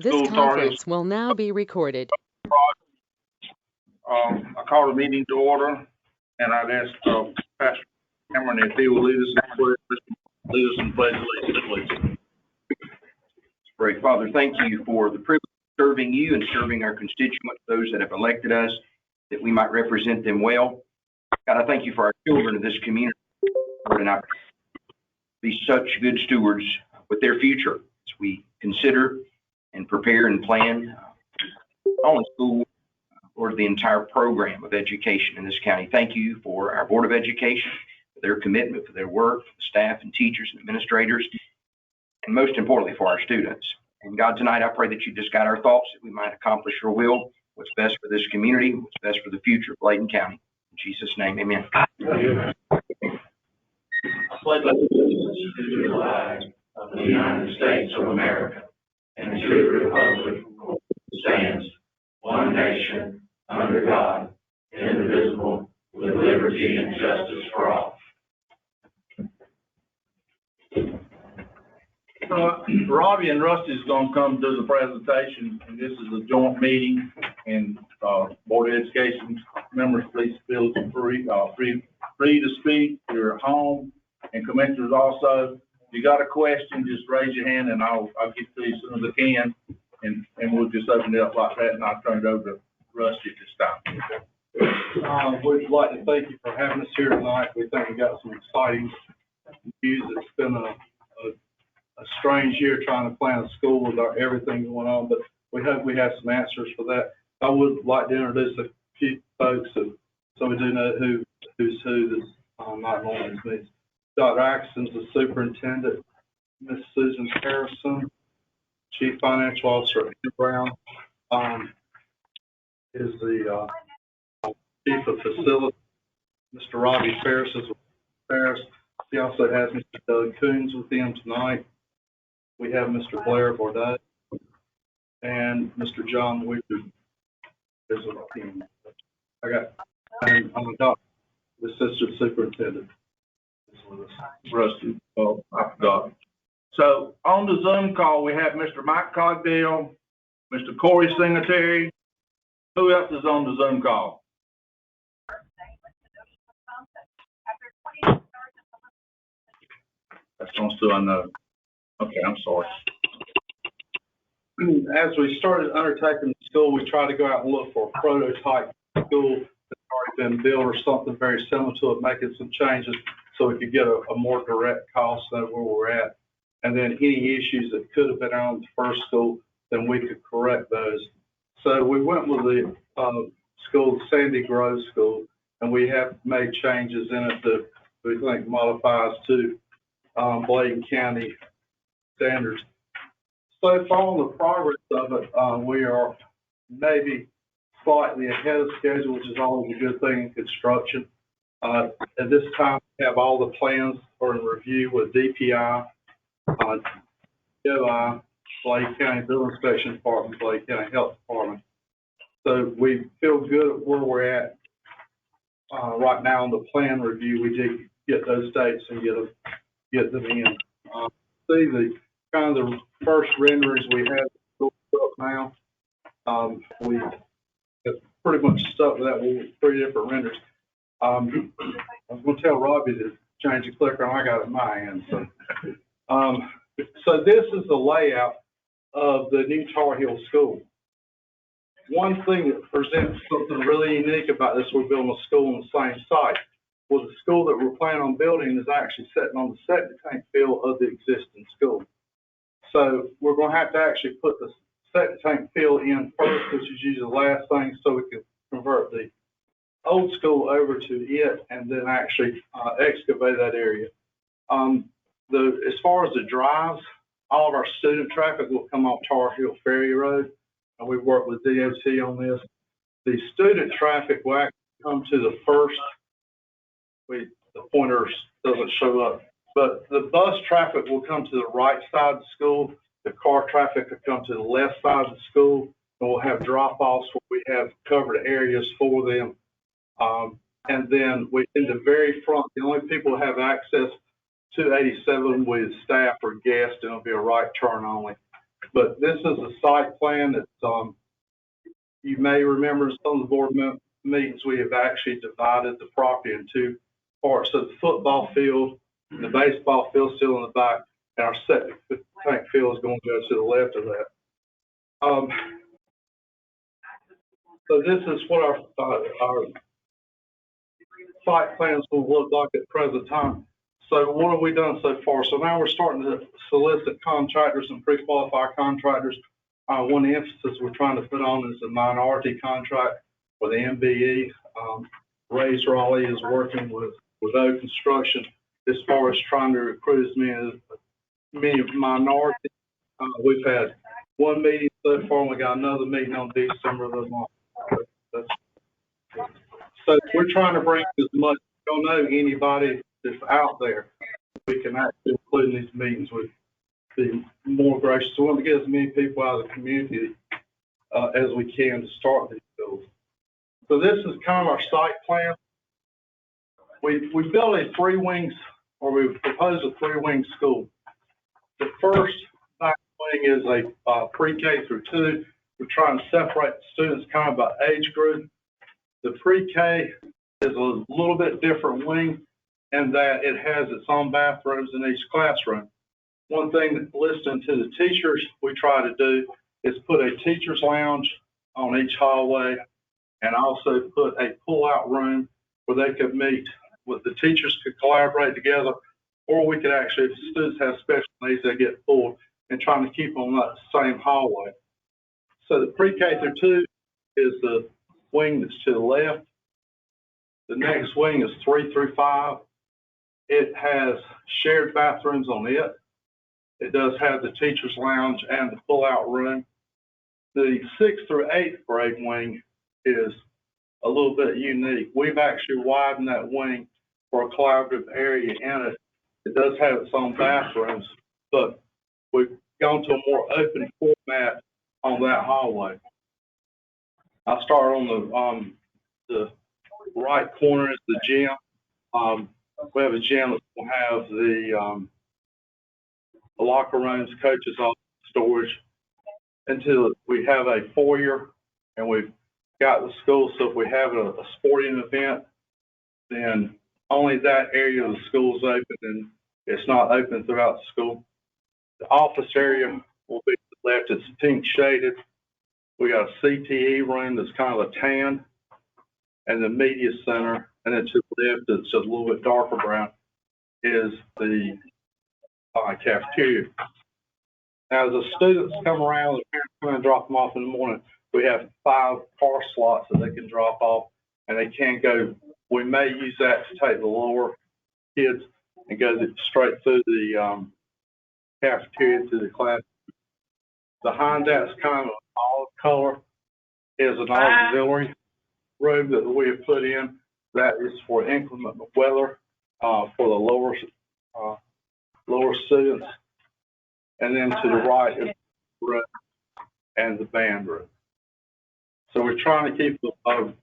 This School Tar Heel. conference will now be recorded. I call the meeting to order, and I'd ask Pastor Cameron if he will lead us in pledge of allegiance. Great. Father, thank you for the privilege of serving you and serving our constituents, those that have elected us, that we might represent them well. God, I thank you for our children of this community, Lord, and I be such good stewards with their future as we consider and prepare and plan not only school or the entire program of education in this county. Thank you for our Board of Education, for their commitment, for their work, for the staff and teachers and administrators, and most importantly for our students. And God, tonight I pray that you just guide our thoughts, that we might accomplish your will, what's best for this community, what's best for the future of Bladen County. In Jesus' name, amen. I pledge allegiance to the flag of the United States of America and to the republic that stands one nation under God, indivisible, with liberty and justice for all. Robbie and Rusty is going to come do the presentation, and this is a joint meeting, and Board of Education members, please feel free to speak. You're at home, and commissioners also. If you got a question, just raise your hand, and I'll get to you as soon as I can, and we'll just open it up like that, and I'll turn it over to Rusty at this time. We'd like to thank you for having us here tonight. We think we got some exciting news. It's been a strange year trying to plan a school with everything going on, but we hope we have some answers for that. I would like to introduce a few folks so we do know who's who that's not known as me. Dr. Axson's the superintendent. Miss Susan Harrison, Chief Financial Officer at Brown, is the Chief of Facility. Mr. Robbie Ferris is with Ferris. He also has Mr. Doug Coons with him tonight. We have Mr. Blair Bordeaux and Mr. John Weaver is with him. And the Assistant Superintendent is with us. Rusty, I forgot. So on the Zoom call, we have Mr. Mike Cogdale, Mr. Corey Singletary. Who else is on the Zoom call? That's on still unknown. Okay, I'm sorry. As we started undertaking the school, we tried to go out and look for a prototype school that's already been built or something very similar to it, making some changes so we could get a more direct cost of where we're at. And then any issues that could have been on the first school, then we could correct those. So we went with the school, Sandy Grove School, and we have made changes in it that we think modifies to Bladen County standards. So following the progress of it, we are maybe slightly ahead of schedule, which is always a good thing in construction. At this time, we have all the plans are in review with DPI, DOI, Bladen County Building Inspection Department, Bladen County Health Department. So we feel good at where we're at right now on the plan review. We did get those dates and get them in. See the kind of the first renderings we have up now. We have pretty much stuck with that with 3 different renders. I was going to tell Robbie to change the clicker, and I got it in my hand. So this is the layout of the new Tar Heel School. One thing that presents something really unique about this, we're building a school on the same site. Well, the school that we're planning on building is actually sitting on the septic tank field of the existing school. So we're going to have to actually put the septic tank field in first, which is usually the last thing, so we can convert the old school over to it and then actually excavate that area. As far as the drives, all of our student traffic will come off Tar Heel Ferry Road, and we've worked with DOT on this. The student traffic will actually come to the first. The pointer doesn't show up, but the bus traffic will come to the right side of the school. The car traffic will come to the left side of the school, and we'll have drop-offs where we have covered areas for them. And then in the very front, the only people who have access to 87 with staff or guests, and it'll be a right turn only. But this is a site plan that's, you may remember in some of the board meetings, we have actually divided the property in two parts. So the football field and the baseball field still in the back, and our septic tank field is going to go to the left of that. So this is what our site plans will look like at present time. So what have we done so far? So now we're starting to solicit contractors and pre-qualify contractors. One emphasis we're trying to put on is a minority contract with the MBE. Ray's Raleigh is working with O Construction as far as trying to recruit as many minorities. We've had one meeting so far, and we got another meeting on December the month. So we're trying to bring as much, don't know anybody that's out there we can actually include in these meetings would be more gracious. We want to get as many people out of the community as we can to start these schools. So this is kind of our site plan. We built a three-wing, or we proposed a three-wing school. The first back wing is a pre-K through 2. We're trying to separate the students kind of by age group. The pre-K is a little bit different wing in that it has its own bathrooms in each classroom. One thing that listening to the teachers we try to do is put a teacher's lounge on each hallway and also put a pull-out room where they could meet, with the teachers could collaborate together, or we could actually, if students have special needs, they get pulled and trying to keep them on that same hallway. So the pre-K through 2 is the wing that's to the left. The next wing is 3 through 5. It has shared bathrooms on it. It does have the teacher's lounge and the pull-out room. The 6th through 8th grade wing is a little bit unique. We've actually widened that wing for a collaborative area in it. It does have its own bathrooms, but we've gone to a more open format on that hallway. I'll start on the right corner is the gym. We have a gym that will have the locker rooms, coaches' office, storage, until we have a foyer, and we've got the school. So if we have a sporting event, then only that area of the school is open, and it's not open throughout the school. The office area will be to the left. It's pink shaded. We got a CTE room that's kind of a tan, and the media center, and then to the left, it's a little bit darker brown, is the cafeteria. Now, as the students come around, the parents come and drop them off in the morning, we have 5 car slots that they can drop off, and they can't go. We may use that to take the lower kids and go straight through the cafeteria to the class. Behind that's kind of an olive color is an auxiliary room that we have put in. That is for inclement weather for the lower students. And then to the right is the room and the band room. So we're trying to keep the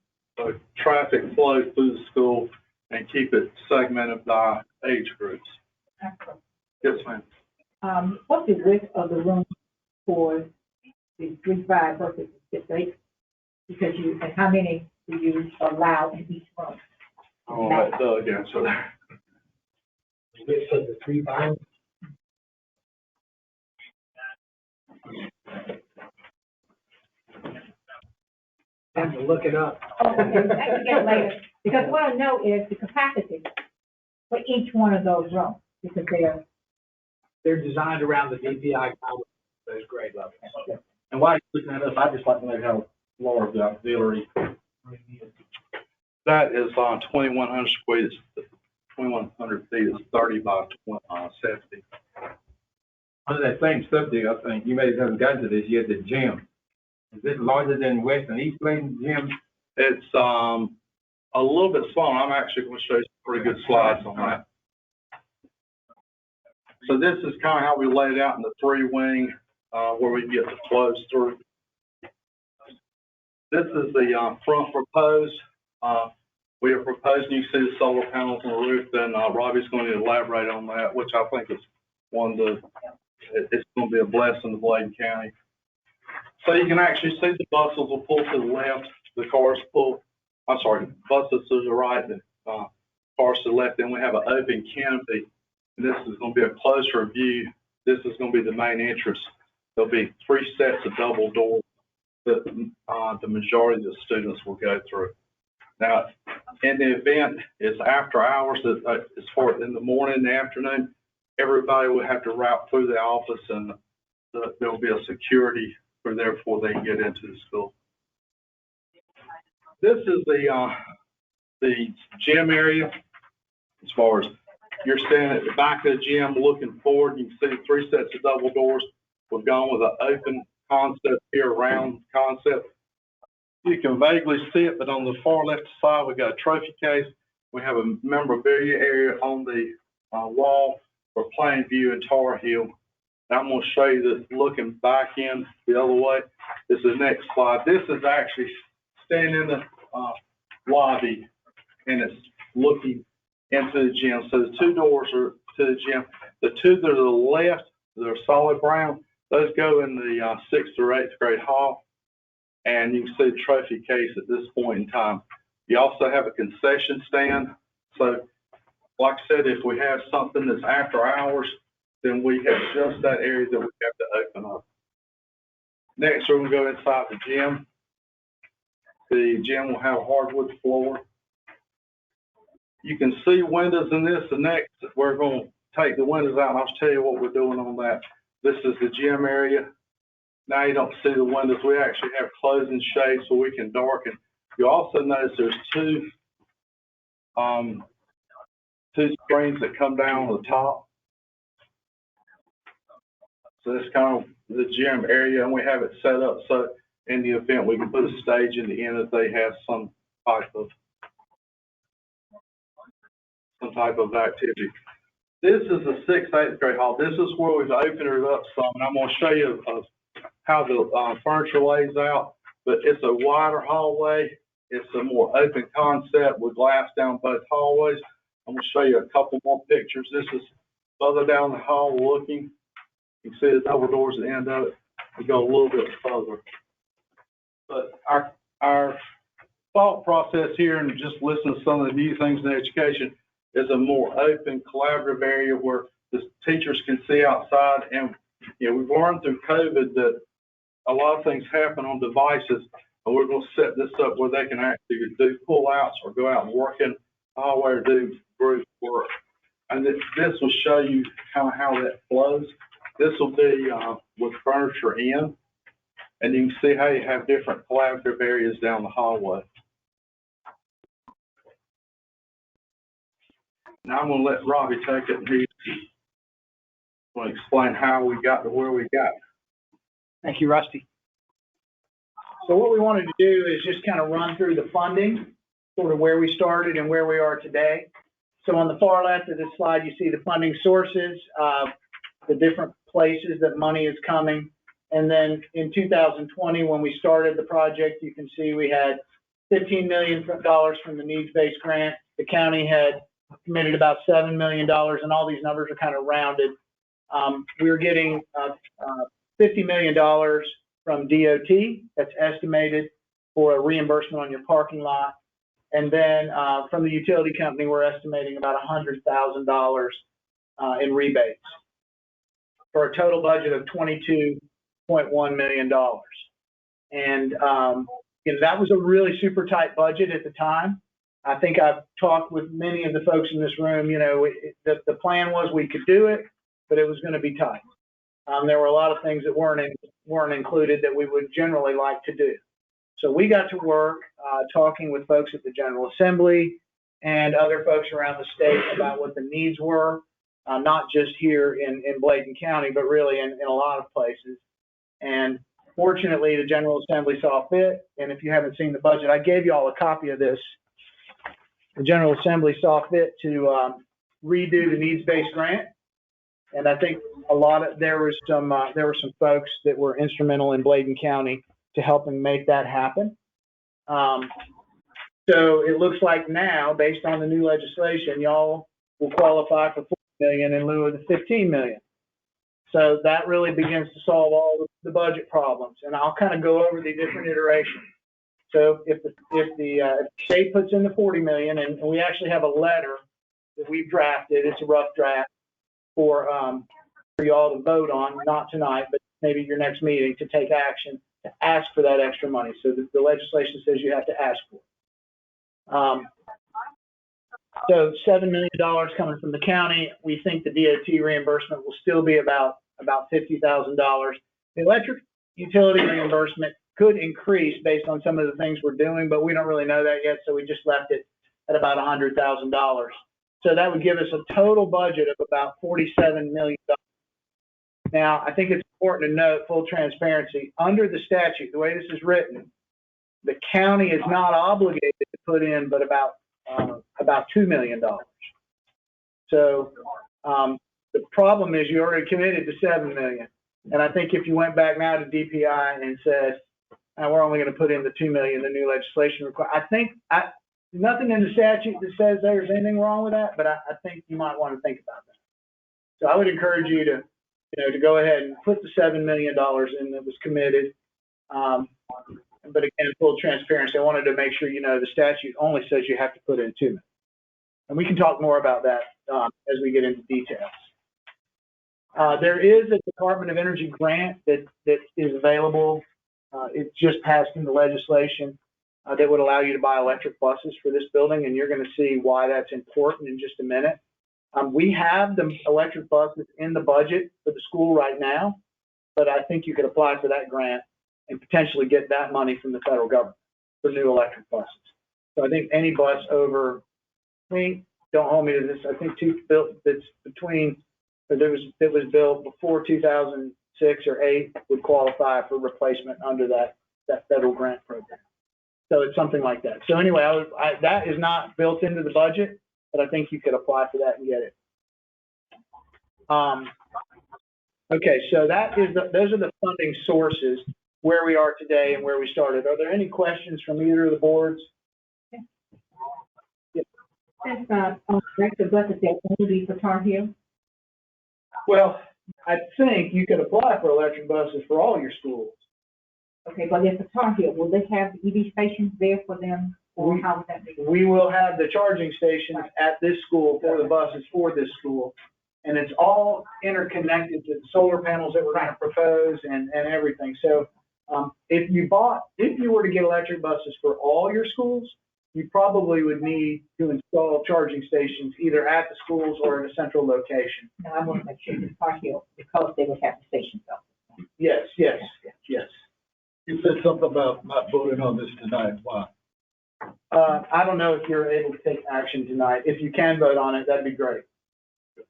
traffic flow through the school and keep it segmented by age groups. Yes, ma'am. What's the width of the room for the 3-5 versus 6-8? Because and how many do you allow in each room? I'll let Doug answer that. The width of the 3-5? I have to look it up. Oh, okay, I can get it later. Because what I know is the capacity for each one of those rooms, because They're designed around the DPI those grade levels. And while you're looking at us, I'd just like to know how large the auxiliary is. That is on 2,100 square feet. 2,100 feet is 30 by 70. On that same subject, I think you may have gotten to this yet, the gym. Is it larger than West and East Bladen gym? It's a little bit small. I'm actually going to show you some pretty good slides on that. So this is kind of how we laid it out in the 3-wing where we get the flows through. This is the front proposed. We are proposing, you see the solar panels on the roof, then Robbie's going to elaborate on that, which I think is one of the It's going to be a blessing to Bladen County. So you can actually see the buses will pull to the left, the cars pull, I'm sorry, buses to the right, the cars to the left. Then we have an open canopy. And this is going to be a closer view. This is going to be the main entrance. There'll be 3 sets of double doors that the majority of the students will go through. Now, in the event it's after hours, as far in the morning and the afternoon, everybody will have to route through the office, and there will be a security for there before they can get into the school. This is the gym area. As far as you're standing at the back of the gym looking forward, you can see 3 sets of double doors. We've gone with an open concept here, round concept. You can vaguely see it, but on the far left side, we've got a trophy case. We have a memorabilia area on the wall for Plainview and Tar Heel. Now I'm going to show you this looking back in the other way. This is the next slide. This is actually standing in the lobby, and it's looking into the gym. So the 2 doors are to the gym. The 2 that are to the left, they're solid brown. Those go in the 6th or 8th grade hall. And you can see the trophy case at this point in time. You also have a concession stand. So, like I said, if we have something that's after hours, then we have just that area that we have to open up. Next, we're going to go inside the gym. The gym will have a hardwood floor. You can see windows in this. The next, we're going to take the windows out, and I'll tell you what we're doing on that. This is the gym area. Now you don't see the windows. We actually have closing shades so we can darken. You also notice there's 2 screens that come down on the top. So that's kind of the gym area, and we have it set up so in the event we can put a stage in the end if they have some type of activity. This is the 6th, 8th grade hall. This is where we've opened it up some, and I'm going to show you how the furniture lays out. But it's a wider hallway. It's a more open concept with glass down both hallways. I'm going to show you a couple more pictures. This is further down the hall looking. You can see the double doors at the end of it. We go a little bit further. But our thought process here, and just listen to some of the new things in education, is a more open, collaborative area where the teachers can see outside. And we've learned through COVID that a lot of things happen on devices, and we're going to set this up where they can actually do pull-outs or go out and work in the hallway or do group work. And this will show you kind of how that flows. This will be with furniture in, and you can see how you have different collaborative areas down the hallway. Now I'm going to let Robbie take it, and he's going to explain how we got to where we got. Thank you, Rusty. So what we wanted to do is just kind of run through the funding, sort of where we started and where we are today. So on the far left of this slide, you see the funding sources, the different places that money is coming. And then in 2020, when we started the project, you can see we had $15 million from the needs-based grant. The county had committed about $7 million, and all these numbers are kind of rounded. We were getting $50 million from DOT, that's estimated for a reimbursement on your parking lot. And then from the utility company, we're estimating about $100,000 in rebates for a total budget of $22.1 million. And that was a really super tight budget at the time. I think I've talked with many of the folks in this room, the plan was we could do it, but it was going to be tight. There were a lot of things that weren't included that we would generally like to do. So we got to work talking with folks at the General Assembly and other folks around the state about what the needs were, not just here in Bladen County, but really in a lot of places. And fortunately, the General Assembly saw fit. And if you haven't seen the budget, I gave you all a copy of this. The General Assembly saw fit to redo the needs-based grant. And I think there were some folks that were instrumental in Bladen County to helping make that happen. So it looks like now, based on the new legislation, y'all will qualify for $4 million in lieu of the $15 million. So that really begins to solve all the budget problems. And I'll kind of go over the different iterations. So if the state puts in the 40 million, and we actually have a letter that we've drafted, it's a rough draft for you all to vote on, not tonight, but maybe your next meeting, to take action to ask for that extra money. So the legislation says you have to ask for it. So $7 million coming from the county. We think the DOT reimbursement will still be about $50,000. The electric utility reimbursement could increase based on some of the things we're doing, but we don't really know that yet, so we just left it at about $100,000. So that would give us a total budget of about $47 million. Now, I think it's important to note, full transparency, under the statute, the way this is written, the county is not obligated to put in but about $2 million. So the problem is you already committed to $7 million. And I think if you went back now to DPI and said, we're only going to put in the $2 million, the new legislation requires, I think nothing in the statute that says there's anything wrong with that, but I think you might want to think about that. So I would encourage you to go ahead and put the $7 million in that was committed. But again, full transparency, I wanted to make sure the statute only says you have to put in $2 million. And we can talk more about that as we get into details. There is a Department of Energy grant that is available. It just passed in the legislation that would allow you to buy electric buses for this building, and you're going to see why that's important in just a minute. We have the electric buses in the budget for the school right now, but I think you could apply for that grant and potentially get that money from the federal government for new electric buses. So I think any bus over, don't hold me to this, I think that's between, that was built before 2006 or 8 would qualify for replacement under that federal grant program. So it's something like that. So anyway, that is not built into the budget, but I think you could apply for that and get it. Okay, so those are the funding sources, where we are today and where we started. Are there any questions from either of the boards? Yes. Director Bucket said only for Tar Heel. Well, I think you could apply for electric buses for all your schools. Okay, but if the Tar Heel, will they have EV stations there for them, or how would that be? We will have the charging stations at this school for the buses for this school, and it's all interconnected to the solar panels that we're going to propose and everything. So if you were to get electric buses for all your schools, you probably would need to install charging stations either at the schools or at a central location. Now, I want to make sure the Tar Heel, because they would have the stations up. Yes. You said something about not voting on this tonight. Why? I don't know if you're able to take action tonight. If you can vote on it, that'd be great.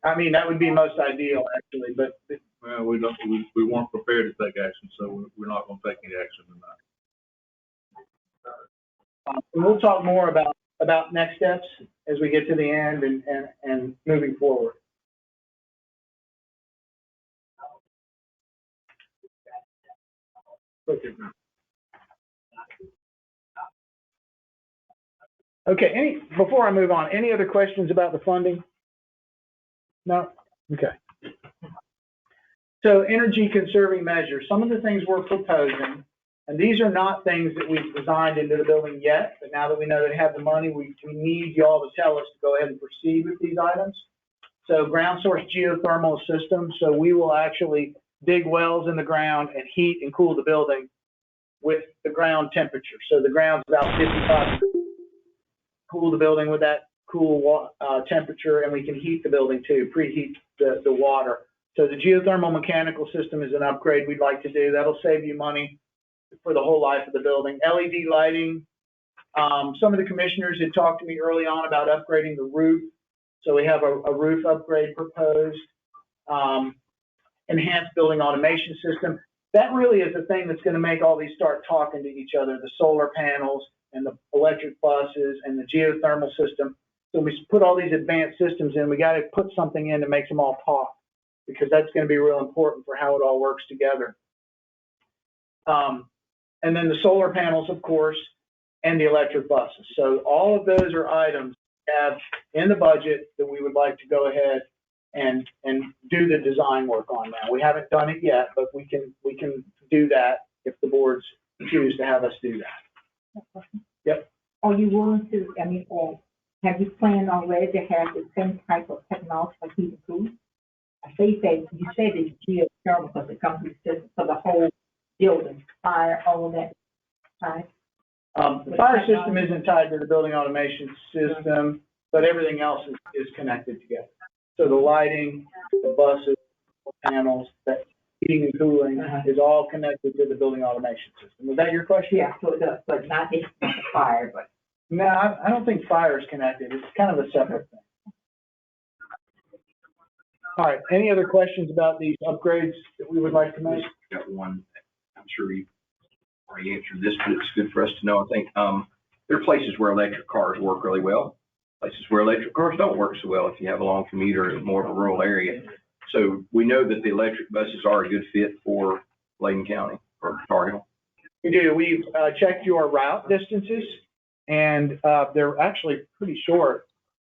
I mean, that would be most ideal, actually, but. Well, we weren't prepared to take action, so we're not going to take any action tonight. And we'll talk more about next steps as we get to the end and moving forward. Okay, before I move on, any other questions about the funding? No? Okay. So energy conserving measures, some of the things we're proposing, and these are not things that we've designed into the building yet, but now that we know they have the money, we need y'all to tell us to go ahead and proceed with these items. So ground source geothermal system, so we will actually dig wells in the ground and heat and cool the building with the ground temperature. So the ground's about 55. Cool the building with that cool temperature, and we can heat the building too, preheat the water. So the geothermal mechanical system is an upgrade we'd like to do. That'll save you money for the whole life of the building. LED lighting. Some of the commissioners had talked to me early on about upgrading the roof. So we have a roof upgrade proposed. Enhanced building automation system. That really is the thing that's going to make all these start talking to each other, the solar panels and the electric buses and the geothermal system. So we put all these advanced systems in, we got to put something in that makes them all talk, because that's going to be real important for how it all works together. And then the solar panels, of course, and the electric buses. So all of those are items we have in the budget that we would like to go ahead and do the design work on that. We haven't done it yet, but we can do that if the boards choose to have us do that. Yep. Are you willing to, I mean, or have you planned already to have the same type of technology like heat and cool? I say you said it's geothermal because it comes with system for the whole building, fire, all that, right? The fire system isn't tied to the building automation system, but everything else is connected together. So the lighting, the buses, the panels, that heating and cooling is all connected to the building automation system. Was that your question? Yeah, so it does, but not the fire, but. No, I don't think fire is connected. It's kind of a separate thing. All right, any other questions about these upgrades that we would like to make? Got one, I'm sure you already answered this, but it's good for us to know. I think, there are places where electric cars work really well, places where electric cars don't work so well if you have a long commute or more of a rural area. So we know that the electric buses are a good fit for Bladen County or Tar Heel. We do. We've checked your route distances, and they're actually pretty short.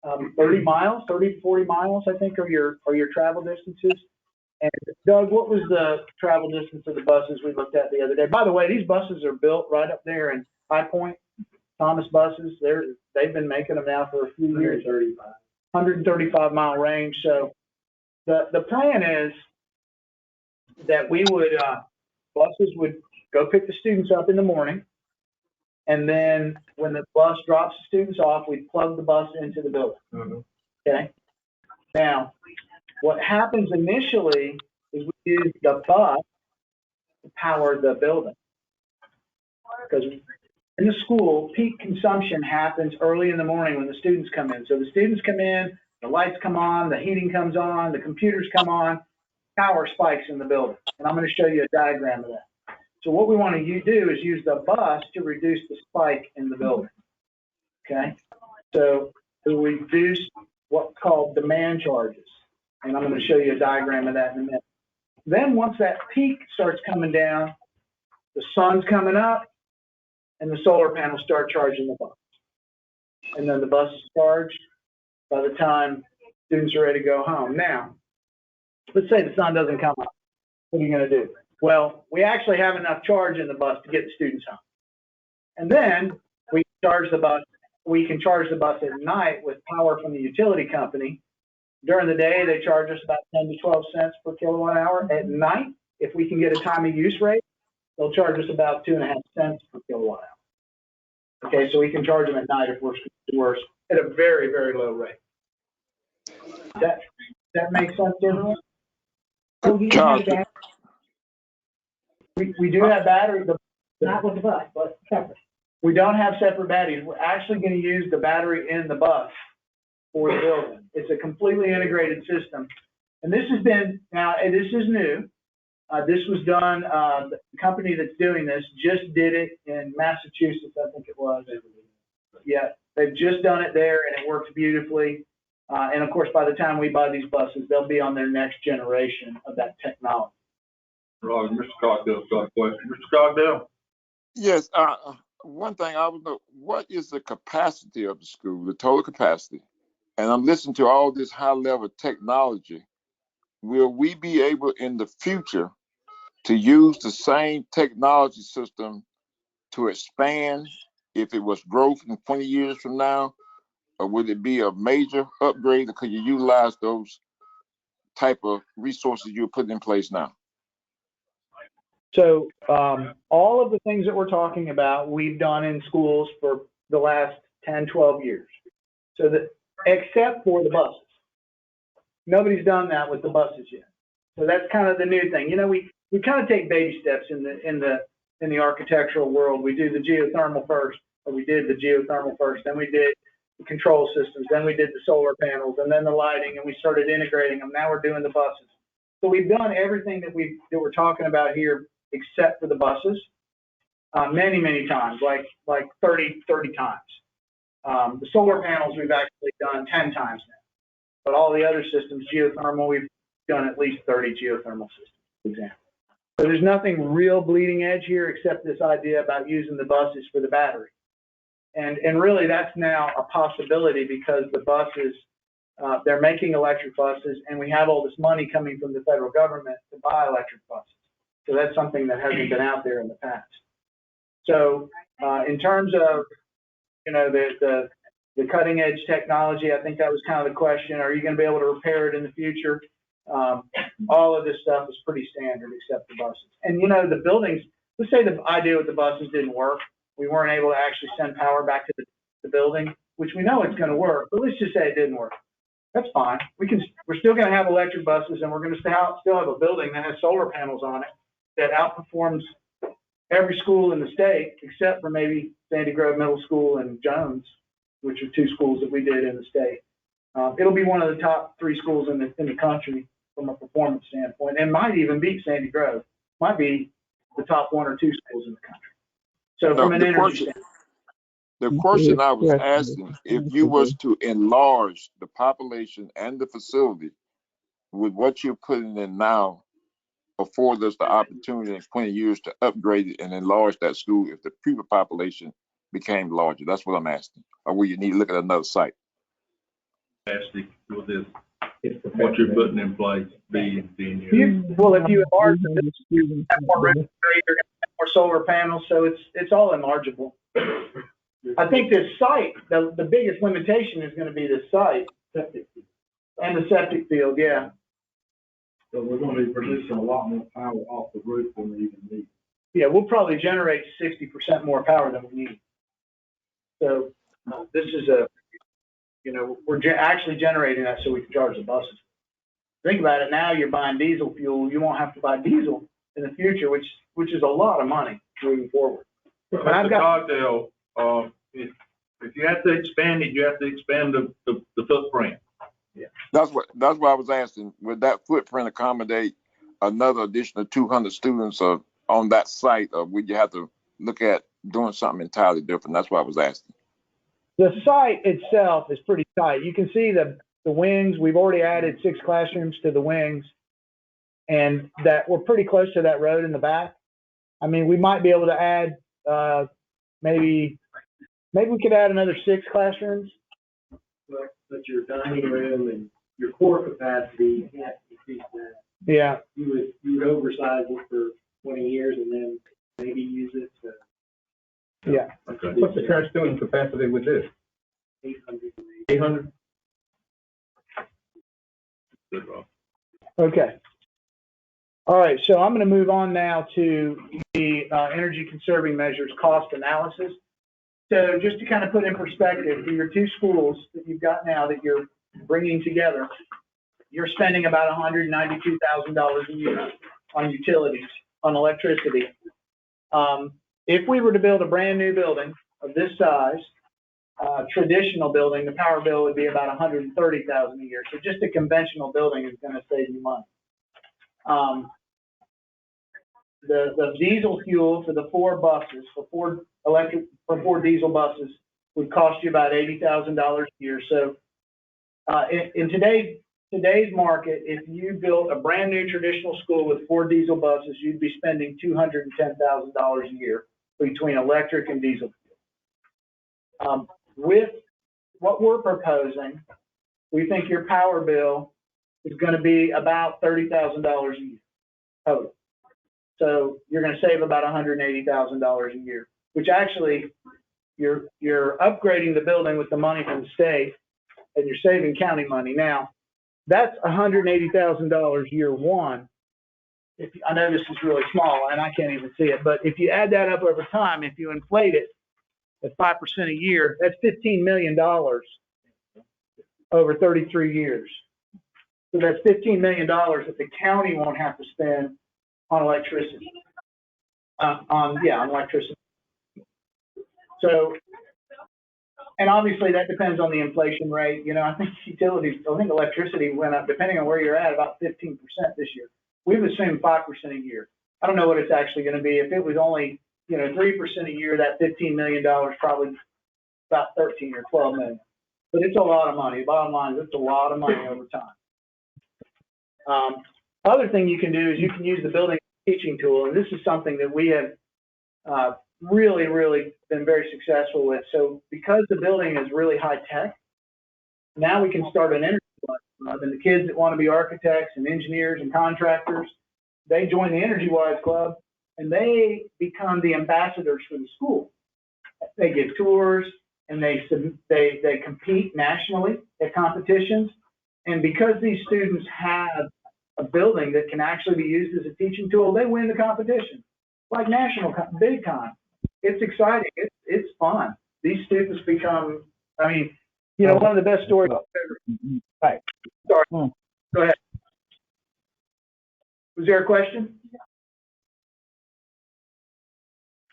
30 to 40 miles, I think, are your travel distances. And Doug, what was the travel distance of the buses we looked at the other day? By the way, these buses are built right up there in High Point. Thomas buses, they've been making them now for a few years. 135-mile range. So the plan is that we would buses would go pick the students up in the morning, and then when the bus drops the students off, we'd plug the bus into the building. Mm-hmm. Okay. Now, what happens initially is we use the bus to power the building, because in the school, peak consumption happens early in the morning when the students come in. So the students come in, the lights come on, the heating comes on, the computers come on, power spikes in the building. And I'm going to show you a diagram of that. So what we want to do is use the bus to reduce the spike in the building. Okay? So we reduce what's called demand charges. And I'm going to show you a diagram of that in a minute. Then once that peak starts coming down, the sun's coming up, and the solar panels start charging the bus. And then the bus is charged by the time students are ready to go home. Now, let's say the sun doesn't come up. What are you going to do? Well, we actually have enough charge in the bus to get the students home. And then we charge the bus. We can charge the bus at night with power from the utility company. During the day, they charge us about 10 to 12 cents per kilowatt hour. At night, if we can get a time of use rate, they'll charge us about 2.5 cents per kilowatt hour. Okay, so we can charge them at night if we're at a very, very low rate. That makes sense to everyone? So you have that, We do have batteries. not with the bus, but separate. We don't have separate batteries. We're actually going to use the battery in the bus for the building. It's a completely integrated system. And this has been, now this is new. This was done, the company that's doing this just did it in Massachusetts, I think it was. Yeah, they've just done it there and it works beautifully. And of course, by the time we buy these buses, they'll be on their next generation of that technology. Right, Mr. Cockdale's got a question. Mr. Cockdale? Yes, one thing I would know, what is the capacity of the school, the total capacity? And I'm listening to all this high level technology. Will we be able in the future to use the same technology system to expand if it was growth in 20 years from now? Or would it be a major upgrade, or could you utilize those type of resources you're putting in place now? So all of the things that we're talking about, we've done in schools for the last 10, 12 years. So that, except for the buses. Nobody's done that with the buses yet. So that's kind of the new thing. You know, we kind of take baby steps in the architectural world. We do the geothermal first, or we did the geothermal first, then we did the control systems, then we did the solar panels, and then the lighting, and we started integrating them. Now we're doing the buses. So we've done everything that we're talking about here, except for the buses, many, many times, like 30 times. The solar panels we've actually done 10 times now. But all the other systems, geothermal, we've done at least 30 geothermal systems, for example. So there's nothing real bleeding edge here except this idea about using the buses for the battery. And really that's now a possibility because the buses they're making electric buses, and we have all this money coming from the federal government to buy electric buses. So that's something that hasn't been out there in the past. So in terms of, you know, the cutting edge technology, I think that was kind of the question. Are you going to be able to repair it in the future? All of this stuff is pretty standard except the buses. And, you know, the buildings, let's say the idea with the buses didn't work. We weren't able to actually send power back to the building, which we know it's going to work, but let's just say it didn't work. That's fine. We're still going to have electric buses, and we're going to still have a building that has solar panels on it that outperforms every school in the state, except for maybe Sandy Grove Middle School and Jones, which are two schools that we did in the state. It'll be one of the top 3 schools in the country from a performance standpoint, and might even beat Sandy Grove. Might be the top 1 or 2 schools in the country. So from an energy standpoint. The question I was asking, if you was to enlarge the population and the facility with what you're putting in now, afford us the opportunity in 20 years to upgrade it and enlarge that school if the pupil population became larger? That's what I'm asking. Or will you need to look at another site? With this, what you're putting in place, be in 10 years. Well, if you enlarge the building, have more revenue, you're going to have more solar panels, so it's all enlargeable. I think this site, the biggest limitation is going to be the site and the septic field, yeah. So we're going to be producing a lot more power off the roof than we even need. Yeah, we'll probably generate 60% more power than we need. So this is we're actually generating that so we can charge the buses. Think about it now, you're buying diesel fuel. You won't have to buy diesel in the future, which is a lot of money moving forward. Cocktail, if you have to expand it, you have to expand the footprint. Yeah. That's what I was asking. Would that footprint accommodate another additional 200 students on that site, or would you have to look at doing something entirely different? That's what I was asking. The site itself is pretty tight. You can see the wings. We've already added 6 classrooms to the wings, and that we're pretty close to that road in the back. I mean, we might be able to add maybe we could add another 6 classrooms. But your dining room and your core capacity, you can't increase that. Yeah. You would oversize it for 20 years and then maybe use it to. Yeah. Okay. What's the current student capacity with this? 800. 800? Good, Rob. Okay. All right. So I'm going to move on now to the energy conserving measures cost analysis. So just to kind of put in perspective, for your 2 schools that you've got now that you're bringing together, you're spending about $192,000 a year on utilities, on electricity. If we were to build a brand new building of this size, traditional building, the power bill would be about $130,000 a year. So just a conventional building is going to save you money. The diesel fuel for the 4 buses, for 4 diesel buses, would cost you about $80,000 a year. So in today's market, if you built a brand new traditional school with 4 diesel buses, you'd be spending $210,000 a year between electric and diesel fuel. With what we're proposing, we think your power bill is going to be about $30,000 a year total. So you're going to save about $180,000 a year, which actually you're upgrading the building with the money from the state, and you're saving county money. Now, that's $180,000 year one. I know this is really small, and I can't even see it, but if you add that up over time, if you inflate it at 5% a year, that's $15 million over 33 years. So that's $15 million that the county won't have to spend on electricity. On electricity. So, and obviously that depends on the inflation rate. You know, I think electricity went up, depending on where you're at, about 15% this year. We've assumed 5% a year. I don't know what it's actually going to be. If it was only, 3% a year, that $15 million probably about 13 or 12 million. But it's a lot of money. Bottom line is it's a lot of money over time. Other thing you can do is you can use the building teaching tool, and this is something that we have really, really been very successful with. So because the building is really high tech, now we can start an energy Club, and the kids that want to be architects and engineers and contractors, they join the Energy Wise Club, and they become the ambassadors for the school. They give tours, and they compete nationally at competitions. And because these students have a building that can actually be used as a teaching tool, they win the competition, like national big con. It's exciting. It's fun. These students become, I mean, you know, one of the best stories I've ever. Right. Sorry. Go ahead. Was there a question?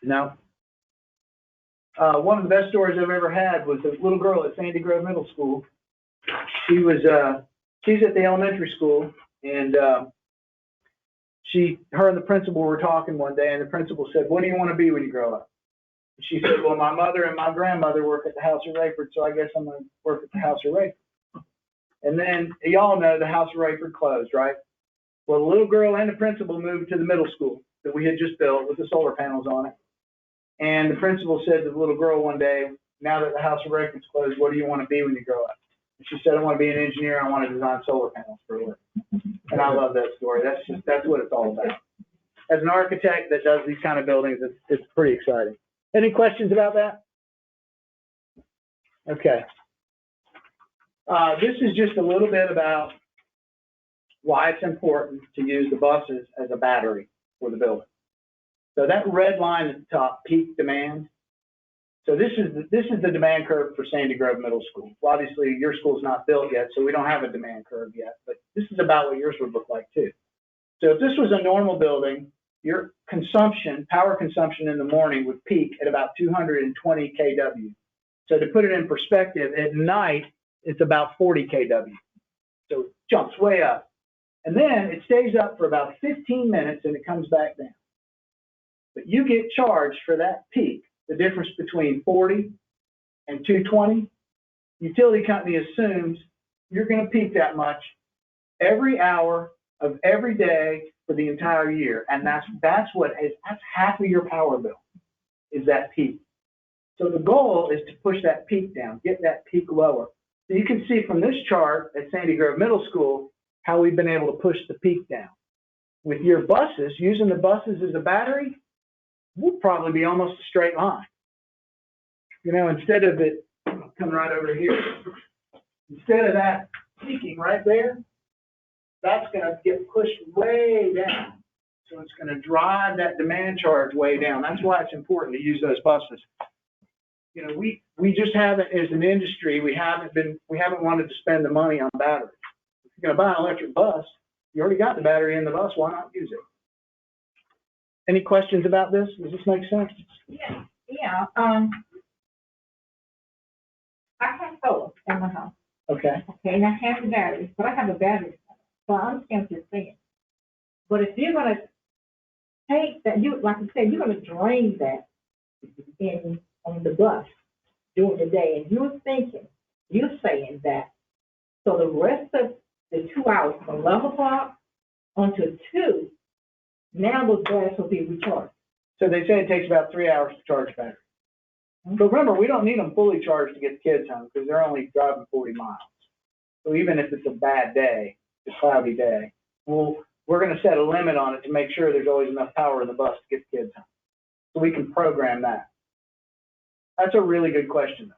No. One of the best stories I've ever had was a little girl at Sandy Grove Middle School. She's at the elementary school, and her and the principal were talking one day, and the principal said, "What do you want to be when you grow up?" And she said, "Well, my mother and my grandmother work at the House of Rayford, so I guess I'm going to work at the House of Rayford." And then y'all know the House of Rayford closed, right? Well, the little girl and the principal moved to the middle school that we had just built with the solar panels on it. And the principal said to the little girl one day, "Now that the House of Rayford's closed, what do you want to be when you grow up?" And she said, "I want to be an engineer. I want to design solar panels for a living." And I love that story. That's what it's all about. As an architect that does these kind of buildings, it's pretty exciting. Any questions about that? Okay. This is just a little bit about why it's important to use the buses as a battery for the building. So that red line at the top, peak demand. So this is the demand curve for Sandy Grove Middle School. Well, obviously, your school's not built yet, so we don't have a demand curve yet, but this is about what yours would look like too. So if this was a normal building, your power consumption in the morning would peak at about 220 kW. So to put it in perspective, at night, it's about 40 kW. So it jumps way up. And then it stays up for about 15 minutes and it comes back down. But you get charged for that peak, the difference between 40 and 220. Utility company assumes you're going to peak that much every hour of every day for the entire year. And that's half of your power bill is that peak. So the goal is to push that peak down, get that peak lower. So you can see from this chart at Sandy Grove Middle School how we've been able to push the peak down. With your buses, using the buses as a battery, we'll probably be almost a straight line. You know, instead of it coming right over here, instead of that peaking right there, that's going to get pushed way down. So it's going to drive that demand charge way down. That's why it's important to use those buses. You know, we just haven't, as an industry, we haven't wanted to spend the money on batteries. If you're going to buy an electric bus, you already got the battery in the bus. Why not use it? Any questions about this? Does this make sense? Yeah. I have solar in my house. Okay. Okay, and I have the batteries, but I have a battery. So I understand what you're saying. But if you're going to take that, like I said, you're going to drain that on the bus during the day, and you're saying that. So the rest of the 2 hours, from 11 o'clock until 2, now those batteries will be recharged. So they say it takes about 3 hours to charge a battery. But remember, we don't need them fully charged to get the kids home because they're only driving 40 miles. So even if it's a bad day, a cloudy day, we're going to set a limit on it to make sure there's always enough power in the bus to get the kids home. So we can program that. That's a really good question, though.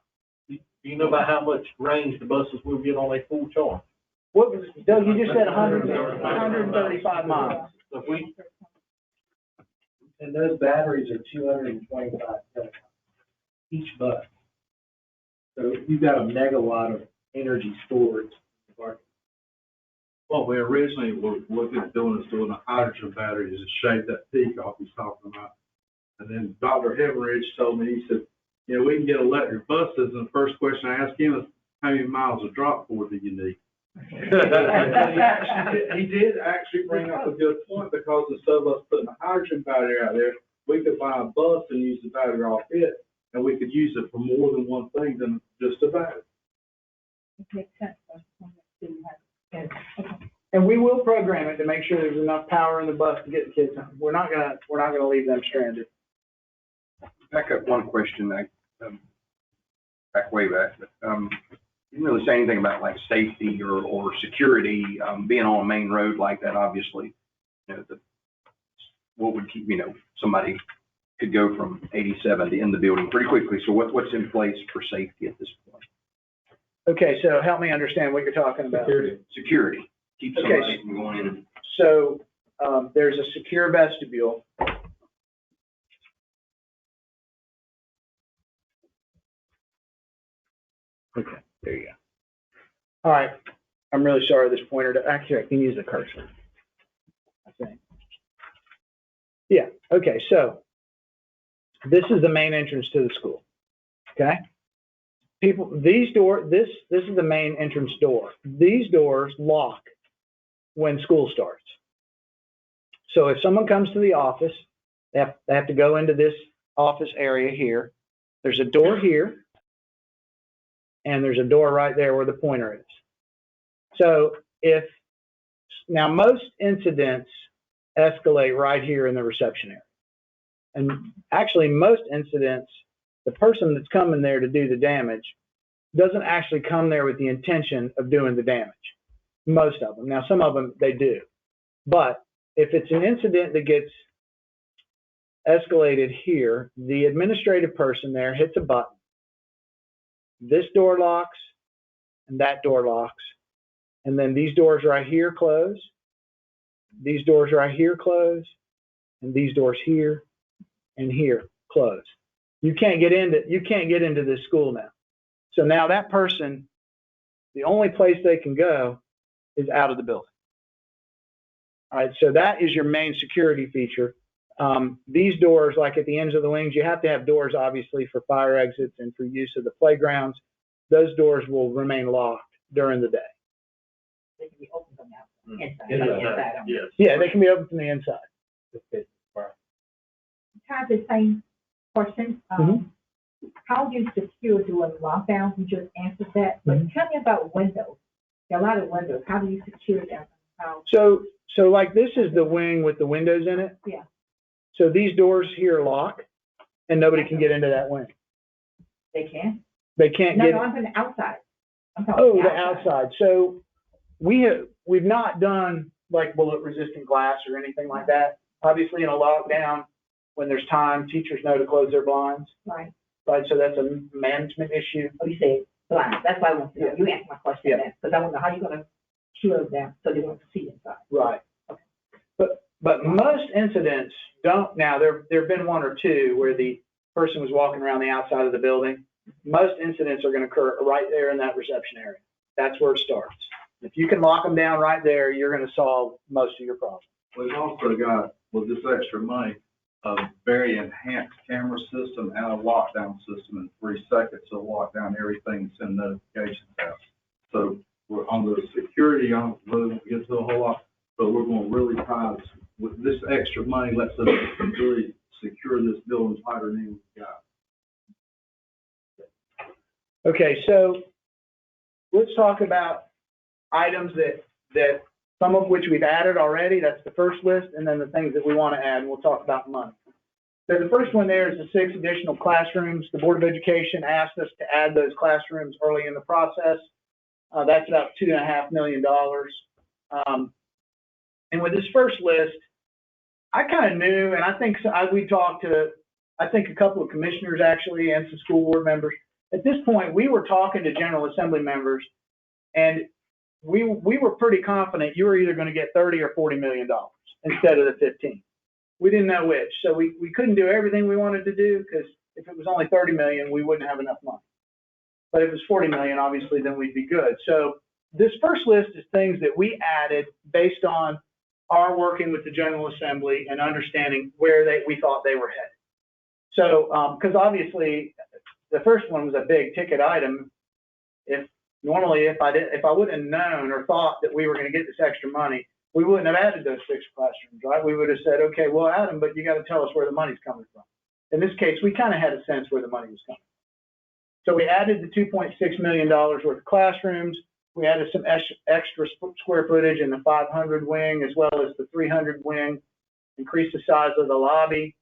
Do you know about how much range the buses will get on a full charge? What was, Doug, you just said 135 miles. So if And those batteries are 225 kilowatts each bus. So you've got a megawatt of energy storage. What we originally were looking at doing is doing a hydrogen battery to shave that peak off he's talking about. And then Dr. Heavenridge told me, he said, you know, we can get electric buses, and the first question I asked him is, how many miles of drop cord do you need? He did actually bring up a good point, because instead of us putting a hydrogen battery out there, we could buy a bus and use the battery off it, and we could use it for more than one thing than just a battery. It makes sense. And we will program it to make sure there's enough power in the bus to get the kids home. We're not gonna leave them stranded. Back up one question, back way back. But, You didn't really say anything about like safety or security, being on a main road like that, obviously. You know, what would keep, somebody could go from 87 to in the building pretty quickly. So what's in place for safety at this point? Okay, so help me understand what you're talking about. Security. Keep somebody from going in. So there's a secure vestibule. Okay, there you go. All right, I'm really sorry this pointer, actually I can use the cursor, I think. Yeah, okay, so this is the main entrance to the school, okay? This is the main entrance door. These doors lock when school starts. So if someone comes to the office, they have to go into this office area here. There's a door here, and there's a door right there where the pointer is. So now most incidents escalate right here in the reception area. And actually most incidents, the person that's coming there to do the damage doesn't actually come there with the intention of doing the damage. Most of them. Now some of them, they do. But if it's an incident that gets escalated here, the administrative person there hits a button. This door locks and that door locks. And then these doors right here close. These doors right here close. And these doors here and here close. You can't get into this school now. So now that person, the only place they can go is out of the building. All right, so that is your main security feature. These doors, like at the ends of the wings, you have to have doors obviously for fire exits and for use of the playgrounds. Those doors will remain locked during the day. They can be open from the inside. Yes. Yeah, they can be open from the inside. Kind of the same question. How do you secure during lockdown? You just answered that. But tell me about windows. There are a lot of windows. How do you secure them? So like this is the wing with the windows in it. Yeah. So these doors here lock, and nobody can get into that wing. They can? They can't No, get. no, I'm on the outside. I'm talking The outside. So we've not done like bullet resistant glass or anything like that. Obviously in a lockdown, when there's time, teachers know to close their blinds. Right. Right. So that's a management issue. Oh, you say blind. That's why I want to know. You answered my question then, because I want to know how you're going to cure them so they won't see inside. Right. Okay. But most incidents don't. Now there have been one or two where the person was walking around the outside of the building. Most incidents are going to occur right there in that reception area. That's where it starts. If you can lock them down right there, you're going to solve most of your problems. We've also got, with this extra money, a very enhanced camera system and a lockdown system. In 3 seconds, it'll lock down everything that's in notifications out. So we're on the security, I don't really get to a whole lot, but we're going to really try with this extra money, lets us really secure this building tighter than we've got. Okay, so let's talk about items that some of which we've added already. That's the first list, and then the things that we want to add, and we'll talk about money. So the first one there is the 6 additional classrooms. The Board of Education asked us to add those classrooms early in the process. That's about $2.5 million. And with this first list, I kind of knew, and I think we talked to, I think a couple of commissioners actually and some school board members. At this point, we were talking to General Assembly members, and we were pretty confident you were either going to get $30 or $40 million instead of the 15. We didn't know which, so we couldn't do everything we wanted to do, because if it was only 30 million, we wouldn't have enough money. But if it was 40 million, obviously, then we'd be good. So this first list is things that we added based on our working with the General Assembly and understanding where we thought they were headed. So, because obviously the first one was a big ticket item. If I wouldn't have known or thought that we were going to get this extra money, we wouldn't have added those 6 classrooms, right? We would have said, okay, we'll add them, but you got to tell us where the money's coming from. In this case, we kind of had a sense where the money was coming from. So we added the $2.6 million worth of classrooms. We added some extra square footage in the 500 wing as well as the 300 wing, increased the size of the lobby,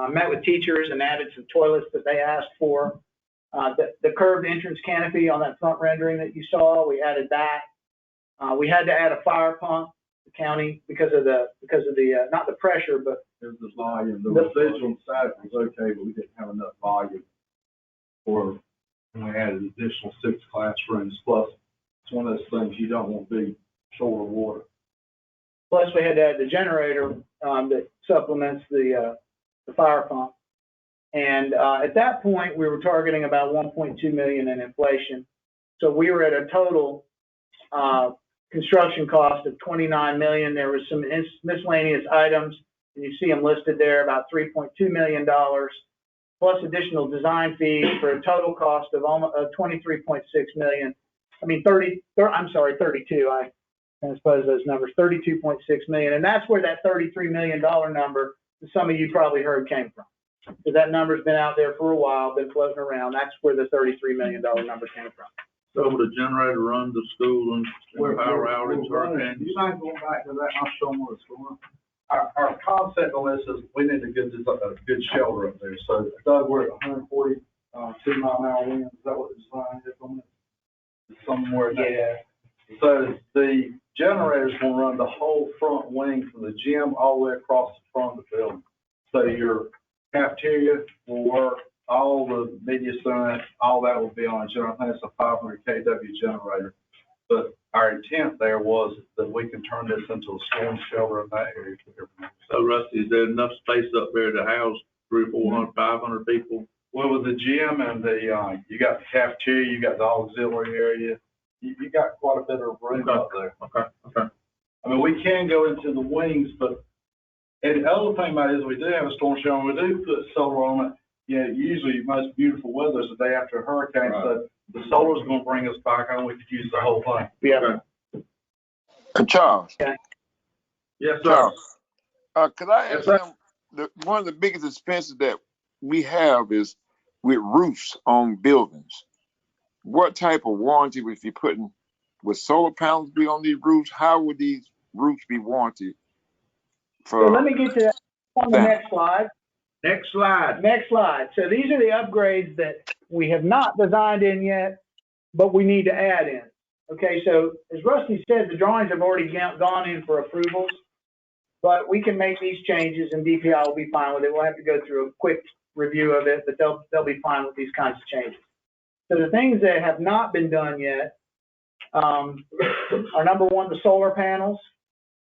met with teachers and added some toilets that they asked for. The curved entrance canopy on that front rendering that you saw, we added that. We had to add a fire pump, the county, because of the, not the pressure, but There's the volume, the residual side was okay, but we didn't have enough volume for, when we added additional 6 classrooms, plus it's one of those things you don't want to be short of water. plus we had to add the generator, that supplements the fire pump. And, at that point, we were targeting about 1.2 million in inflation. So we were at a total, construction cost of 29 million. There was some miscellaneous items, and you see them listed there, about $3.2 million, plus additional design fees for a total cost of almost 23.6 million. I mean, 32. I transpose those numbers, 32.6 million. And that's where that $33 million number that some of you probably heard came from. Because that number's been out there for a while, been floating around. That's where the $33 million number came from. So will the generator run the school and power outage hurricanes? You mind going back to that, I'll show them where it's going. Our concept on this is we need a good shelter up there. So Doug, we're at 140, 2-mile-an-hour winds. Is that what the design is on it? Somewhere there. Yeah. So the generator's gonna run the whole front wing from the gym all the way across the front of the building. So your cafeteria will work, all the media center, all that will be on a generator. I think it's a 500 kW generator. But our intent there was that we can turn this into a storm shelter in that area. So Rusty, is there enough space up there to house 300, 400, 500 people? Well, with the gym and you got the cafeteria, you got the auxiliary area, you got quite a bit of room up there. Okay. I mean, we can go into the wings, but, and the other thing about it is we do have a storm shelter, and we do put solar on it. Yeah, usually most beautiful weather is the day after a hurricane, right. So the solar's gonna bring us back on, we could use the whole thing. Yeah. Charles. Okay. Yes, sir. Charles, could I ask Yes, him, one of the biggest expenses that we have is with roofs on buildings. What type of warranty would you putting, would solar panels be on these roofs? How would these roofs be warranted? So let me get to that on the next slide. Next slide. Next slide. So these are the upgrades that we have not designed in yet, but we need to add in. Okay, so as Rusty said, the drawings have already gone in for approvals, but we can make these changes and DPI will be fine with it. We'll have to go through a quick review of it, but they'll be fine with these kinds of changes. So the things that have not been done yet are number one, the solar panels.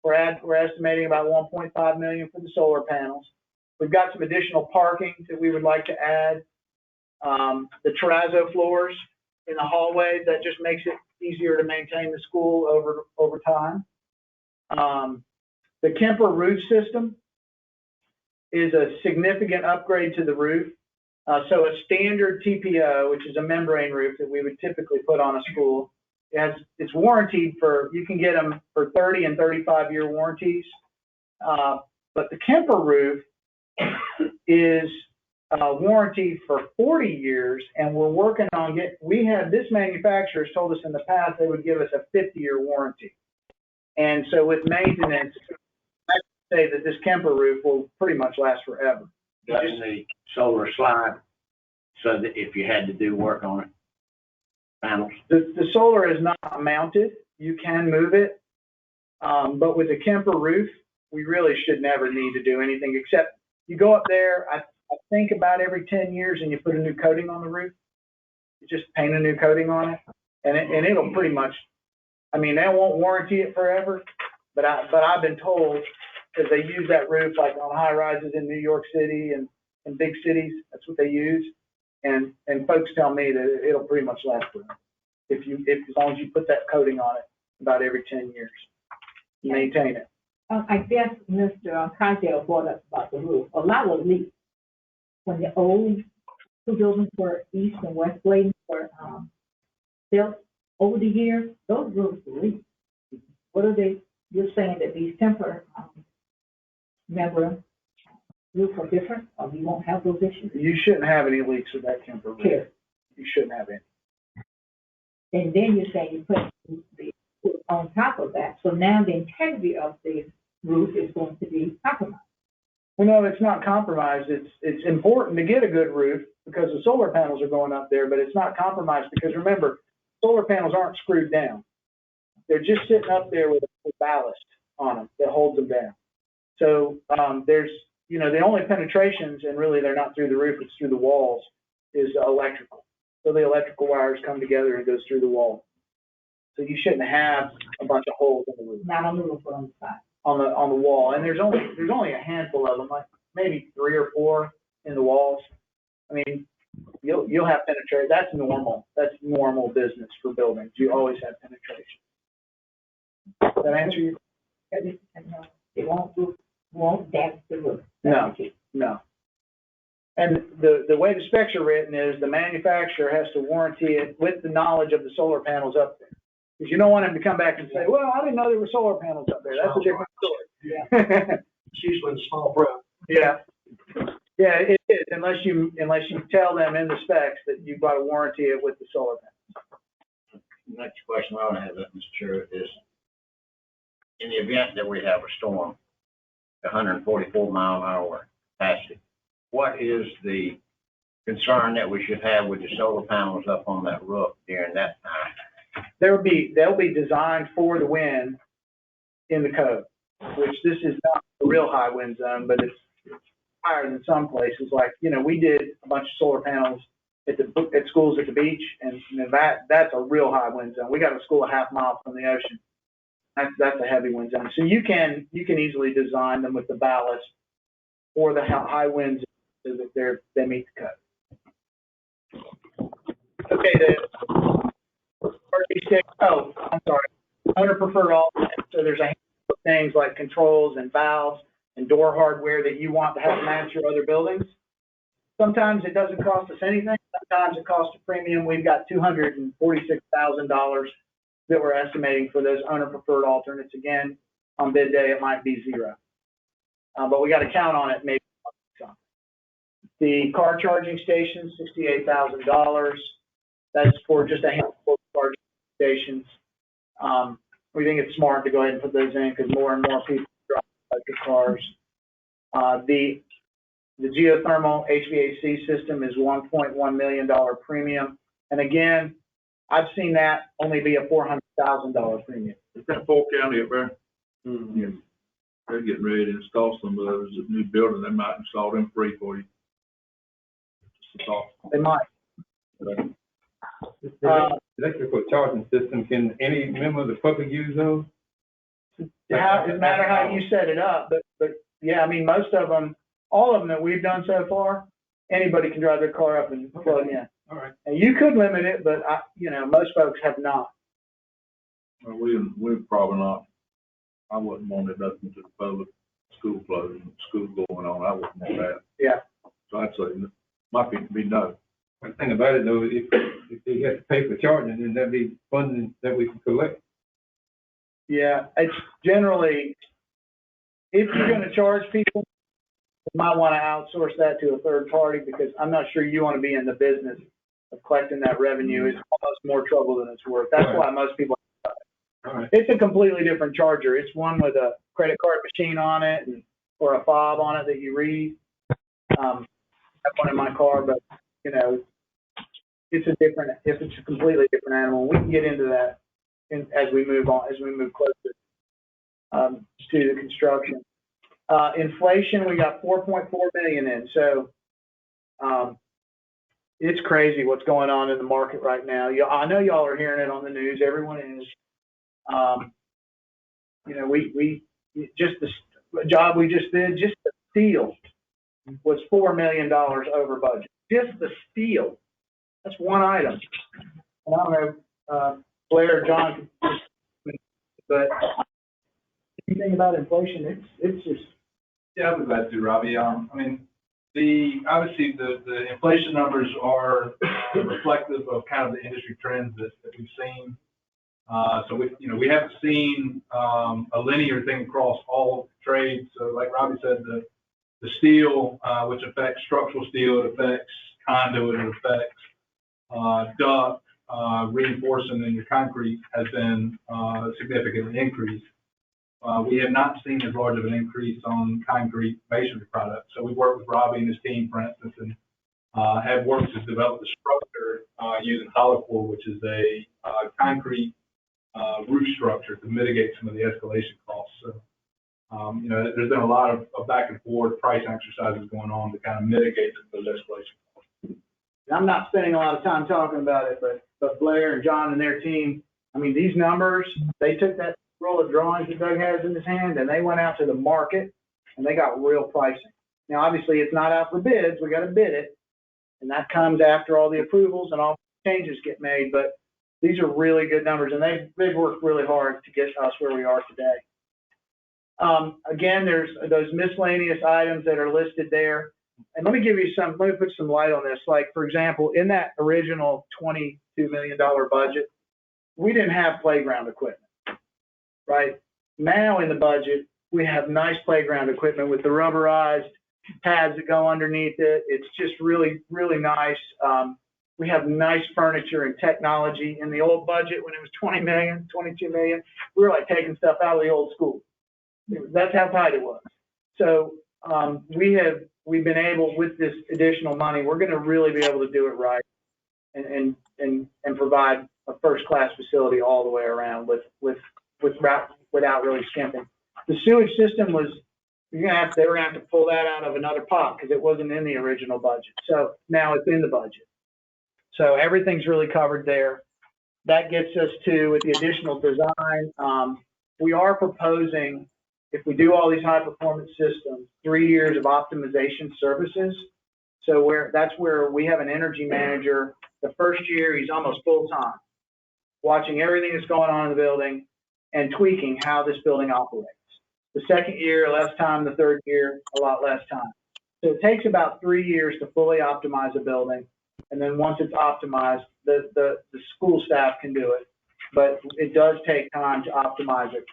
We're estimating about 1.5 million for the solar panels. We've got some additional parking that we would like to add. The terrazzo floors in the hallway, that just makes it easier to maintain the school over time. The Kemper roof system is a significant upgrade to the roof. So a standard TPO, which is a membrane roof that we would typically put on a school, it's warranted for, you can get them for 30 and 35-year warranties. But the Kemper roof is warranted for 40 years, and we're working on this manufacturer has told us in the past they would give us a 50-year warranty. And so with maintenance, I can say that this Kemper roof will pretty much last forever. Doesn't the solar slide so that if you had to do work on it, panels? The solar is not mounted. You can move it. But with the Kemper roof, we really should never need to do anything except you go up there, I think about every 10 years and you put a new coating on the roof. You just paint a new coating on it and it'll pretty much, I mean, they won't warranty it forever, but I've been told because they use that roof like on high rises in New York City and in big cities, that's what they use. And folks tell me that it'll pretty much last forever. If as long as you put that coating on it about every 10 years, you maintain it. I guess Mr. Kyle brought up about the roof. A lot of leaks when the old two buildings were East and West Bladen were built over the years, those roofs leak. What are they? You're saying that these temporary membrane roofs are different, or you won't have those issues? You shouldn't have any leaks with that Kemper roof. Sure. You shouldn't have any. And then you're saying you put the on top of that, so now the integrity of the roof is going to be compromised. Well, no, it's not compromised. It's important to get a good roof because the solar panels are going up there, but it's not compromised because remember, solar panels aren't screwed down. They're just sitting up there with ballast on them that holds them down. So there's, the only penetrations, and really they're not through the roof, it's through the walls, is electrical. So the electrical wires come together and goes through the wall. So you shouldn't have a bunch of holes in the roof. Not on the roof, but on the side. On the wall, and there's only a handful of them, like maybe 3 or 4 in the walls. I mean, you'll have penetration. That's normal. That's normal business for buildings. You always have penetration. Does that answer you? It won't damage the roof. No. And the way the specs are written is the manufacturer has to warranty it with the knowledge of the solar panels up there. Because you don't want them to come back and say, well, I didn't know there were solar panels up there. That's a different story. Yeah. It's usually the small prep. Yeah. Yeah, it is, unless you tell them in the specs that you've got to warranty it with the solar panels. Next question I want to have, Mr. Chair, is in the event that we have a storm, 144 mile an hour capacity, what is the concern that we should have with the solar panels up on that roof during that time? They'll be designed for the wind in the code, which this is not a real high wind zone, but it's higher than some places. Like, we did a bunch of solar panels at schools at the beach, and that's a real high wind zone. We got a school a half mile from the ocean. That's a heavy wind zone. So you can easily design them with the ballast or the high winds so that they meet the code. Okay, I'm sorry. Owner preferred alternate. So there's a handful of things like controls and valves and door hardware that you want to have match your other buildings. Sometimes it doesn't cost us anything. Sometimes it costs a premium. We've got $246,000 that we're estimating for those owner preferred alternates. Again, on bid day, it might be 0. But we got to count on it maybe something. The car charging station, $68,000. That's for just a handful of charging stations. We think it's smart to go ahead and put those in because more and more people drive electric cars. The geothermal HVAC system is $1.1 million premium. And again, I've seen that only be a $400,000 premium. Is that Polk County up there? Mm-hmm. Yeah. They're getting ready to install some of those new building. They might install them free for you. They might. Electrical charging system, can any member of the public use those? It doesn't matter how you set it up, but yeah, I mean, most of them, all of them that we've done so far, anybody can drive their car up and plug in. All right. And you could limit it, but most folks have not. Well, we probably not. I wouldn't want it up into the public school closing, school going on. I wouldn't want that. Yeah. So I'd say my opinion would be no. One thing about it though, if they have to pay for charging, then that'd be funding that we can collect. Yeah, it's generally, if you're going to charge people, you might want to outsource that to a third party because I'm not sure you want to be in the business of collecting that revenue. It's almost more trouble than it's worth. That's why most people. Right. It's a completely different charger. It's one with a credit card machine on it or a fob on it that you read. I have one in my car, but it's a completely different animal. We can get into that as we move closer to the construction. Inflation, we got 4.4 million in. So it's crazy what's going on in the market right now. I know y'all are hearing it on the news. Everyone is. We just the job we just did, just the steel was $4 million over budget. Just the steel. That's one item. And I don't know, Blair or John, but anything about inflation, it's just. Yeah, I would glad to, Robbie. I mean, obviously the inflation numbers are reflective of kind of the industry trends that we've seen. So we haven't seen a linear thing across all trades. So like Robbie said, the steel, which affects structural steel, it affects conduit, it affects duct, reinforcing in your concrete has been significantly increased. We have not seen as large of an increase on concrete masonry products. So we worked with Robbie and his team, for instance, and have worked to develop the structure using hollow core, which is a concrete roof structure to mitigate some of the escalation costs. So, there's been a lot of back and forth pricing exercises going on to kind of mitigate those escalation costs. I'm not spending a lot of time talking about it, but Blair and John and their team, I mean, these numbers, they took that roll of drawings that Doug has in his hand and they went out to the market and they got real pricing. Now, obviously, it's not out for bids. We got to bid it. And that comes after all the approvals and all the changes get made. But these are really good numbers and they've worked really hard to get us where we are today. Again, there's those miscellaneous items that are listed there. And let me put some light on this. Like, for example, in that original $22 million budget, we didn't have playground equipment, right? Now in the budget, we have nice playground equipment with the rubberized pads that go underneath it. It's just really, really nice. We have nice furniture and technology. In the old budget, when it was 20 million, 22 million, we were like taking stuff out of the old school. That's how tight it was. So we've been able, with this additional money, we're going to really be able to do it right and provide a first-class facility all the way around without really skimping. The sewage system was, they were going to have to pull that out of another pot because it wasn't in the original budget. So now it's in the budget. So everything's really covered there. That gets us to, with the additional design, we are proposing, if we do all these high performance systems, 3 years of optimization services. So that's where we have an energy manager. The first year, he's almost full time, watching everything that's going on in the building and tweaking how this building operates. The second year, less time. The third year, a lot less time. So it takes about 3 years to fully optimize a building. And then once it's optimized, the school staff can do it. But it does take time to optimize it.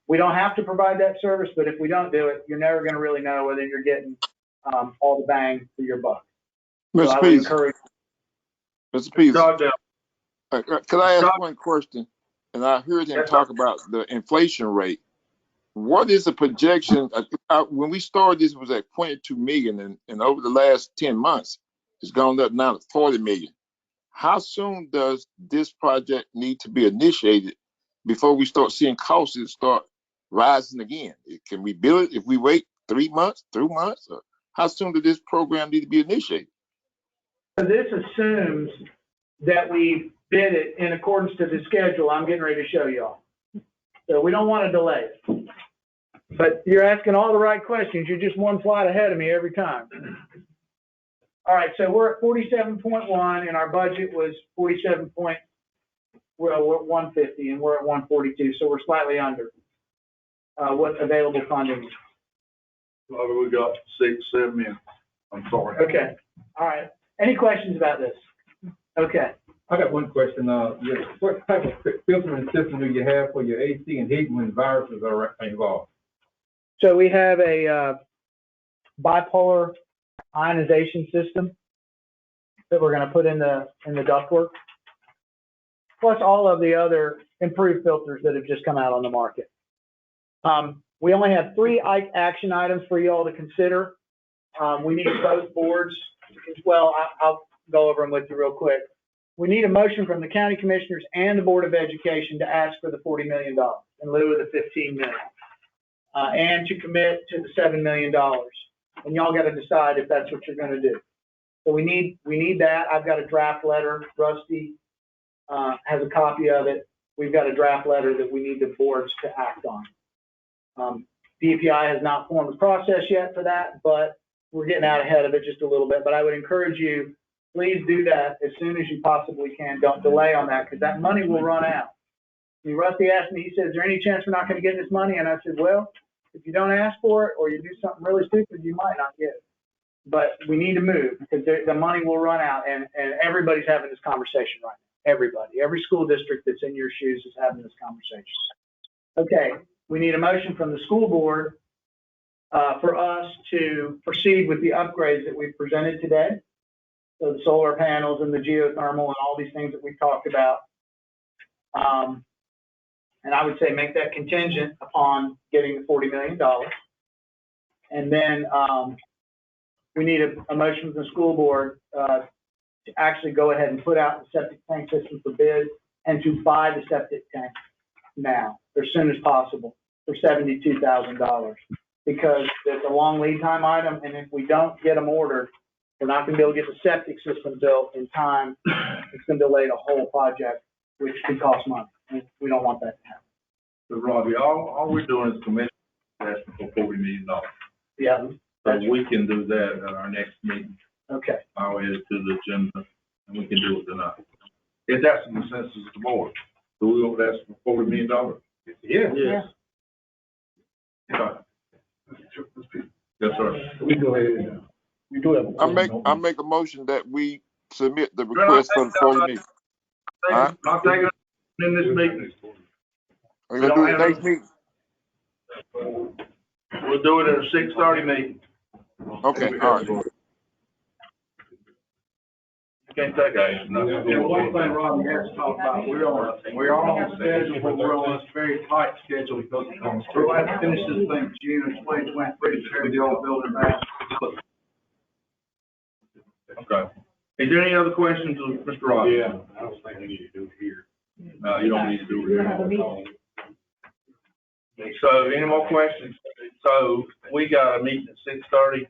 We don't have to provide that service, but if we don't do it, you're never going to really know whether you're getting all the bang for your buck. So I would encourage. Mr. Peterson, could I ask one question? And I heard him talk about the inflation rate. What is the projection? When we started, this was at 22 million, and over the last 10 months, it's gone up now to 40 million. How soon does this project need to be initiated before we start seeing costs start rising again? Can we build it if we wait 3 months, 2 months? Or how soon does this program need to be initiated? This assumes that we bid it in accordance to the schedule I'm getting ready to show y'all. So we don't want to delay it. But you're asking all the right questions. You're just one slide ahead of me every time. All right, so we're at 47.1 and our budget was 150 and we're at 142, so we're slightly under what available funding is. Well, we got 6, 7 million. I'm sorry. Okay, all right. Any questions about this? Okay. I got one question. What type of filtering system do you have for your AC and heating when viruses are involved? So we have a bipolar ionization system that we're going to put in the ductwork, plus all of the other improved filters that have just come out on the market. We only have 3 action items for you all to consider. We need both boards as well. I'll go over them with you real quick. We need a motion from the county commissioners and the Board of Education to ask for the $40 million in lieu of the $15 million, and to commit to the $7 million. And y'all got to decide if that's what you're going to do. So we need that. I've got a draft letter. Rusty has a copy of it. We've got a draft letter that we need the boards to act on. DPI has not formed a process yet for that, but we're getting out ahead of it just a little bit. But I would encourage you, please do that as soon as you possibly can. Don't delay on that because that money will run out. I mean, Rusty asked me, he said, is there any chance we're not going to get this money? And I said, well, if you don't ask for it or you do something really stupid, you might not get it. But we need to move because the money will run out, and everybody's having this conversation right now. Everybody, every school district that's in your shoes is having this conversation. Okay, we need a motion from the school board for us to proceed with the upgrades that we've presented today. So the solar panels and the geothermal and all these things that we've talked about. And I would say make that contingent upon getting the $40 million. And then, we need a motion from the school board, to actually go ahead and put out the septic tank system for bid and to buy the septic tank now, as soon as possible, for $72,000. Because it's a long lead time item, and if we don't get them ordered, we're not gonna be able to get the septic system built in time. It's gonna delay the whole project, which could cost money, and we don't want that to happen. So Robbie, all we're doing is commission asking for $40 million. Yeah, So we can do that at our next meeting. okay. I'll add it to the agenda, and we can do it tonight. If that's the consensus of the board, so we will ask for $40 million. Yeah. Yeah. Okay. Yes, sir. We go ahead. We do have. I make a motion that we submit the request for the 40 million. Not taking it in this meeting. We're gonna do it next meeting. We'll do it at a 6:30 meeting. Okay, all right. You can't take action. And one thing, Rob, we have to talk about, we're on schedule, but we're on a very tight schedule because we'll have to finish this thing June 2023 to tear the old building back. Okay. Is there any other questions of Mr. Robbins? Yeah, I don't think we need to do it here. No, you don't need to do We don't have a it. meeting. So any more questions? So we got a meeting at 6:30.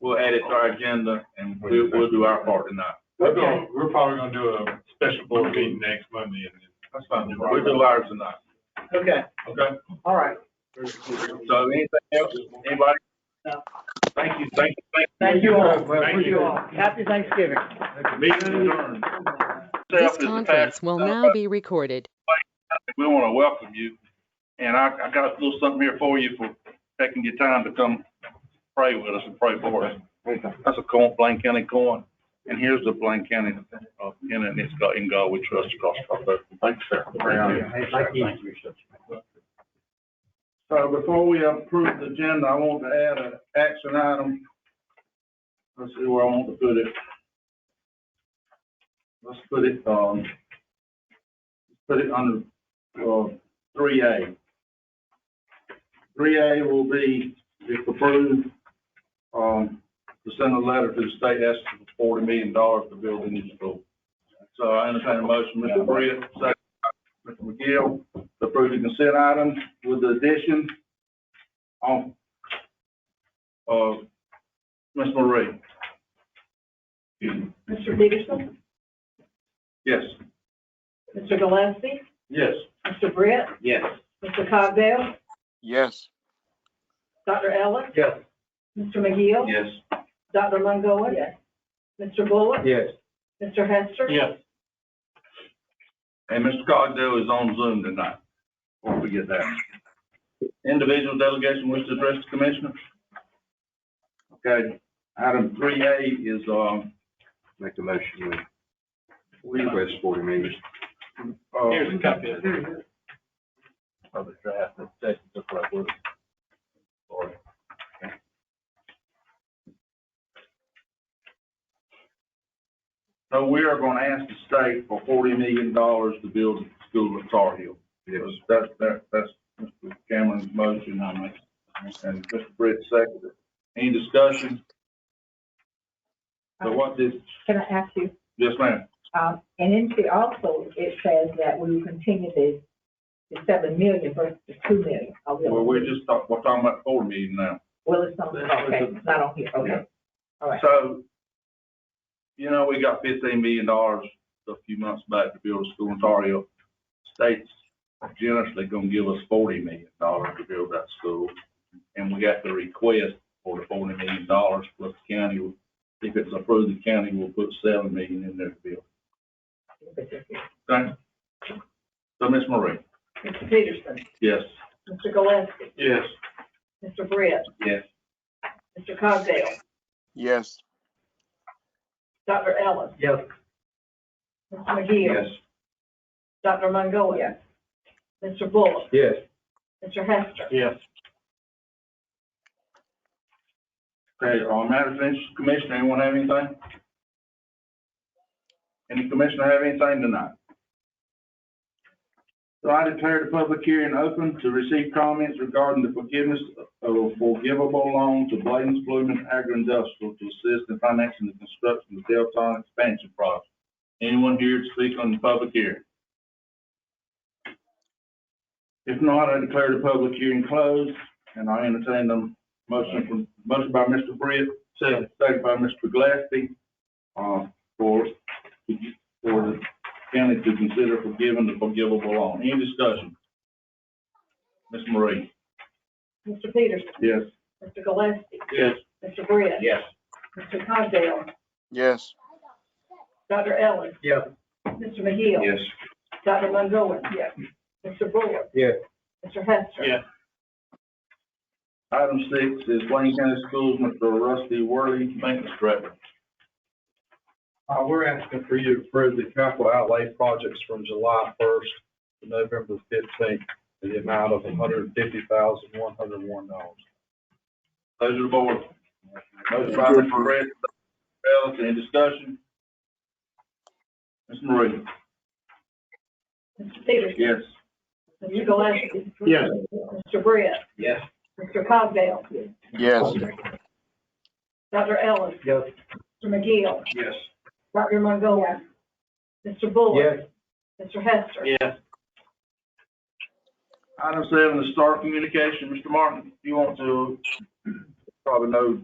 We'll add it to our agenda and we'll do our part tonight. We're probably gonna do a special board meeting next Monday and then. That's fine. We'll do ours tonight. Okay, Okay? all right. So anything else? Anybody? No. Thank you, thank you, Thank you all. Thank you. Happy Thanksgiving. Meeting adjourned. This conference will now be recorded. We want to welcome you, and I got a little something here for you for taking your time to come pray with us and pray for us. That's a coin, Bladen County coin, and here's the Bladen County, and it's got "In God We Trust" across the top. Thanks, sir. Thank you. So before we approve the agenda, I want to add an action item. Let's see where I want to put it. Let's put it under 3A. 3A will be, if approved, to send a letter to the state asking for $40 million to build a new school. So I entertain a motion, Mr. Britt, second, Mr. McGill, to approve the consent items with the addition on, Ms. Marie. Mr. Peterson, Yes. Mr. Gillespie, Yes. Mr. Britt, Yes. Mr. Cogdale, Yes. Dr. Ellis, Yes. Mr. McGill, Yes. Dr. Mungoa. Yes. Mr. Bullock. Yes. Mr. Hester. Yes. And Mr. Cogdale is on Zoom tonight. Don't forget that. Individual delegation wish to address the commissioner? Okay, item 3A is, Make the motion. we Request 40 million. Here's a copy of it. of the draft that session took place with. So we are gonna ask the state for $40 million to build a school at Tar Hill. Yes, that's Mr. Cameron's motion, and Mr. Britt seconded. Any discussion? So what this, Can I ask you, yes, ma'am. and in here also, it says that we will continue the 7 million versus the 2 million. Well, we're talking about $40 million now. Well, it's not, okay, it's not on here, okay, all right. So, you know, we got $15 million a few months back to build a school in Tar Hill. State's generously gonna give us $40 million to build that school. And we got the request for the $40 million plus the county, if it's approved, the county will put $7 million in there to build. Okay? So, Ms. Marie? Mr. Peterson, Yes. Mr. Gillespie, Yes. Mr. Britt, Yes. Mr. Cogdale, Yes. Dr. Ellis, Yes. Mr. McGill, Dr. Mungoa. Yes. Mr. Bullock, Yes. Mr. Hester. Yes. Okay, matters of interest, commissioner, anyone have anything? Any commissioner have anything tonight? So I declare the public hearing open to receive comments regarding the forgiveness of forgivable loan to Bladen County Agro-Industrial to assist in financing the construction of the Delta expansion project. Anyone here to speak on the public hearing? If not, I declare the public hearing closed, and I entertain the motion by Mr. Britt, second by Mr. Gillespie, for the county to consider forgiving the forgivable loan. Any discussion? Ms. Marie? Mr. Peterson? Yes. Mr. Gillespie? Yes. Mr. Britt? Yes. Mr. Cosdale? Yes. Dr. Ellis? Yes. Mr. McGill? Yes. Dr. Monroe? Yes. Mr. Bullard? Yes. Mr. Hester? Yes. Item 6 is Bladen County Schools, Mr. Rusty Worley, Maintenance Director. We're asking for you to approve the capital outlay projects from July 1st to November 15th in the amount of $150,101. Pleasure of the board. Motion by Mr. Brett, Ellis, any discussion? Ms. Marie? Mr. Peterson? Yes. Mr. Gillespie? Yes. Mr. Britt? Yes. Mr. Cosdale? Yes. Dr. Ellis? Yes. Mr. McGill? Yes. Dr. Monroe? Mr. Bullard? Yes. Mr. Hester? Yes. Item 7 is Star Communication. Mr. Martin, you want to probably know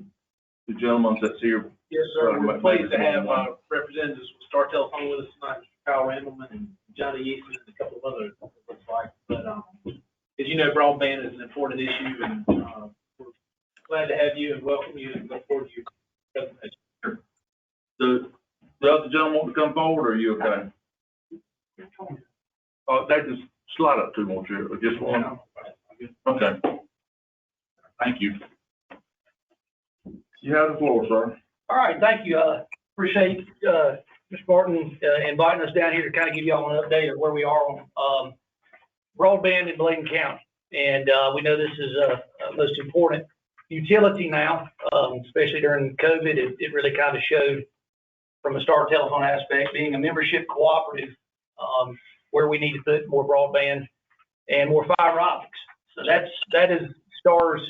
the gentleman that's here. Yes, sir. We're pleased to have representatives from Star Telephone with us tonight, Mr. Kyle Randleman and Johnny Easton and a couple of others, it looks like. But as you know, broadband is an important issue, and we're glad to have you and welcome you and look forward to your presentation. The other gentleman want to come forward, or are you okay? They just slide up two more chairs, or just one? Okay. Thank you. You have the floor, sir. All right, thank you. Appreciate Mr. Martin inviting us down here to kind of give y'all an update of where we are on broadband in Bladen County. And we know this is a most important utility now, especially during COVID. It really kind of showed from a Star Telephone aspect, being a membership cooperative, where we need to put more broadband and more fiber optics. So that is Star's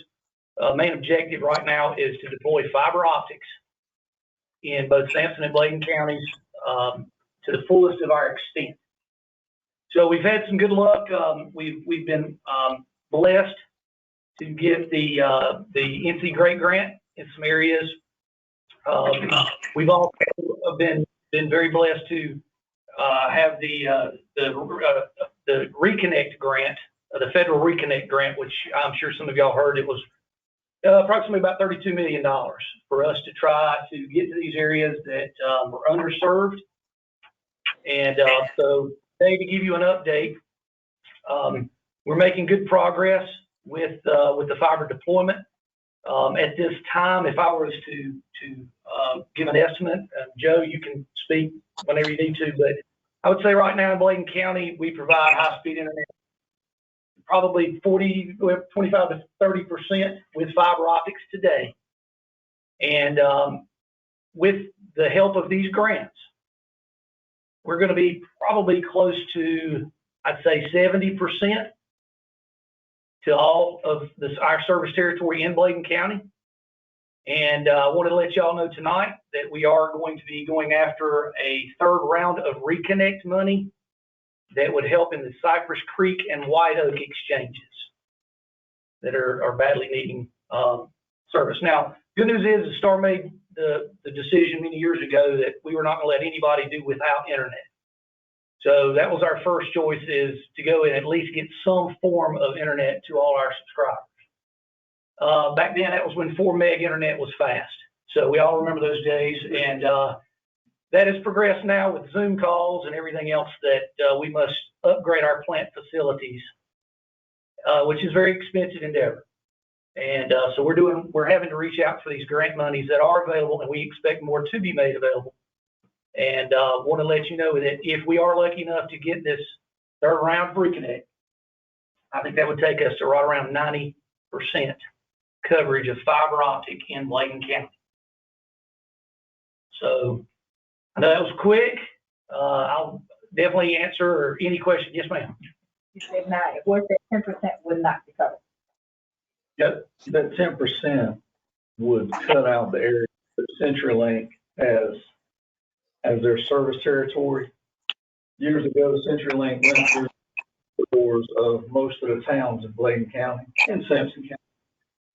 main objective right now, is to deploy fiber optics in both Sampson and Bladen counties to the fullest of our extent. So we've had some good luck. We've been blessed to get the NC Great Grant in some areas. We've also been very blessed to have the Reconnect grant, the federal Reconnect grant, which I'm sure some of y'all heard. It was approximately about $32 million for us to try to get to these areas that were underserved. And so today, to give you an update, we're making good progress with the fiber deployment. At this time, if I was to give an estimate, Joe, you can speak whenever you need to, but I would say right now in Bladen County, we provide high-speed internet, probably 25 to 30% with fiber optics today. And with the help of these grants, we're going to be probably close to, I'd say, 70% to all of our service territory in Bladen County. And I wanted to let y'all know tonight that we are going to be going after a third round of Reconnect money that would help in the Cypress Creek and White Oak exchanges that are badly needing service. Now, good news is the Star made the decision many years ago that we were not going to let anybody do without internet. So that was our first choice, is to go and at least get some form of internet to all our subscribers. Back then, that was when 4 meg internet was fast. So we all remember those days. And that has progressed now with Zoom calls and everything else that we must upgrade our plant facilities, which is a very expensive endeavor. And so we're having to reach out for these grant monies that are available, and we expect more to be made available. And want to let you know that if we are lucky enough to get this third round of Reconnect, I think that would take us to right around 90% coverage of fiber optic in Bladen County. So I know that was quick. I'll definitely answer any question. Yes, ma'am. You said 9, what's that 10% would not be covered? That 10% would cut out the area that CenturyLink has as their service territory. Years ago, CenturyLink went through the doors of most of the towns in Bladen County and Sampson County.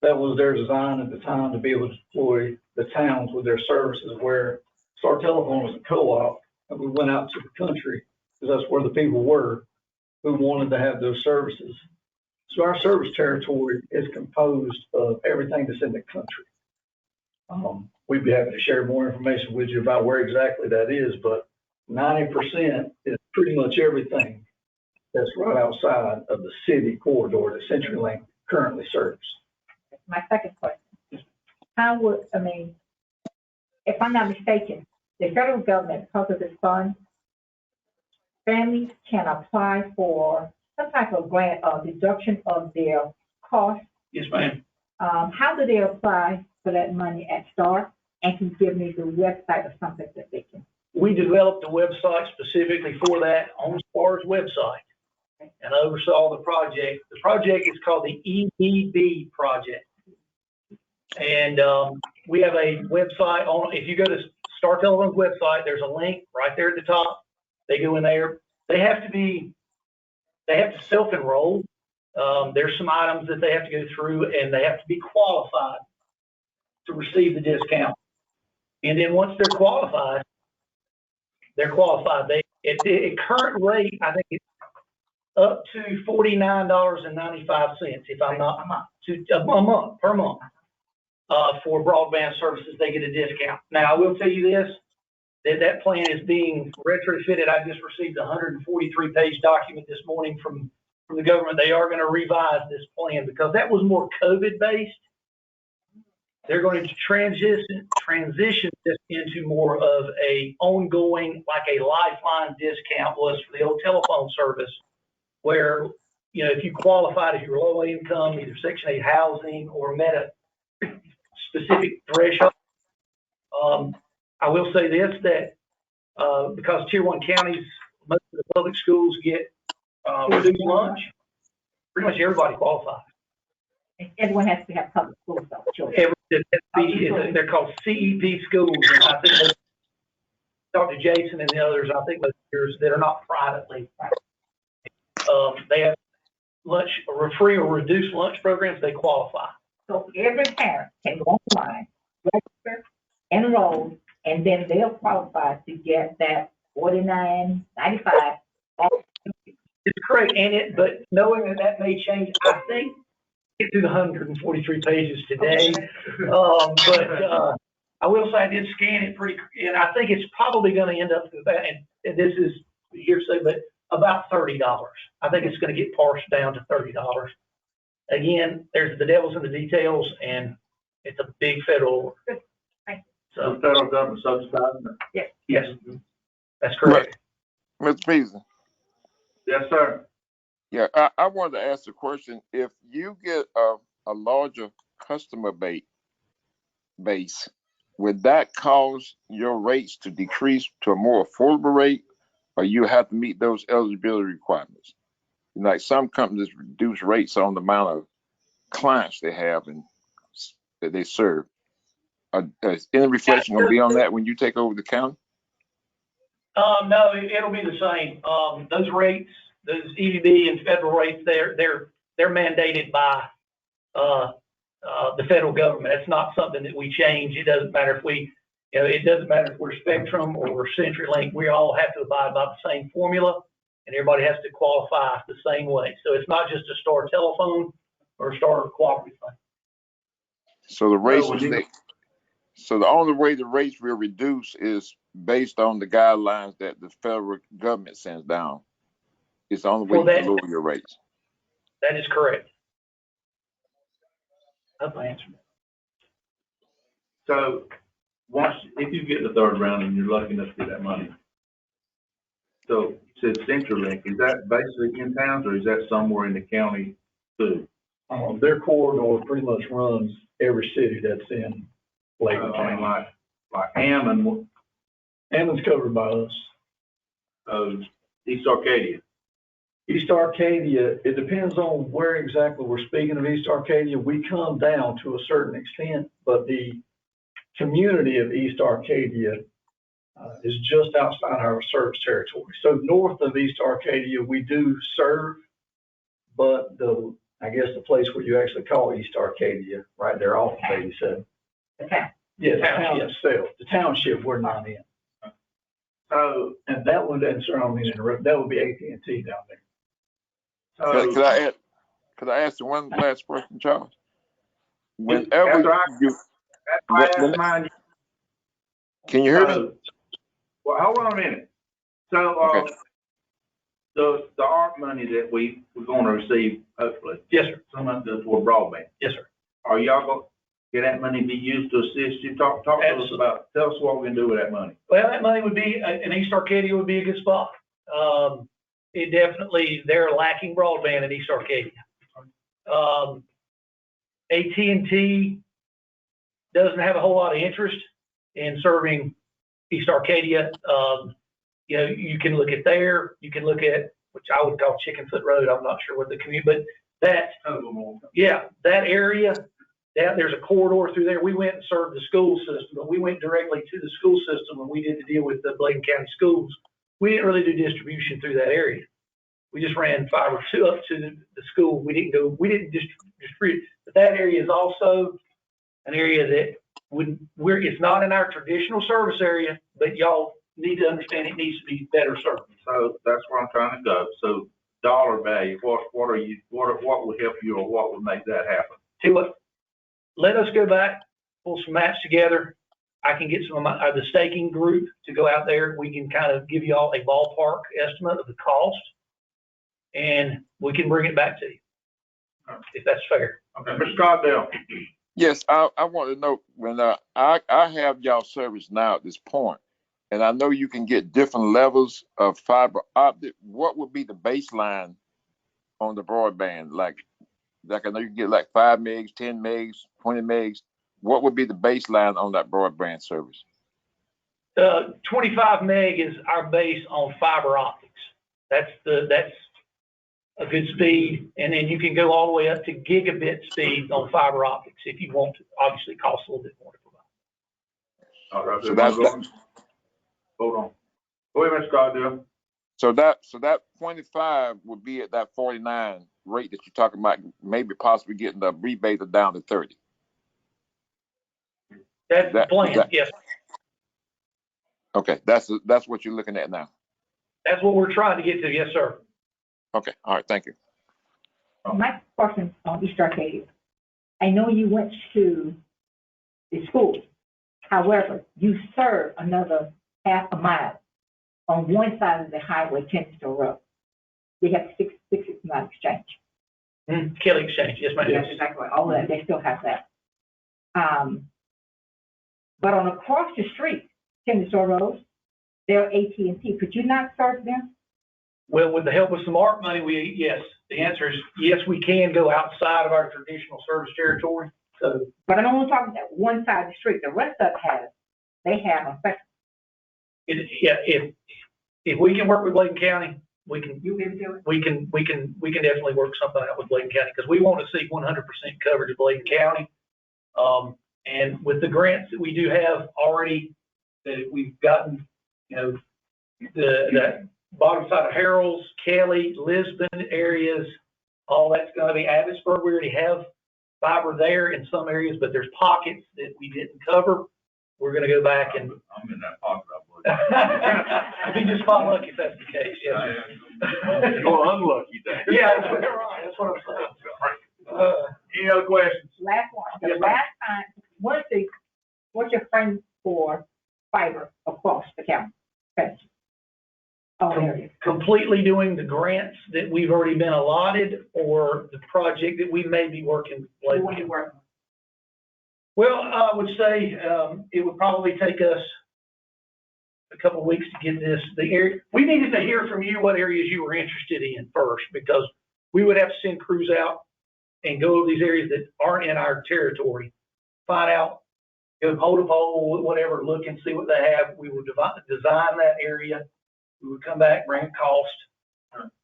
That was their design at the time, to be able to deploy the towns with their services, where Star Telephone was a co-op, and we went out to the country because that's where the people were who wanted to have those services. So our service territory is composed of everything that's in the country. We'd be happy to share more information with you about where exactly that is, but 90% is pretty much everything that's right outside of the city corridor that CenturyLink currently serves. My second question, how would, if I'm not mistaken, the federal government, because of this fund, families can apply for some type of grant or deduction of their costs. Yes, ma'am. How do they apply for that money at STAR? And can you give me the website or something that they can? We developed a website specifically for that on STAR's website, and I oversaw the project. The project is called the EDB project. And we have a website on, if you go to Star Telephone's website, there's a link right there at the top. They go in there. They have to self-enroll. There's some items that they have to go through, and they have to be qualified to receive the discount. And then once they're qualified. At current rate, I think it's up to $49.95, if I'm not, per month. For broadband services, they get a discount. Now, I will tell you this, that plan is being retrofitted. I just received a 143-page document this morning from the government. They are going to revise this plan because that was more COVID-based. They're going to transition this into more of a ongoing, like a lifeline discount was for the old telephone service, where, if you qualified, if you're low income, either Section 8 housing or met a specific threshold. I will say this, that because Tier 1 counties, most of the public schools get reduced lunch, pretty much everybody qualifies. Everyone has to have public schools, though, children. They're called CEP schools, and I think Dr. Jason and the others, I think most years that are not privately. They have lunch or free or reduced lunch programs. They qualify. So every parent can go online, register, enroll, and then they'll qualify to get that $49.95. It's correct, but knowing that may change, I think. Get through the 143 pages today, but I will say I did scan it and I think it's probably going to end up with that, and this is hearsay, but about $30. I think it's going to get parsed down to $30. Again, there's the devil's in the details, and it's a big federal order. So the federal government subsidizing it? Yes, that's correct. Mr. Peterson. Yes, sir. Yeah, I wanted to ask a question. If you get a larger customer base, would that cause your rates to decrease to a more affordable rate, or you have to meet those eligibility requirements? Like some companies reduce rates on the amount of clients they have and that they serve. Is any reflection going to be on that when you take over the county? No, it'll be the same. Those rates, those EDB and federal rates, they're mandated by the federal government. It's not something that we change. It doesn't matter if it doesn't matter if we're Spectrum or we're CenturyLink. We all have to abide by the same formula, and everybody has to qualify the same way. So it's not just a Star Telephone or a Star Cooperative thing. So the rates so the only way the rates will reduce is based on the guidelines that the federal government sends down. It's the only way you can lower your rates. That is correct. That's my answer. So if you get the third round and you're lucky enough to get that money, so you said CenturyLink, is that basically in towns or is that somewhere in the county too? Their corridor pretty much runs every city that's in Bladen County. Like Hammond. Hammond's covered by us. East Arcadia. East Arcadia, it depends on where exactly we're speaking of East Arcadia. We come down to a certain extent, but the community of East Arcadia is just outside our service territory. So north of East Arcadia, we do serve, but I guess the place where you actually call East Arcadia, right there off of 87. Yeah, the town itself, the township we're not in. So, and that one doesn't, sorry, I don't mean to interrupt, that would be AT&T down there. So, Could I ask you one last question, Charles? Whenever can you hear me? Well, hold on a minute. So, Okay. the ARP money that we're going to receive, hopefully. Yes, sir. Some of it for broadband. Yes, sir. Are y'all going to get that money be used to assist you? Talk to us about, tell us what we can do with that money. Well, that money would be, in East Arcadia would be a good spot. It definitely, they're lacking broadband in East Arcadia. AT&T doesn't have a whole lot of interest in serving East Arcadia. You know, you can look at there, you can look at, which I would call Chicken Foot Road. I'm not sure what the commute, but that, yeah, that area, there's a corridor through there. We went and served the school system, but we went directly to the school system when we did the deal with the Bladen County schools. We didn't really do distribution through that area. We just ran fiber up to the school. We didn't distribute. But that area is also an area that it's not in our traditional service area, but y'all need to understand it needs to be better served. So that's where I'm trying to go. So dollar value, what would help you, or what would make that happen? Tell you what, let us go back, pull some maps together. I can get some of the staking group to go out there. We can kind of give you all a ballpark estimate of the cost, and we can bring it back to you, if that's fair. Okay, Mr. Cogdell. Yes, I want to know, when I have y'all service now at this point, and I know you can get different levels of fiber optic. What would be the baseline on the broadband? Like I know you can get like 5 megs, 10 megs, 20 megs. What would be the baseline on that broadband service? 25 meg is our base on fiber optics. That's a good speed, and then you can go all the way up to gigabit speed on fiber optics if you want to. Obviously, it costs a little bit more to provide. All right, so that's hold on. Go ahead, Mr. Cogdell. So that 25 would be at that 49 rate that you're talking about, maybe possibly getting the rebate down to 30. That's the plan, yes. Okay, that's what you're looking at now. That's what we're trying to get to, yes, sir. Okay, all right, thank you. My question on East Arcadia. I know you went to the school. However, you serve another half a mile on one side of the highway, 10th Store Road. They have 669 exchange. Kelly Exchange, yes, ma'am. That's exactly right. All that, they still have that. But on across the street, 10th Store Road, they're AT&T. Could you not serve them? Well, with the help of some ARP money, yes. The answer is yes, we can go outside of our traditional service territory. So, but I'm only talking about one side of the street. The rest of it they have a spectrum. If we can work with Bladen County, we can. You can do it. We can definitely work something out with Bladen County, because we want to see 100% coverage of Bladen County. And with the grants that we do have already, that we've gotten, you know, the bottom side of Harrell's, Kelly, Lisbon areas, all that's going to be Abbotsford. We already have fiber there in some areas, but there's pockets that we didn't cover. We're going to go back and. I'm in that pocket, I believe. Be just fine lucky if that's the case. Yes. Or unlucky day. Yeah, that's what I'm saying. Any other questions? Last one. The last time, what's your friend for fiber across the county? Completely doing the grants that we've already been allotted, or the project that we may be working with. Well, I would say it would probably take us a couple of weeks to get this. The area we needed to hear from you what areas you were interested in first, because we would have to send crews out and go over these areas that aren't in our territory, find out, go pole to pole, whatever, look and see what they have. We would design that area. We would come back, bring a cost,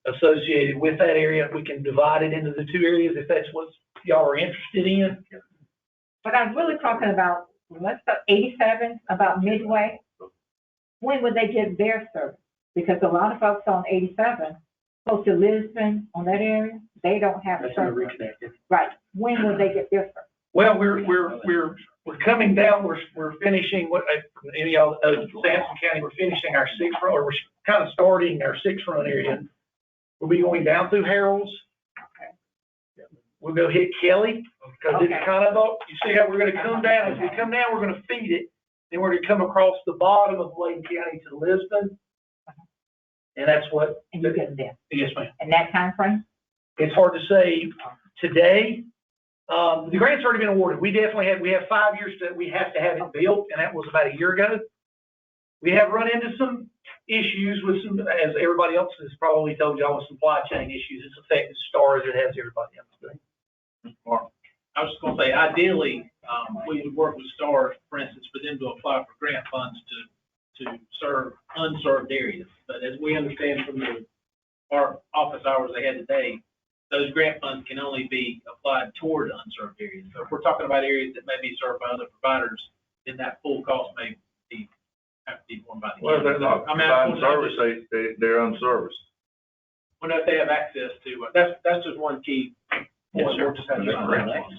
associated with that area. We can divide it into the two areas if that's what y'all are interested in. But I'm really talking about, let's go 87, about Midway. When would they get their service? Because a lot of folks on 87, close to Lisbon, on that area, they don't have a service. Right. When would they get their service? Well, we're coming down, we're finishing what, any of Sampson County, we're finishing our sixth run, or we're kind of starting our sixth run area. We'll be going down through Harold's. We'll go hit Kelly, because it's kind of, you see how we're gonna come down. As we come down, we're gonna feed it. Then we're gonna come across the bottom of Bladen County to Lisbon. And that's what. And you get them there. Yes, ma'am. In that time frame? It's hard to say today. The grant's already been awarded. We have 5 years that we have to have it built, and that was about a year ago. We have run into some issues with some, as everybody else has probably told y'all, with supply chain issues. It's affected STAR as it has everybody else. I was just gonna say, ideally, we would work with STAR, for instance, for them to apply for grant funds to serve unserved areas. But as we understand from our office hours they had today, those grant funds can only be applied toward unserved areas. So if we're talking about areas that may be served by other providers, then that full cost may have to be borne by the county. Well, they're not providing service, they're unserviced. Well, if they have access to, that's just one key. Yes, sir.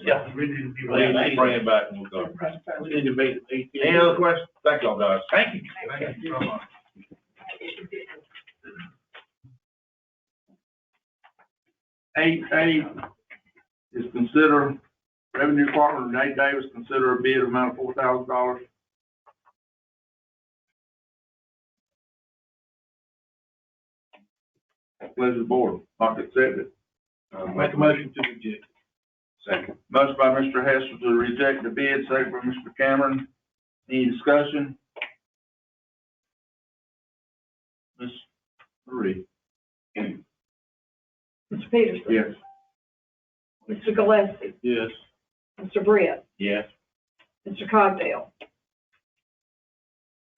Yeah. We need to bring it back and we'll go. We need to make it. Any other questions? Thank y'all, guys. Thank you. Thank you so much. Eight is consider Revenue Department, Nate Davis, consider a bid amount of $4,000. Pleasure of the board, not to accept it. Make a motion to reject. Second. Motion by Mr. Hester to reject the bid, second by Mr. Cameron. Any discussion? Ms. Marie? Mr. Peterson. Yes. Mr. Gillespie. Yes. Mr. Britt. Yes. Mr. Cogdale.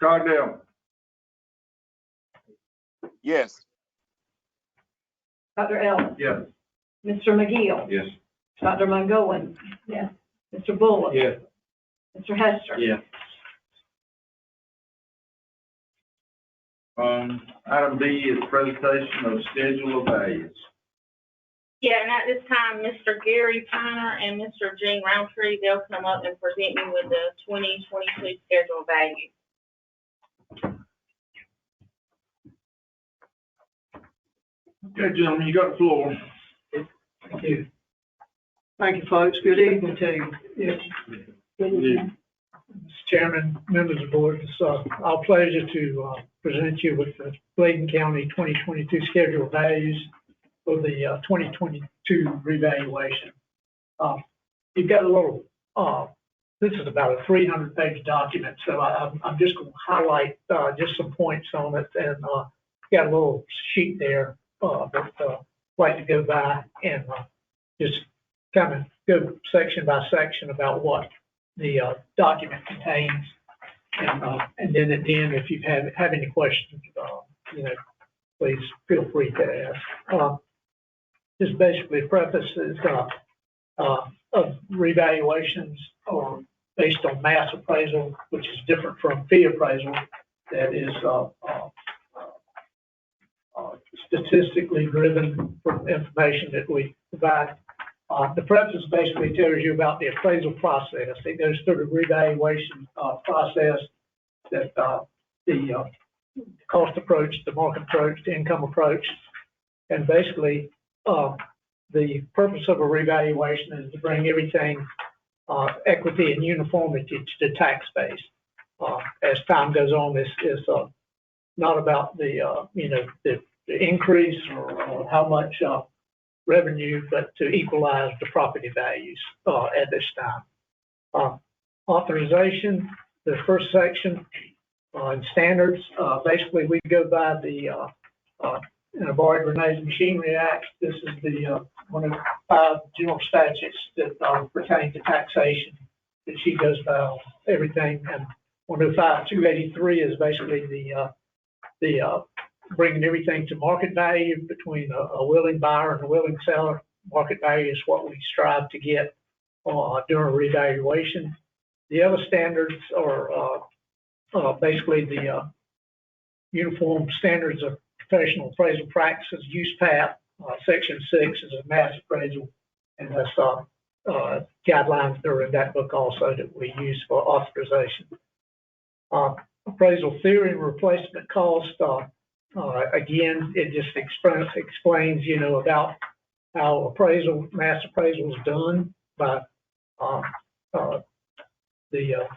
Cogdale? Yes. Dr. Ellis. Yes. Mr. McGill. Yes. Dr. Mungoen. Yes. Mr. Bullock. Yes. Mr. Hester. Yes. Item B is presentation of schedule of values. Yeah, and at this time, Mr. Gary Piner and Mr. Gene Roundtree, they'll come up and present you with the 2022 schedule of values. Okay, gentlemen, you got the floor. Thank you. Thank you, folks. Good evening to you. Yes. Mr. Chairman, members of the board, it's our pleasure to present you with the Bladen County 2022 schedule of values for the 2022 revaluation. You've got a little, this is about a 300-page document, so I'm just going to highlight just some points on it, and got a little sheet there that I'd like to go by and just kind of go section by section about what the document contains, and then at the end, if you have any questions, please feel free to ask. Just basically prefaces of revaluations are based on mass appraisal, which is different from fee appraisal. That is statistically driven from information that we provide. The preface basically tells you about the appraisal process. It goes through the revaluation process, that the cost approach, the market approach, the income approach, and basically the purpose of a revaluation is to bring everything equity and uniformity to the tax base. As time goes on, this is not about the increase or how much revenue, but to equalize the property values at this time. Authorization, the first section on standards, basically we go by the borrowed Renee's Machinery Act. This is the one of 5 general statutes that pertain to taxation that she goes by on everything. And 105-283 is basically the bringing everything to market value between a willing buyer and a willing seller. Market value is what we strive to get during revaluation. The other standards are basically the Uniform Standards of Professional Appraisal Practices, USPAP. Section 6 is a mass appraisal, and that's guidelines that are in that book also that we use for authorization. Appraisal theory and replacement cost, again, it just explains, about how mass appraisal is done by the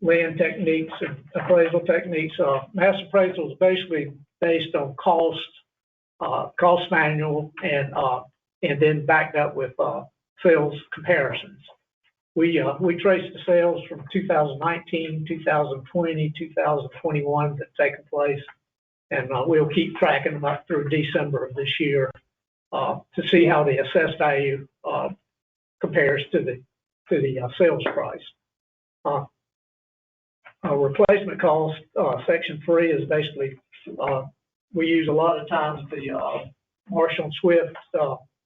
land techniques and appraisal techniques. Mass appraisal is basically based on cost manual, and then backed up with sales comparisons. We trace the sales from 2019, 2020, 2021 that taken place, and we'll keep tracking them up through December of this year to see how the assessed value compares to the sales price. Replacement cost, section 3 is basically, we use a lot of times the Marshall and Swift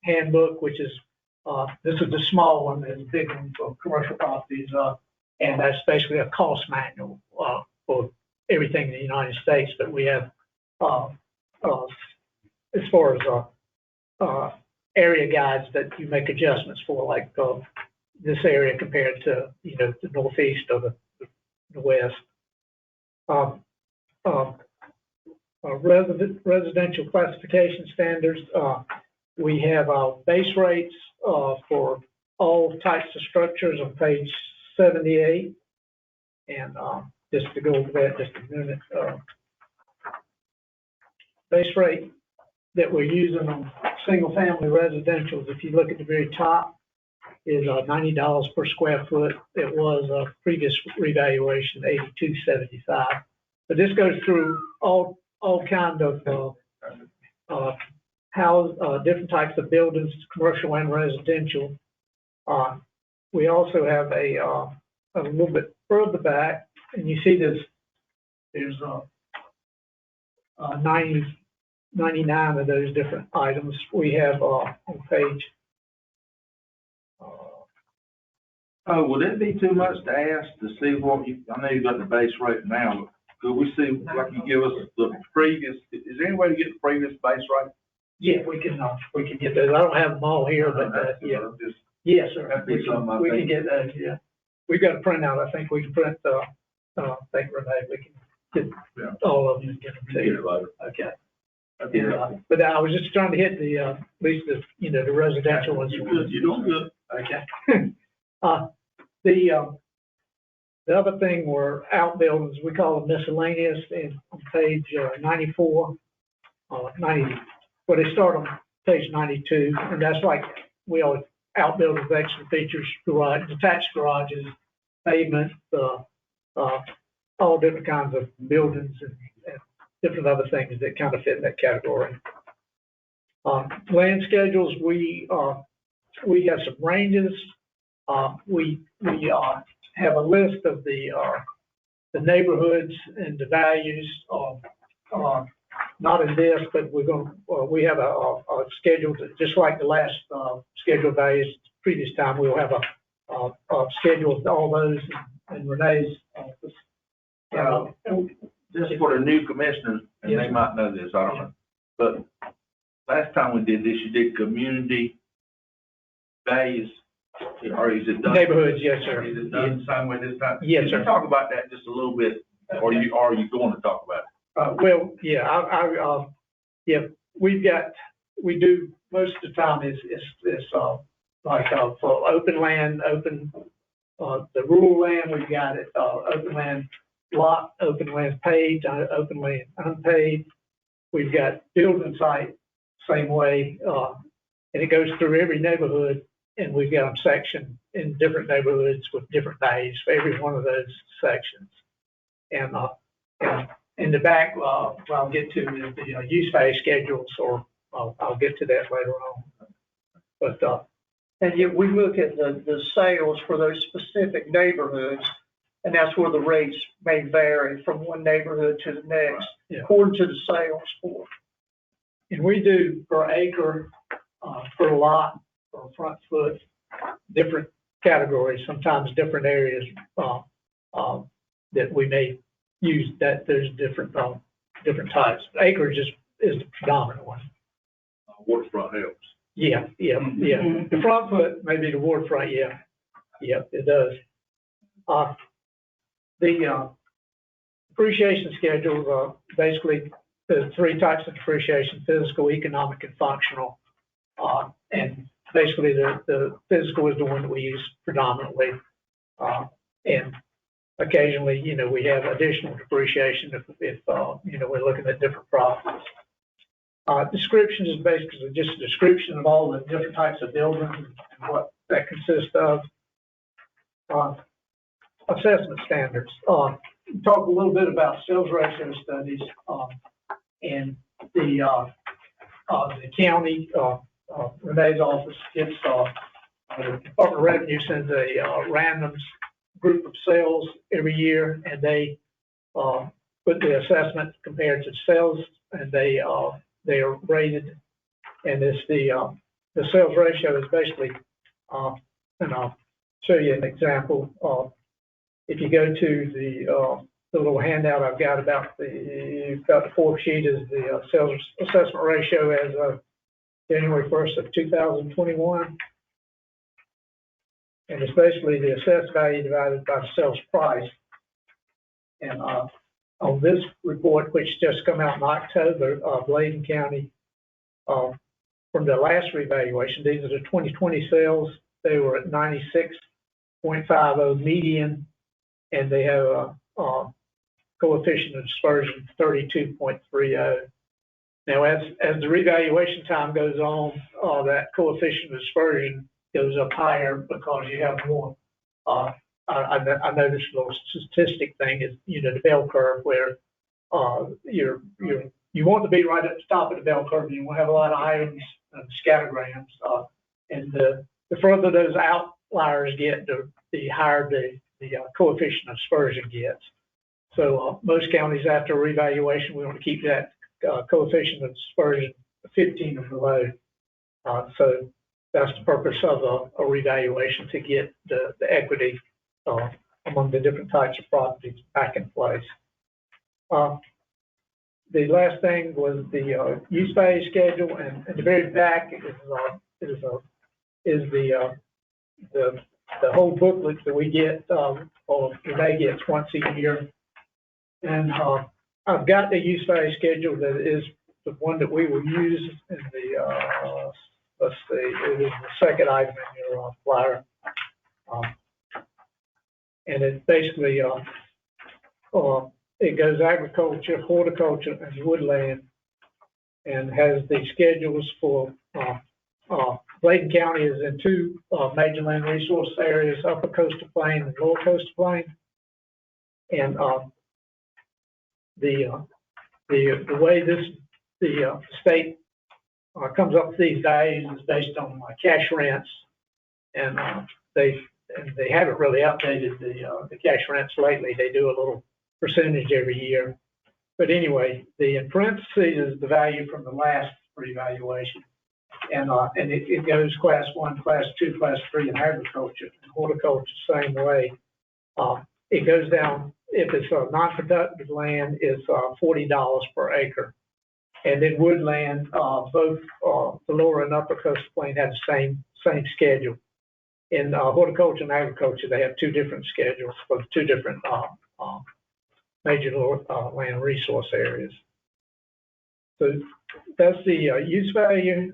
handbook, which is, this is the small one, there's a big one for commercial properties, and that's basically a cost manual for everything in the United States. But we have, as far as area guides that you make adjustments for, like this area compared to, the Northeast or the West. Residential classification standards, we have base rates for all types of structures on page 78. And just to go over that just a minute, base rate that we're using on single family residentials, if you look at the very top, is $90 per square foot. It was previous revaluation, $82.75. But this goes through all kind of different types of buildings, commercial and residential. We also have a little bit further back, and you see there's 99 of those different items. We have on page. Oh, would it be too much to ask to see what I know you got the base rate now, but could we see, like you give us the previous, is there any way to get the previous base rate? Yeah, we can get those. I don't have them all here, but yeah. Yes, sir. We can get those, yeah. We've got a printout. I think we can print, thank you, Renee, we can get all of them and get them to you. Okay. Yeah, but I was just trying to hit the, at least the residential ones. You're good, you're doing good. Okay. The other thing were outbuildings. We call them miscellaneous, and on page 94, 90. Well, they start on page 92, and that's like we always outbuildings, extra features, garage, detached garages, pavement, all different kinds of buildings and different other things that kind of fit in that category. Land schedules, we have some ranges. We have a list of the neighborhoods and the values of, not in this, but we have a schedule just like the last schedule values previous time. We'll have a schedule of all those in Renee's office. Just for the new commissioners, and they might know this, I don't know. But last time we did this, you did community values, or is it done? Neighborhoods, yes, sir. Is it done the same way this time? Yes, sir. Can you talk about that just a little bit, or are you going to talk about it? Well, yeah, we do most of the time is like for open land, the rural land, we've got it, open land lot, open land paid, open land unpaid. We've got building site, same way, and it goes through every neighborhood, and we've got them sectioned in different neighborhoods with different values for every one of those sections. And in the back, what I'll get to is the use value schedules, or I'll get to that later on. But and yet we look at the sales for those specific neighborhoods, And that's where the rates may vary from one neighborhood to the next, according to the sales for. And we do per acre, per lot, per front foot, different categories, sometimes different areas, that we may use that, there's different types. Acreage is the predominant one. Waterfront helps. Yeah. The front foot, maybe the waterfront, yeah, it does. The depreciation schedule, basically, there's three types of depreciation: physical, economic, and functional. And basically, the physical is the one that we use predominantly. And occasionally, we have additional depreciation if we're looking at different properties. Description is basically just a description of all the different types of buildings and what that consists of. Assessment standards. Talk a little bit about sales ratio studies, and the county, Renee's office gets, the Department of Revenue sends a random group of sales every year, and they put the assessment compared to sales, and they are rated, and it's the sales ratio is basically, and I'll show you an example. If you go to the little handout I've got about the fourth sheet is the sales assessment ratio as of January 1st of 2021. And it's basically the assessed value divided by the sales price. And on this report, which just come out in October, Bladen County, from the last revaluation, these are the 2020 sales, they were at 96.50 median, and they have a coefficient of dispersion 32.30. Now, as the revaluation time goes on, that coefficient of dispersion goes up higher because you have more. I noticed a little statistic thing is, the bell curve where you want to be right at the top of the bell curve. You want to have a lot of items and scattergrams, and the further those outliers get, the higher the coefficient of dispersion gets. So most counties after revaluation, we want to keep that coefficient of dispersion 15 or below. So that's the purpose of a revaluation, to get the equity among the different types of properties back in place. The last thing was the use value schedule, and at the very back is the whole booklet that we get, or Renee gets once a year. And I've got the use value schedule that is the one that we will use in the, let's see, it is the second item in your flyer. And it basically, it goes agriculture, horticulture, and woodland, and has the schedules for, Bladen County is in two major land resource areas, Upper Coastal Plain and Lower Coastal Plain. And the way the state comes up with these values is based on cash rents, and they haven't really updated the cash rents lately. They do a little percentage every year, but anyway, in parentheses is the value from the last revaluation, and it goes class 1, class 2, class 3 in agriculture. And horticulture, same way. It goes down. If it's a non-productive land, it's $40 per acre. And then woodland, both the lower and upper coastal plain have the same schedule. In horticulture and agriculture, they have two different schedules for the two different major land resource areas. So that's the use value.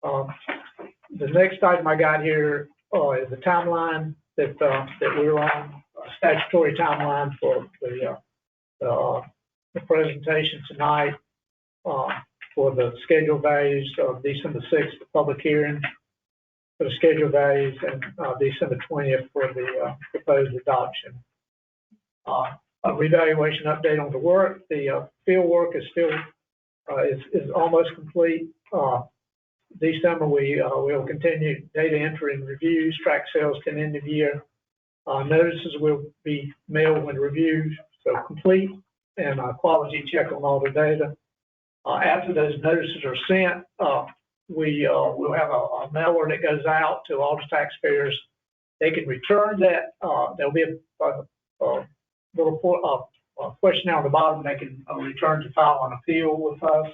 The next item I got here is the timeline that we're on, a statutory timeline for the presentation tonight for the schedule values of December 6th, the public hearing for the schedule values, and December 20th for the proposed adoption. A revaluation update on the work. The field work is still is almost complete. December we will continue data entry and reviews, track sales to the end of the year. Notices will be mailed when reviewed, so complete and quality check on all the data. After those notices are sent, we'll have a mailer that goes out to all the taxpayers. They can return that. There'll be a little questionnaire on the bottom. They can return to file an appeal with us.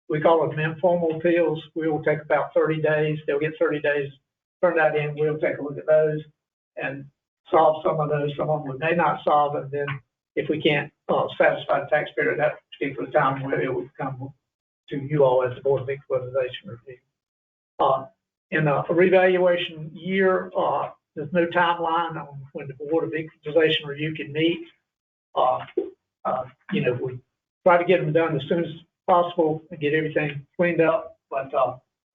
We call them informal appeals. We will take about 30 days. They'll get 30 days, turn that in. We'll take a look at those and solve some of those. Some of them we may not solve, and then if we can't satisfy the taxpayer at that particular time, it will come to you all as the Board of Equalization Review. In a revaluation year, there's no timeline on when the Board of Equalization Review can meet. We try to get them done as soon as possible and get everything cleaned up. But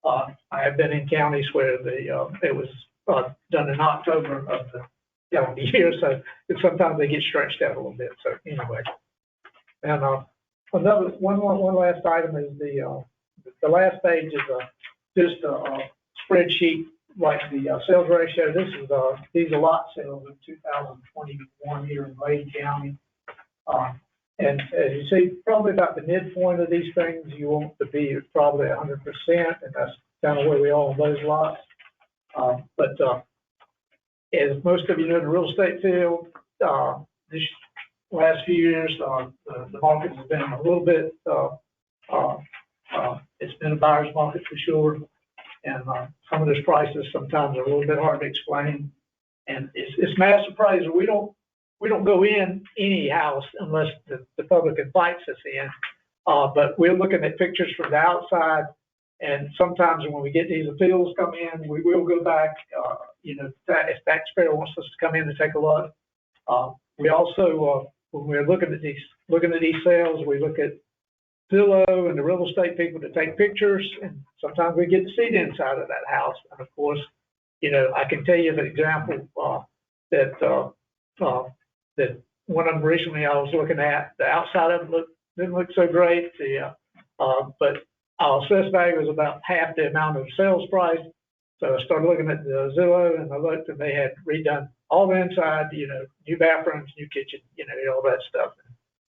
I have been in counties where it was done in October of the calendar year, so sometimes they get stretched out a little bit. So anyway, and one last item is the last page is just a spreadsheet like the sales ratio. These are lot sales in 2021 here in Bladen County. And as you see, probably about the midpoint of these things, you want to be probably 100%, and that's kind of where we are on those lots. But as most of you know, the real estate field, this last few years, the market has been a little bit, it's been a buyer's market for sure. And some of those prices sometimes are a little bit hard to explain. And it's mass appraisal. We don't go in any house unless the public invites us in. But we're looking at pictures from the outside. And sometimes when we get these appeals come in, we will go back, if taxpayer wants us to come in and take a look. We also, when we're looking at these sales, we look at Zillow and the real estate people to take pictures, and sometimes we get to see the inside of that house. And of course, I can tell you an example that one of them recently I was looking at. The outside of it didn't look so great. But our assessed value was about half the amount of the sales price. So I started looking at the Zillow, and I looked, and they had redone all the inside, new bathrooms, new kitchen, all that stuff,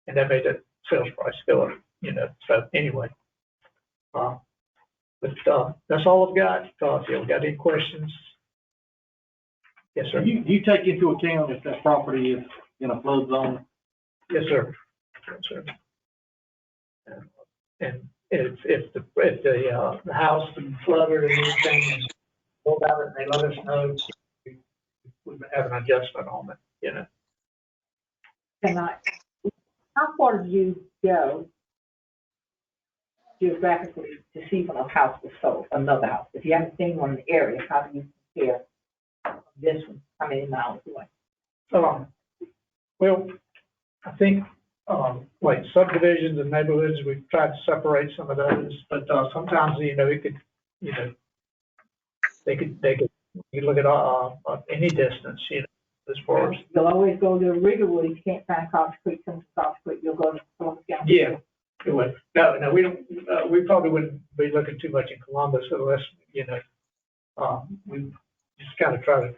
and that made the sales price go up. So anyway, but that's all I've got. If you've got any questions. Yes, sir. You take into account if that property is in a flood zone? Yes, sir. Yes, sir. And if the house is flooded and anything, go about it, and they let us know, we have an adjustment on it, How far do you go geographically to see when a house was sold, another house? If you haven't seen one in the area, how do you compare this one, how many miles away? Well, I think, like subdivisions and neighborhoods, we've tried to separate some of those, but sometimes, it could, they could look at any distance, as far as. You'll always go to Riggerwood. If you can't find Cox Creek, come to Cox Creek, you'll go to Columbus County. Yeah, it would. No, we don't. We probably wouldn't be looking too much in Columbus unless, we just kind of try to.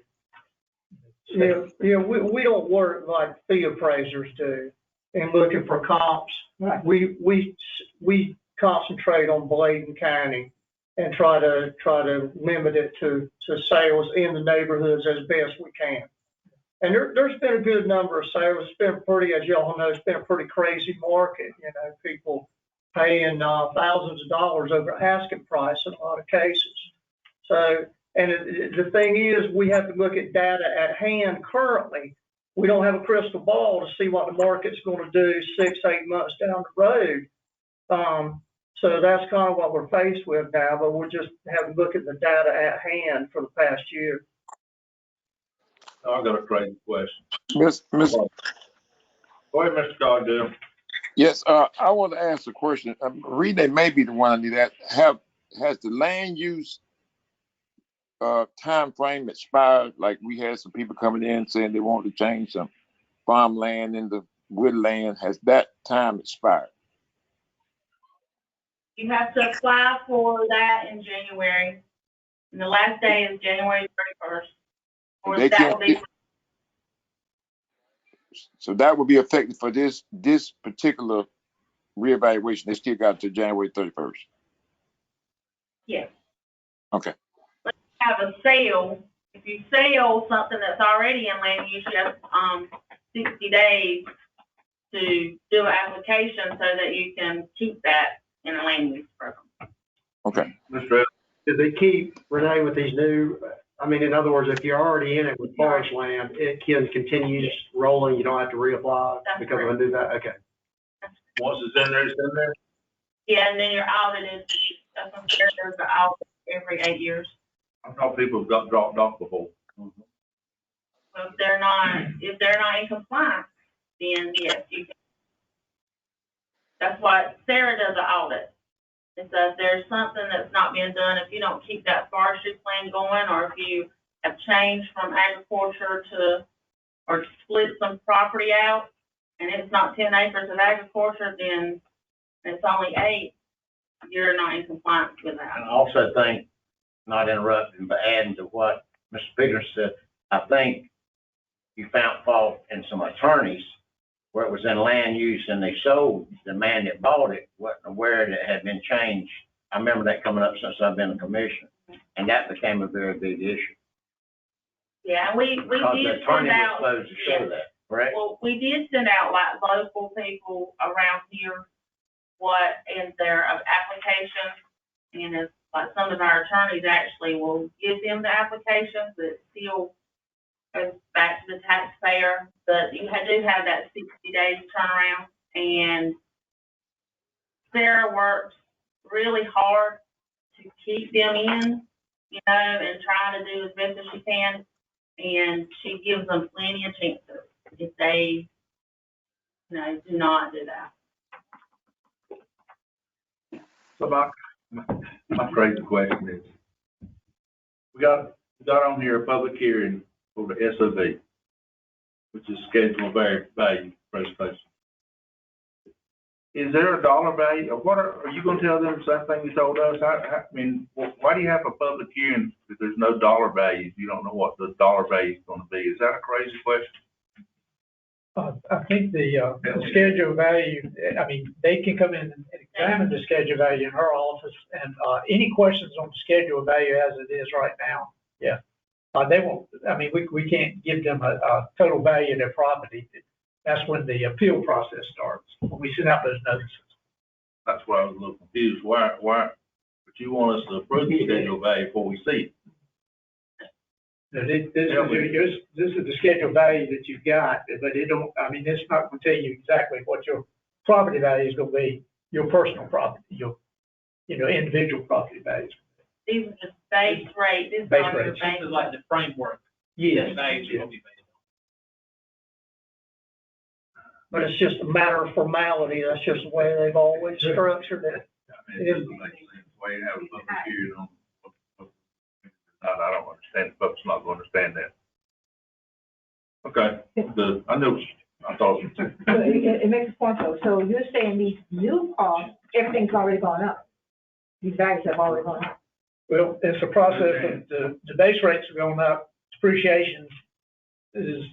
Yeah, we don't work like fee appraisers do and looking for comps. Right. We concentrate on Bladen County and try to limit it to sales in the neighborhoods as best we can. And there's been a good number of sales. It's been as y'all know, it's been a pretty crazy market. People paying thousands of dollars over asking price in a lot of cases. So, and the thing is, we have to look at data at hand currently. We don't have a crystal ball to see what the market's going to do 6-8 months down the road. So that's kind of what we're faced with now, but we'll just have to look at the data at hand for the past year. I've got a crazy question. Miss, Go ahead, Mr. Cogdell. yes, I want to ask a question. Rita may be the one I need that. Has the land use time frame expired? Like we had some people coming in saying they wanted to change some farmland into woodland. Has that time expired? You have to apply for that in January. And the last day is January 31st. Or They that can't will be. So that would be effective for this particular reevaluation. They still got to January 31st. Yes. Okay. Have a sale, if you sell something that's already in land use, you have, 60 days to do an application so that you can keep that in a land use program. Okay. Mr. Evans, Do they keep, Renee, with these new, I mean, in other words, if you're already in it with forest land, it can continue just rolling, you don't have to reapply That's because of a new, okay. once it's in there, it's in there? Yeah, and then your audit is, that's what there's the audit every 8 years. I thought people got dropped off before. So if they're not in compliance, then yes, you can. That's why Sarah does an audit. It says there's something that's not being done, if you don't keep that forestry plan going, or if you have changed from agriculture to, or split some property out, and it's not 10 acres of agriculture, then it's only 8, you're not in compliance with that. And I also think, not interrupting, but adding to what Mr. Peters said, I think you found fault in some attorneys where it was in land use and they sold, the man that bought it wasn't aware that it had been changed. I remember that coming up since I've been a commissioner, and that became a very big issue. Yeah, we Because the did attorney send was out, supposed to show that, correct? well, we did send out like local people around here what is their application, and it's like some of our attorneys actually will give them the applications that still goes back to the taxpayer, but you do have that 60 days turnaround, and Sarah works really hard to keep them in, you know, and try to do as best as she can, and she gives them plenty of chances if they, you know, do not do that. So my crazy question is, we got on here a public hearing for the SOV, which is scheduled value presentation. Is there a dollar value, or what are you gonna tell them the same thing you told us? I mean, why do you have a public hearing if there's no dollar value? You don't know what the dollar value is gonna be. Is that a crazy question? I think the schedule value, I mean, they can come in and examine the schedule value in her office, and any questions on the schedule value as it is right now, yeah. They won't, I mean, we can't give them a total value of their property. That's when the appeal process starts, when we send out those notices. That's why I was a little confused. Why, but you want us to approve the schedule value before we see it? Now, this is the schedule value that you've got, but it don't, I mean, it's not gonna tell you exactly what your property value is gonna be, your personal property, your, you know, individual property values. These are just base rate, this is Base not your rates. base. This is like the framework. Yes. The values will be based But it's just a matter of formality, that's just the way they've always structured it. I mean, it doesn't make sense. Why you have a public hearing on, I don't understand, the folks not gonna understand that. Okay, I thought. It makes a point though, so you're saying these new costs, everything's already gone up? These values have already gone up? Well, it's a process of the base rates are going up, depreciation is,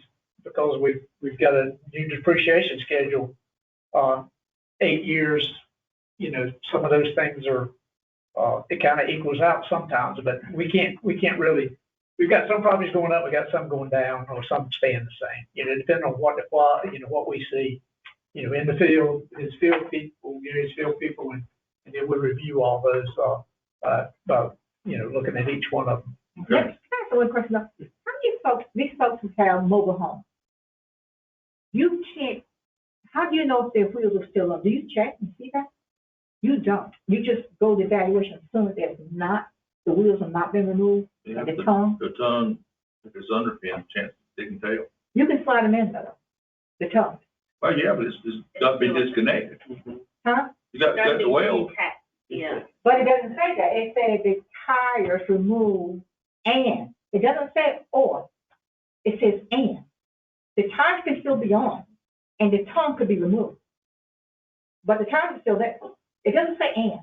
because we've got a new depreciation schedule, 8 years, you know, some of those things are, it kind of equals out sometimes, but we can't really, we've got some properties going up, we got some going down, or some staying the same. You know, depending on what we see, you know, in the field, his field people, and then we review all those, you know, looking at each one of them. Can I ask one question? How many folks, these folks who have mobile homes, you can't, how do you know if their wheels are still on? Do you check and see that? You don't. You just go to evaluation as soon as the wheels have not been removed, Yeah, the tongue. The tongue, if it's underpinned, chance they can tell. You can slide them in though, the tongue. Well, yeah, but it's got to be disconnected. Huh? You got the weld. Yeah. But it doesn't say that. It says the tires removed and. It doesn't say or. It says and. The tires can still be on and the tongue could be removed. But the tires are still there. It doesn't say and.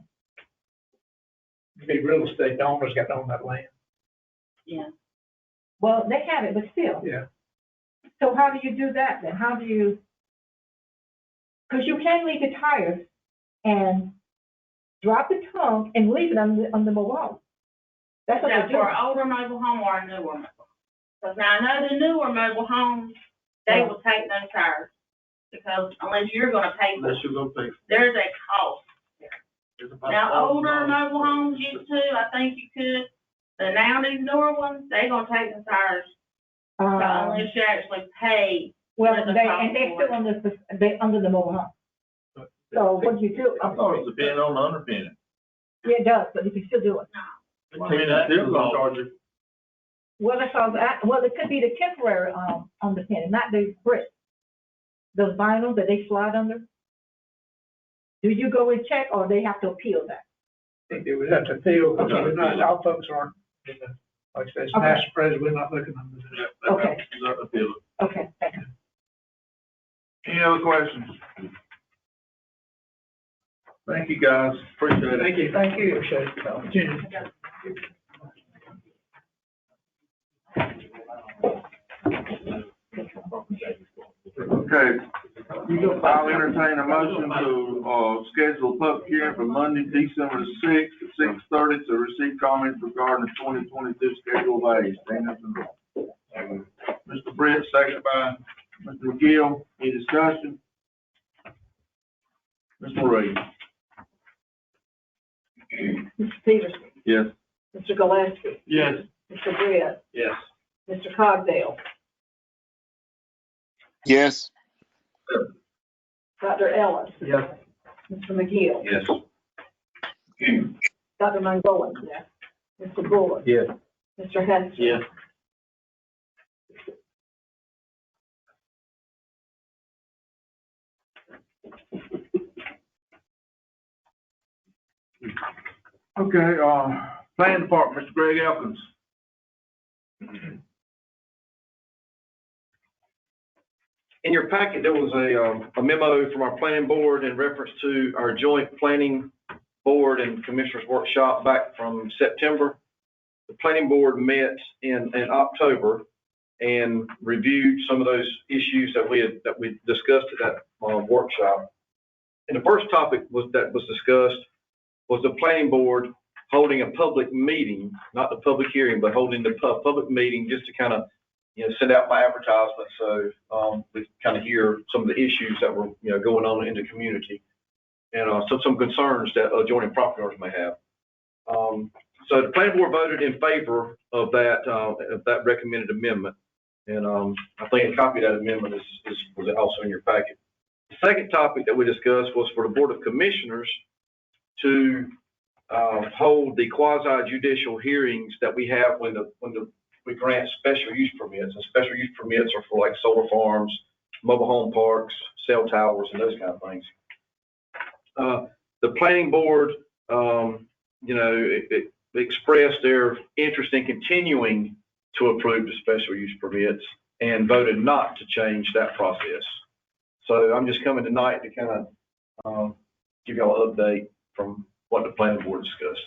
The real estate owners got to own that land. Yeah. Well, they have it, but still. Yeah. So how do you do that then? How do you, because you can't leave the tires and drop the trunk and leave it on the mobile home. That's what That's they're for doing. an older mobile home or a newer mobile home. Because now I know the newer mobile homes, they will take no tires. Because unless you're gonna pay for it, Unless you're gonna pay. there's a cost. It's about Now, older $1,000. mobile homes used to, I think you could, but now these newer ones, they gonna take the tires. Unless you actually pay. Well, for the they, cost and they for still it. under the mobile home. So what do you do? I thought it was depending on the underpinning. Yeah, it does, but you can still do it. I mean, it's still gonna charge you. Well, it could be the temporary, underpinning, not the brick. Those vinyls that they slide under. Do you go and check, or they have to appeal that? I think they would have to appeal, because Okay. we're not, our folks aren't, like I said, it's Okay. master president, we're not looking under that. Okay. Appeal it. Okay, thank you. Any other questions? Thank you, guys. Appreciate it. Thank you. Thank you. Appreciate the opportunity. Okay, I'll entertain a motion to, schedule a public hearing for Monday, December the sixth, at 6:30 to receive comments regarding the 2022 schedule of A's. Mr. Brett, second by Mr. McGill. Any discussion? Ms. Marie? Mr. Peterson, Yes. Mr. Gillespie, Yes. Mr. Britt, Yes. Mr. Cogdale, Yes. Dr. Ellis, Yes. Mr. McGill, Yes. Dr. Mongolen, Mr. Bullock, Yes. Mr. Hester. Yes. Okay, Plan Department, Mr. Greg Elkins. In your packet, there was a memo from our planning board in reference to our joint planning board and commissioners workshop back from September. The planning board met in October and reviewed some of those issues that we discussed at that workshop. And the first topic that was discussed was the planning board holding a public meeting, not the public hearing, but holding the public meeting just to kind of, send out my advertisement. So we kind of hear some of the issues that were, going on in the community and some concerns that adjoining property owners may have. So the planning board voted in favor of that recommended amendment. And I think a copy of that amendment was also in your packet. The second topic that we discussed was for the Board of Commissioners to hold the quasi judicial hearings that we have when we grant special use permits. And special use permits are for like solar farms, mobile home parks, cell towers, and those kind of things. The planning board, it expressed their interest in continuing to approve the special use permits and voted not to change that process. So I'm just coming tonight to kind of give y'all an update from what the planning board discussed.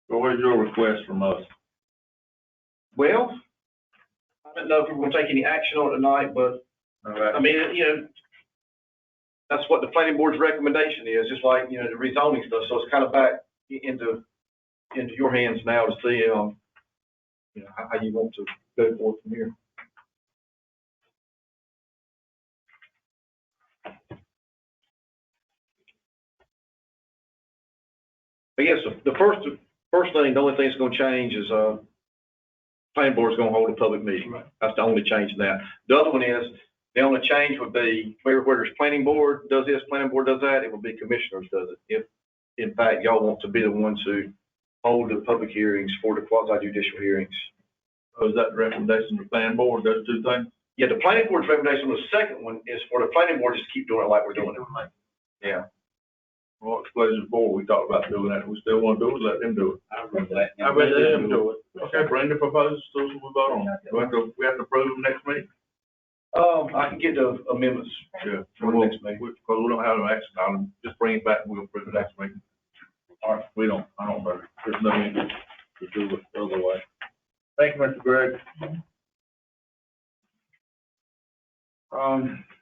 So what is your request from us? Well, I don't know if we're going to take any action on it tonight, but I mean, that's what the planning board's recommendation is, just like, the rezoning stuff. So it's kind of back into your hands now to see, how you want to go forward from here. But yes, the first thing, the only thing that's going to change is, planning board's going to hold a public meeting. That's the only change in that. The other one is, the only change would be where there's planning board does this, planning board does that, it will be commissioners does it. If, in fact, y'all want to be the ones who hold the public hearings for the quasi judicial hearings. Oh, is that the recommendation of the planning board, those two things? Yeah, the planning board's recommendation on the second one is for the planning board just to keep doing it like we're doing it. Yeah. Well, explain before, we talked about doing that, we still want to do it, let them do it. I would let I bet them do it. Okay, bring the proposals, so we vote on it. We have to approve them next meeting? I can get the amendments. Sure. For the next meeting. Because we don't have an action on them, just bring it back and we'll approve the next meeting. All right, I don't vote. There's no need to do it the other way. Thank you, Mr. Gregg.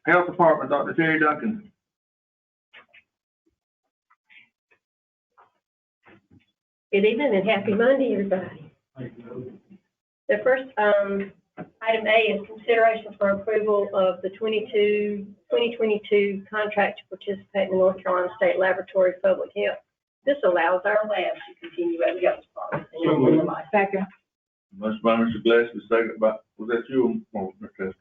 Health Department, Dr. Terry Duncan. Good evening and happy Monday, everybody. The first, item A is consideration for approval of the 2022 contract to participate in the North Carolina State Laboratory of Public Health. This allows our labs to continue as the health department. Second. Motion by Mr. Gillespie, second by, was that you or Mr. Hester?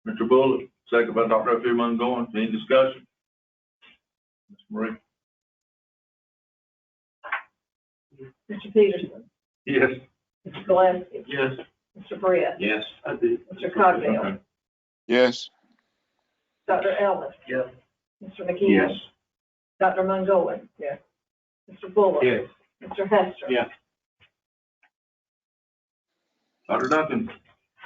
Mr. Bullock, second by Dr. F. Montgomery. Any discussion? Ms. Marie? Mr. Peterson, Yes. Mr. Gillespie, Yes. Mr. Brett, Yes. I did. Mr. Cogdale, Yes. Dr. Ellis. Yes. Mr. McKee. Dr. Montgomery. Yes. Mr. Bullock. Yes. Mr. Hester. Yes. Dr. Duncan?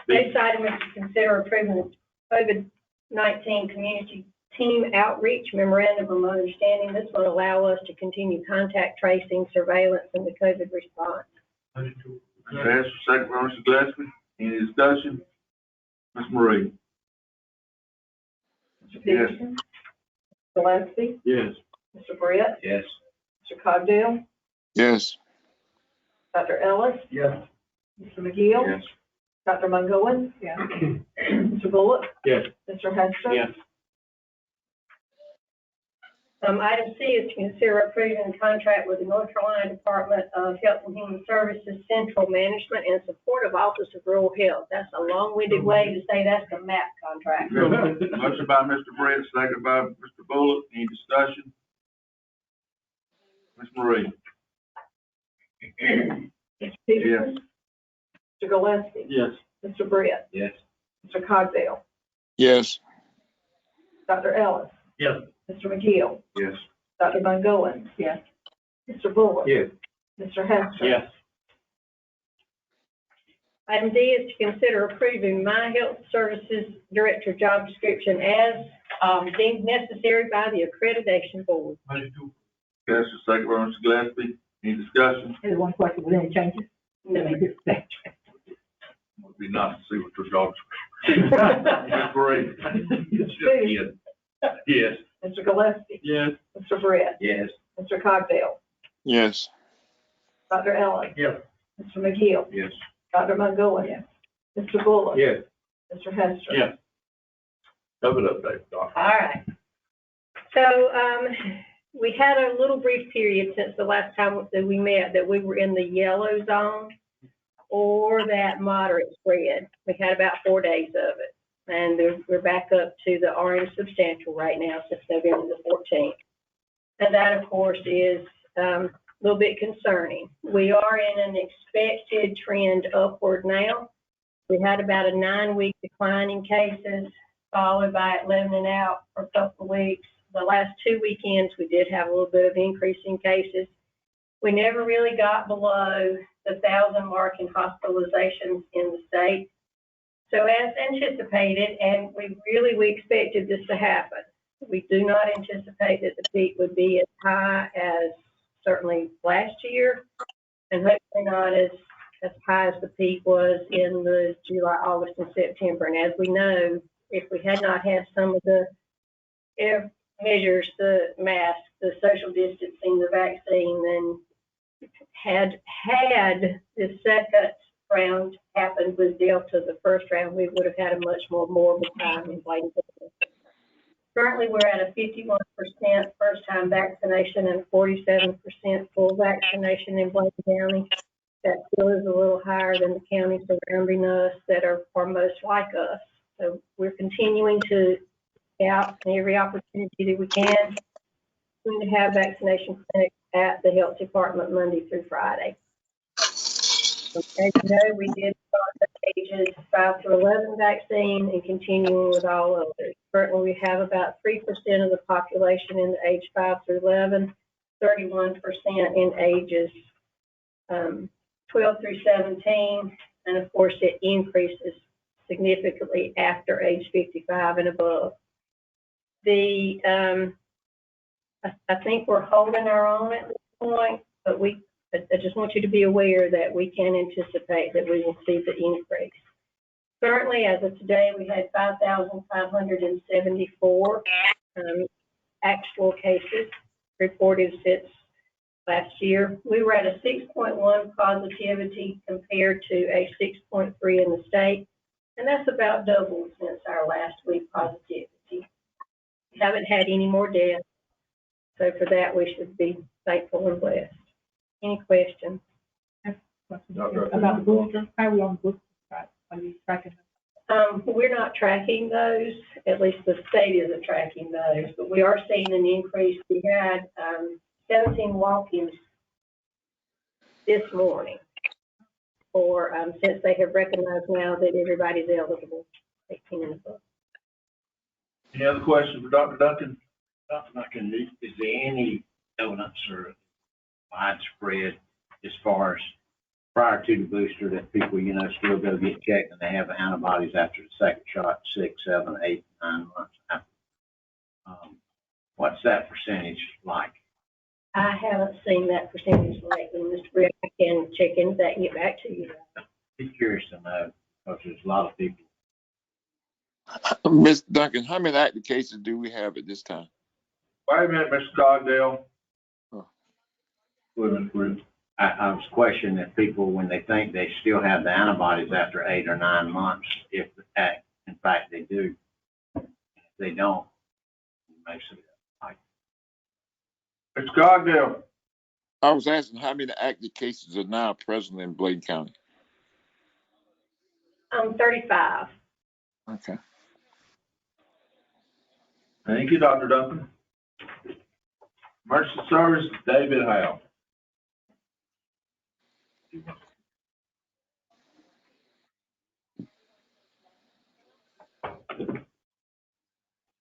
Next item is to consider approving COVID-19 community team outreach memorandum of understanding. This will allow us to continue contact tracing, surveillance, and the COVID response. Mr. Hester, second by Mr. Gillespie. Any discussion? Ms. Marie? Mr. Peterson. Mr. Gillespie, Yes. Mr. Brett, Yes. Mr. Cogdale, Yes. Dr. Ellis. Yes. Mr. McGill. Yes. Dr. Montgomery. Yes. Mr. Bullock. Yes. Mr. Hester. Yes. Item C is to consider approving a contract with the North Carolina Department of Health and Human Services Central Management and Support of Office of Rural Health. That's a long-winded way to say that's the MAP contract. Motion by Mr. Brett, second by Mr. Bullock. Any discussion? Ms. Marie? Mr. Peterson. Mr. Gillespie. Yes. Mr. Brett. Yes. Mr. Cogdale. Yes. Dr. Ellis. Yes. Mr. McGill. Yes. Dr. Montgomery. Yes. Mr. Bullock. Yes. Mr. Hester. Yes. Item D is to consider approving my health services director job description as deemed necessary by the accreditation board. Hester, second by Mr. Gillespie. Any discussion? There's one question, was there any changes? No. Would be nice to see what your job description. Ms. Marie? Yes. Yes. Mr. Gillespie. Yes. Mr. Brett. Yes. Mr. Cogdale. Yes. Dr. Ellis. Yes. Mr. McGill. Yes. Dr. Montgomery. Yes. Mr. Bullock. Yes. Mr. Hester. Yes. Have it up, Dave, Doctor. All right. So, we had a little brief period since the last time that we met that we were in the yellow zone or that moderate spread. We had about 4 days of it. And we're back up to the orange substantial right now since November the 14th. And that, of course, is a little bit concerning. We are in an expected trend upward now. We had about a 9-week decline in cases, followed by it leveling out for a couple of weeks. The last 2 weekends, we did have a little bit of increase in cases. We never really got below the 1,000 mark in hospitalizations in the state. So as anticipated, and we expected this to happen. We do not anticipate that the peak would be as high as certainly last year, and hopefully not as high as the peak was in the July, August, and September. And as we know, if we had not had some of the measures, the mask, the social distancing, the vaccine, then had the second round happened with Delta, the first round, we would have had a much more morbid time in Bladen County. Currently, we're at a 51% first-time vaccination and 47% full vaccination in Bladen County. That still is a little higher than the counties surrounding us that are most like us. So we're continuing to out every opportunity that we can. We're going to have vaccination clinics at the health department Monday through Friday. As you know, we did start the ages 5 to 11 vaccine and continuing with all others. Currently, we have about 3% of the population in the age 5 through 11, 31% in ages 12 through 17, and of course, it increases significantly after age 55 and above. I think we're holding our own at this point, but I just want you to be aware that we can anticipate that we will see the increase. Currently, as of today, we had 5,574 actual cases reported since last year. We were at a 6.1 positivity compared to a 6.3 in the state, and that's about double since our last week positivity. We haven't had any more deaths, so for that we should be thankful and blessed. Any questions? About boosters, how are we on boosters? Are you tracking them? We're not tracking those, at least the state isn't tracking those, but we are seeing an increase. We had 17 walk-ins this morning for, since they have recognized now that everybody's eligible, 18 and above. Any other questions for Dr. Duncan? Dr. Duncan, is there any evidence or widespread as far as prior to the booster that people, still go get checked and they have antibodies after the second shot, 6, 7, 8, 9 months after? What's that percentage like? I haven't seen that percentage lately, Mr. Britt. I can check into that and get back to you. Be curious to know, because there's a lot of people. Ms. Duncan, how many active cases do we have at this time? Wait a minute, Mr. Cogdell. Oh. I was questioning if people, when they think they still have the antibodies after 8 or 9 months, if in fact they do. If they don't, it makes it like. Mr. Cogdell. I was asking how many active cases are now present in Bladen County? 35. Okay. Thank you, Dr. Duncan. Emergency Service, David Howe.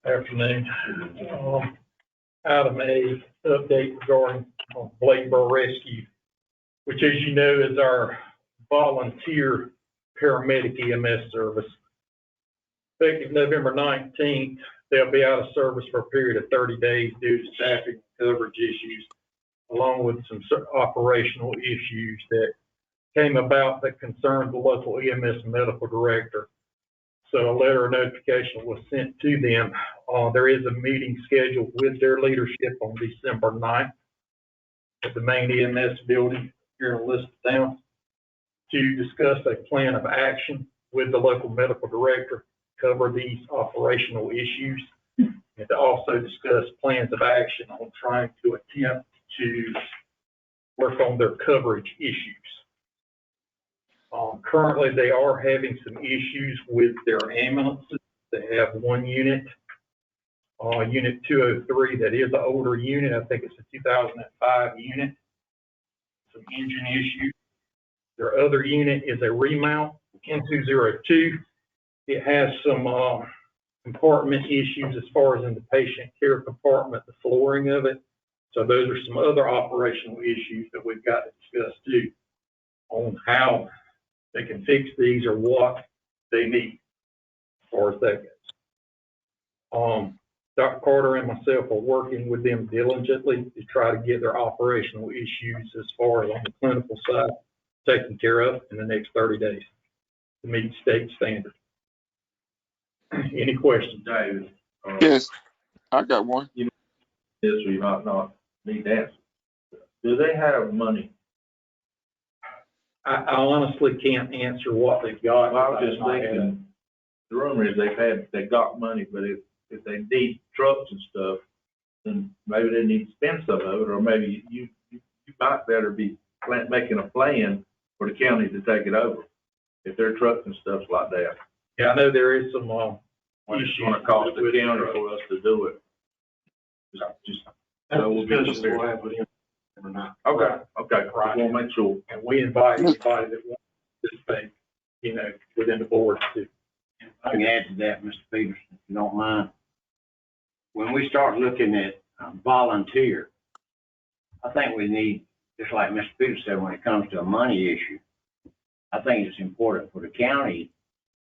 Afternoon. Item A, update regarding Bladenboro Rescue, which, as you know, is our volunteer paramedic EMS service. Effective November 19th, they'll be out of service for a period of 30 days due to staffing and coverage issues, along with some operational issues that came about that concerned the local EMS medical director. So a letter of notification was sent to them. There is a meeting scheduled with their leadership on December 9th at the main EMS building here in Elizabethtown to discuss a plan of action with the local medical director, cover these operational issues, and to also discuss plans of action on trying to attempt to work on their coverage issues. Currently, they are having some issues with their ambulances. They have one unit, Unit 203, that is an older unit. I think it's a 2005 unit. Some engine issues. Their other unit is a remount, N202. It has some compartment issues as far as in the patient care compartment, the flooring of it. So those are some other operational issues that we've got to discuss too on how they can fix these or what they need as far as that goes. Dr. Carter and myself are working with them diligently to try to get their operational issues as far as on the clinical side taken care of in the next 30 days to meet state standards. Any questions, David? Yes, I got one. This we might not need to answer. Do they have money? I honestly can't answer what they've got. Well, I was just thinking, the rumor is they got money, but if they need trucks and stuff, then maybe they need to spend some of it, or maybe you might better be making a plan for the county to take it over if their trucks and stuff like that. Yeah, I know there is some It's going to cost the county for us to do it. Just so we'll get you there. Okay. Right. We'll make sure. And we invite anybody that wants to participate, within the board to. I can add to that, Mr. Peterson, if you don't mind. When we start looking at volunteer, I think we need, just like Mr. Peterson said, when it comes to a money issue, I think it's important for the county,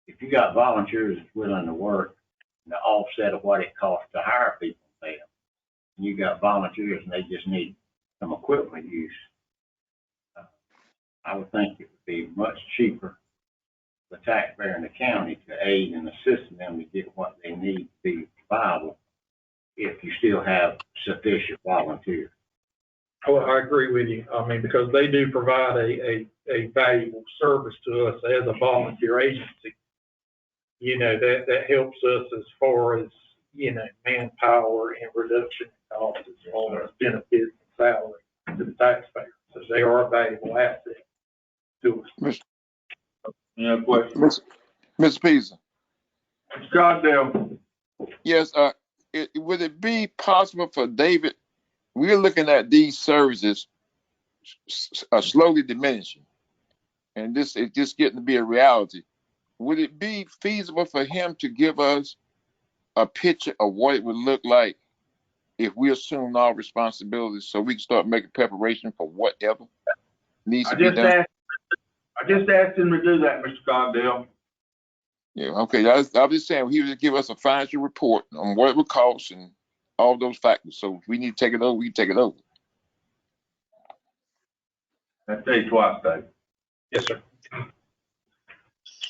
if you got volunteers that's willing to work, the offset of what it costs to hire people, pay them, and you got volunteers and they just need some equipment use, I would think it would be much cheaper the taxpayer and the county to aid and assist them to get what they need to be viable if you still have sufficient volunteers. Oh, I agree with you. I mean, because they do provide a valuable service to us as a volunteer agency. You know, that helps us as far as, you know, manpower and reduction in costs as well as benefits and salary to the taxpayer. So they are a valuable asset to us. Any other questions? Mr. Peterson. Mr. Cogdell. Yes, would it be possible for David, we're looking at these services slowly diminishing, and this is just getting to be a reality. Would it be feasible for him to give us a picture of what it would look like if we assumed all responsibilities so we can start making preparation for whatever needs to be done? I just asked him to do that, Mr. Cogdell. Yeah, okay. I was just saying he would just give us a financial report on what it would cost and all those factors. So if we need to take it over, we can take it over. That's day twice, Dave. Yes, sir.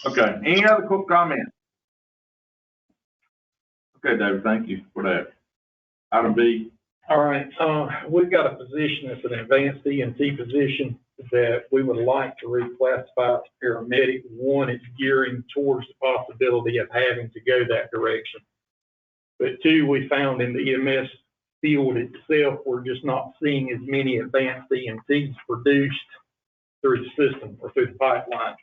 Okay. Any other quick comments? Okay, David, thank you for that. Item B. All right, we've got a position that's an advanced EMT position that we would like to reclassify to paramedic. One, it's gearing towards the possibility of having to go that direction. But two, we found in the EMS field itself, we're just not seeing as many advanced EMTs produced through the system or through the pipeline.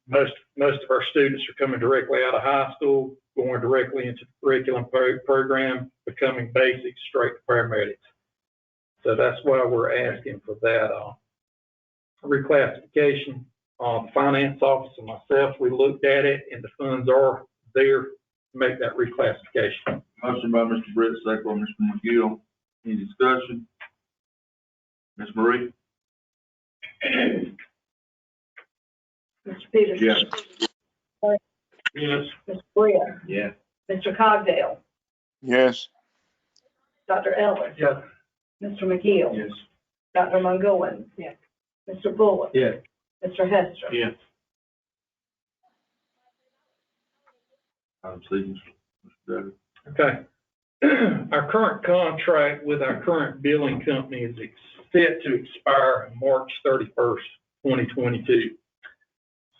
Most of our students are coming directly out of high school, going directly into the curriculum program, becoming basic straight to paramedics. So that's why we're asking for that reclassification. Finance office and myself, we looked at it, and the funds are there to make that reclassification. Motion by Mr. Britt, second by Mr. McGill. Any discussion? Ms. Marie? Mr. Peterson. Yes. Yes. Mr. Britt. Yes. Mr. Cogdell. Yes. Dr. Ellis. Yes. Mr. McGill. Yes. Dr. Mungowens. Yes. Mr. Bullock. Yes. Mr. Hester. Yes. Item C, Mr. David. Okay. Our current contract with our current billing company is set to expire March 31st, 2022.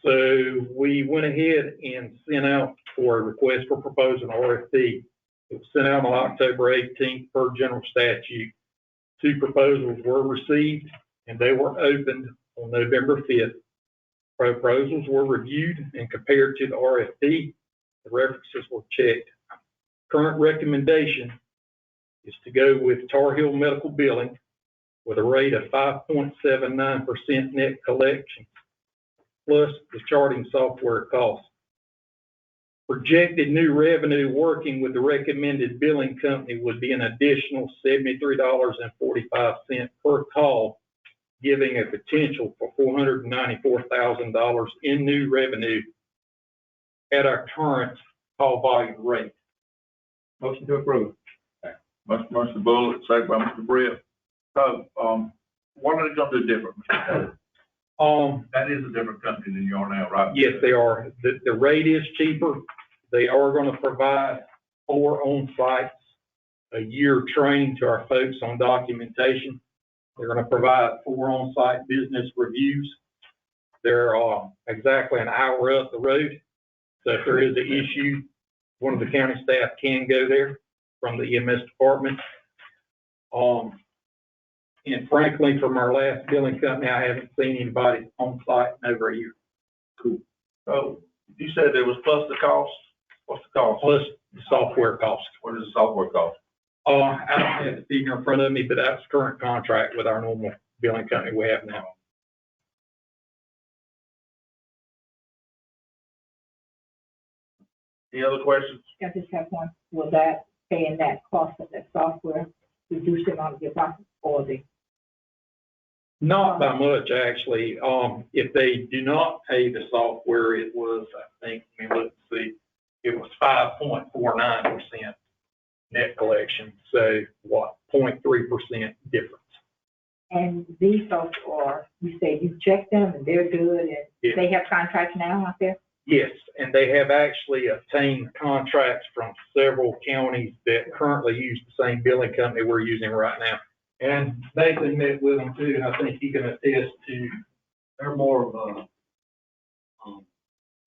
So we went ahead and sent out for a request for proposal, RFP. It was sent out on October 18th per general statute. 2 proposals were received and they were opened on November 5th. Proposals were reviewed and compared to the RFP. The references were checked. Current recommendation is to go with Tar Heel Medical Billing with a rate of 5.79% net collection, plus the charting software cost. Projected new revenue working with the recommended billing company would be an additional $73.45 per call, giving a potential for $494,000 in new revenue at our current call volume rate. Motion to approve. Motion by Mr. Bullock, second by Mr. Britt. So, what are they gonna do different, Mr. Bullock? That is a different company than you are now, right? Yes, they are. The rate is cheaper. They are going to provide 4 on-sites, a year training to our folks on documentation. They're going to provide 4 on-site business reviews. They're exactly an hour up the road. So if there is an issue, one of the county staff can go there from the EMS department. And frankly, from our last billing company, I haven't seen anybody on site in over a year. Cool. So you said there was plus the cost? What's the cost? Plus the software cost. What does the software cost? I don't have the figure in front of me, but that's current contract with our normal billing company we have now. Any other questions? I just have one. Will that paying that cost of that software reduce the amount of your pocket or the? Not by much, actually. If they do not pay the software, it was, I think, let's see, it was 5.49% net collection. So what, 0.3% difference. And these folks are, you say you check them and they're good and Yes. they have contracts now out there? Yes, and they have actually obtained contracts from several counties that currently use the same billing company we're using right now. And Nathan met with them too, and I think he can attest to, they're more of a,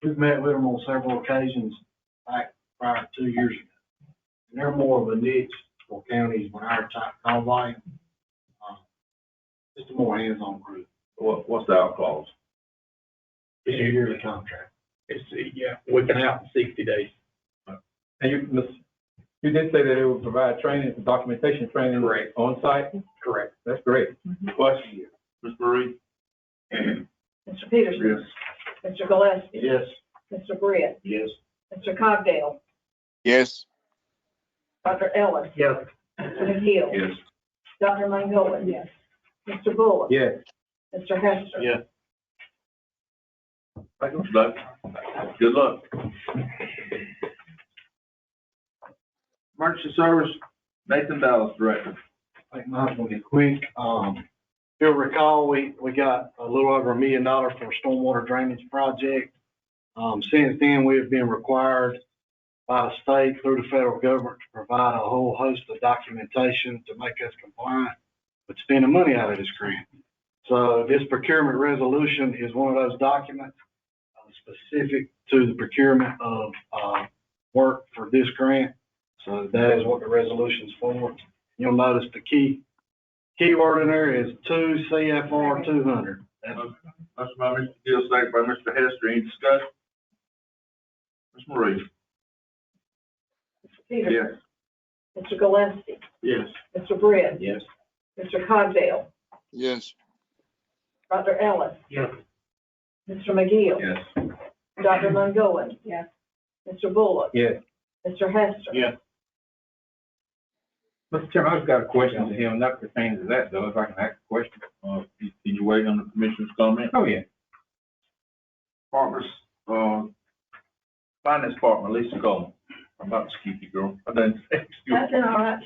we've met with them on several occasions back prior to 2 years ago. And they're more of a niche for counties when our type call volume. Just a more hands-on group. What's the out clause? It's a yearly contract. It's, yeah, looking out in 60 days. And you did say that it would provide training, documentation training. Correct. On site? Correct. That's great. Question, Ms. Marie? Mr. Peterson? Yes. Mr. Gillespie? Yes. Mr. Britt? Yes. Mr. Cogdale? Yes. Dr. Ellis? Yes. Mr. McGill? Yes. Dr. Mangowan? Yes. Mr. Bullock? Yes. Mr. Hester? Yes. Thank you, Mr. Doug. Good luck. Emergency Service, Nathan Dallas, Director. I think mine's gonna be quick. You'll recall, we got a little over $1 million for a stormwater drainage project. Since then, we have been required by the state through the federal government to provide a whole host of documentation to make us compliant with spending money out of this grant. So this procurement resolution is one of those documents specific to the procurement of work for this grant. So that is what the resolution's for. You'll notice the keyword in there is 2 CFR 200. Motion by Mr. Gill, second by Mr. Hester. Any discussion? Ms. Marie? Mr. Peterson? Yes. Mr. Gillespie? Yes. Mr. Britt? Yes. Mr. Cogdale? Yes. Dr. Ellis? Yes. Mr. McGill? Yes. Dr. Mangowan? Yes. Mr. Bullock? Yes. Mr. Hester? Yes. Mr. Chairman, I've got a question to him, not pertaining to that though, if I can ask a question. Can you wait on the commissioner's comment? Oh, yeah. Partners, Finance Department, Lisa Coleman. I'm about to skip you, girl. I done. That's all right.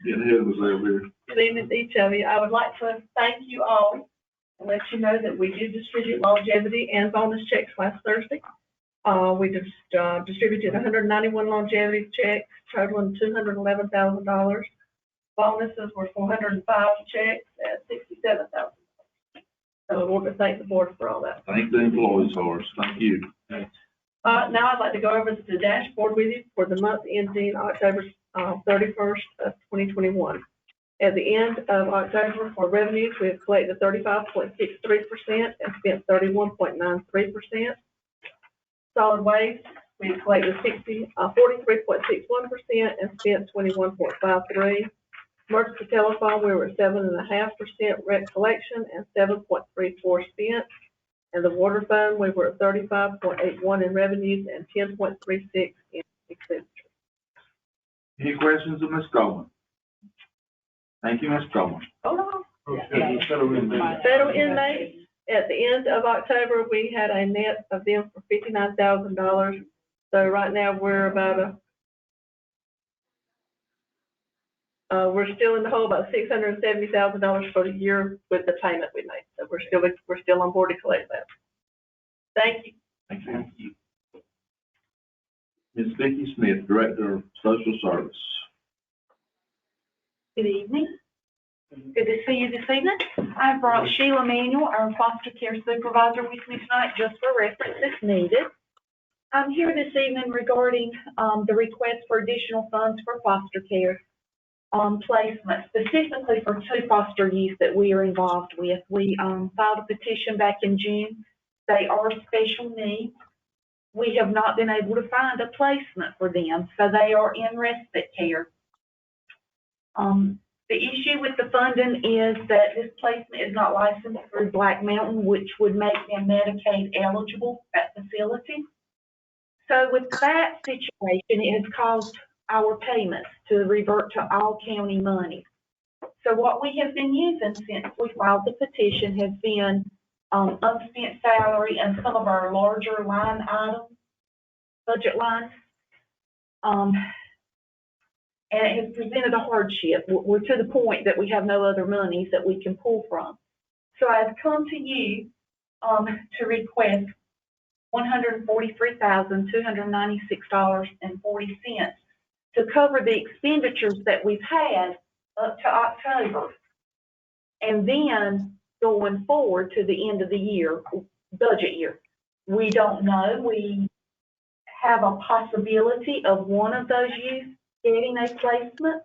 Getting ahead of myself here. Good evening to each of you. I would like to thank you all and let you know that we did distribute longevity and bonus checks last Thursday. We just distributed 191 longevity checks totaling $211,000. Bonuses were 405 checks at $67,000. So I want to thank the board for all that. Thank the employees for us. Thank you. Now I'd like to go over the dashboard with you for the month ending October 31st of 2021. At the end of October, for revenues, we have collected 35.63% and spent 31.93%. Solid waste, we have collected 43.61% and spent 21.53%. Emergency telephone, we were at 7.5% rec collection and 7.34% spent. And the water fund, we were at 35.81 in revenues and 10.36 in expenditures. Any questions of Ms. Coleman? Thank you, Ms. Coleman. Hold on. Federal inmates, at the end of October, we had a net of them for $59,000. So right now we're about we're still in the hole about $670,000 for the year with the payment we made. So we're still on board to collect that. Thank you. Thank you. Ms. Vicki Smith, Director of Social Service. Good evening. Good to see you this evening. I brought Sheila Manuel, our foster care supervisor, with me tonight just for reference if needed. I'm here this evening regarding the request for additional funds for foster care placement, specifically for 2 foster youth that we are involved with. We filed a petition back in June. They are special needs. We have not been able to find a placement for them, so they are in respite care. The issue with the funding is that this placement is not licensed through Black Mountain, which would make them Medicaid eligible at facility. So with that situation, it has caused our payments to revert to all county money. So what we have been using since we filed the petition has been unspent salary and some of our larger line items, budget lines. and it has presented a hardship. We're to the point that we have no other monies that we can pull from. So I've come to you, to request $143,296.40 to cover the expenditures that we've had up to October. And then going forward to the end of the year, budget year. We don't know. We have a possibility of one of those youth getting a placement,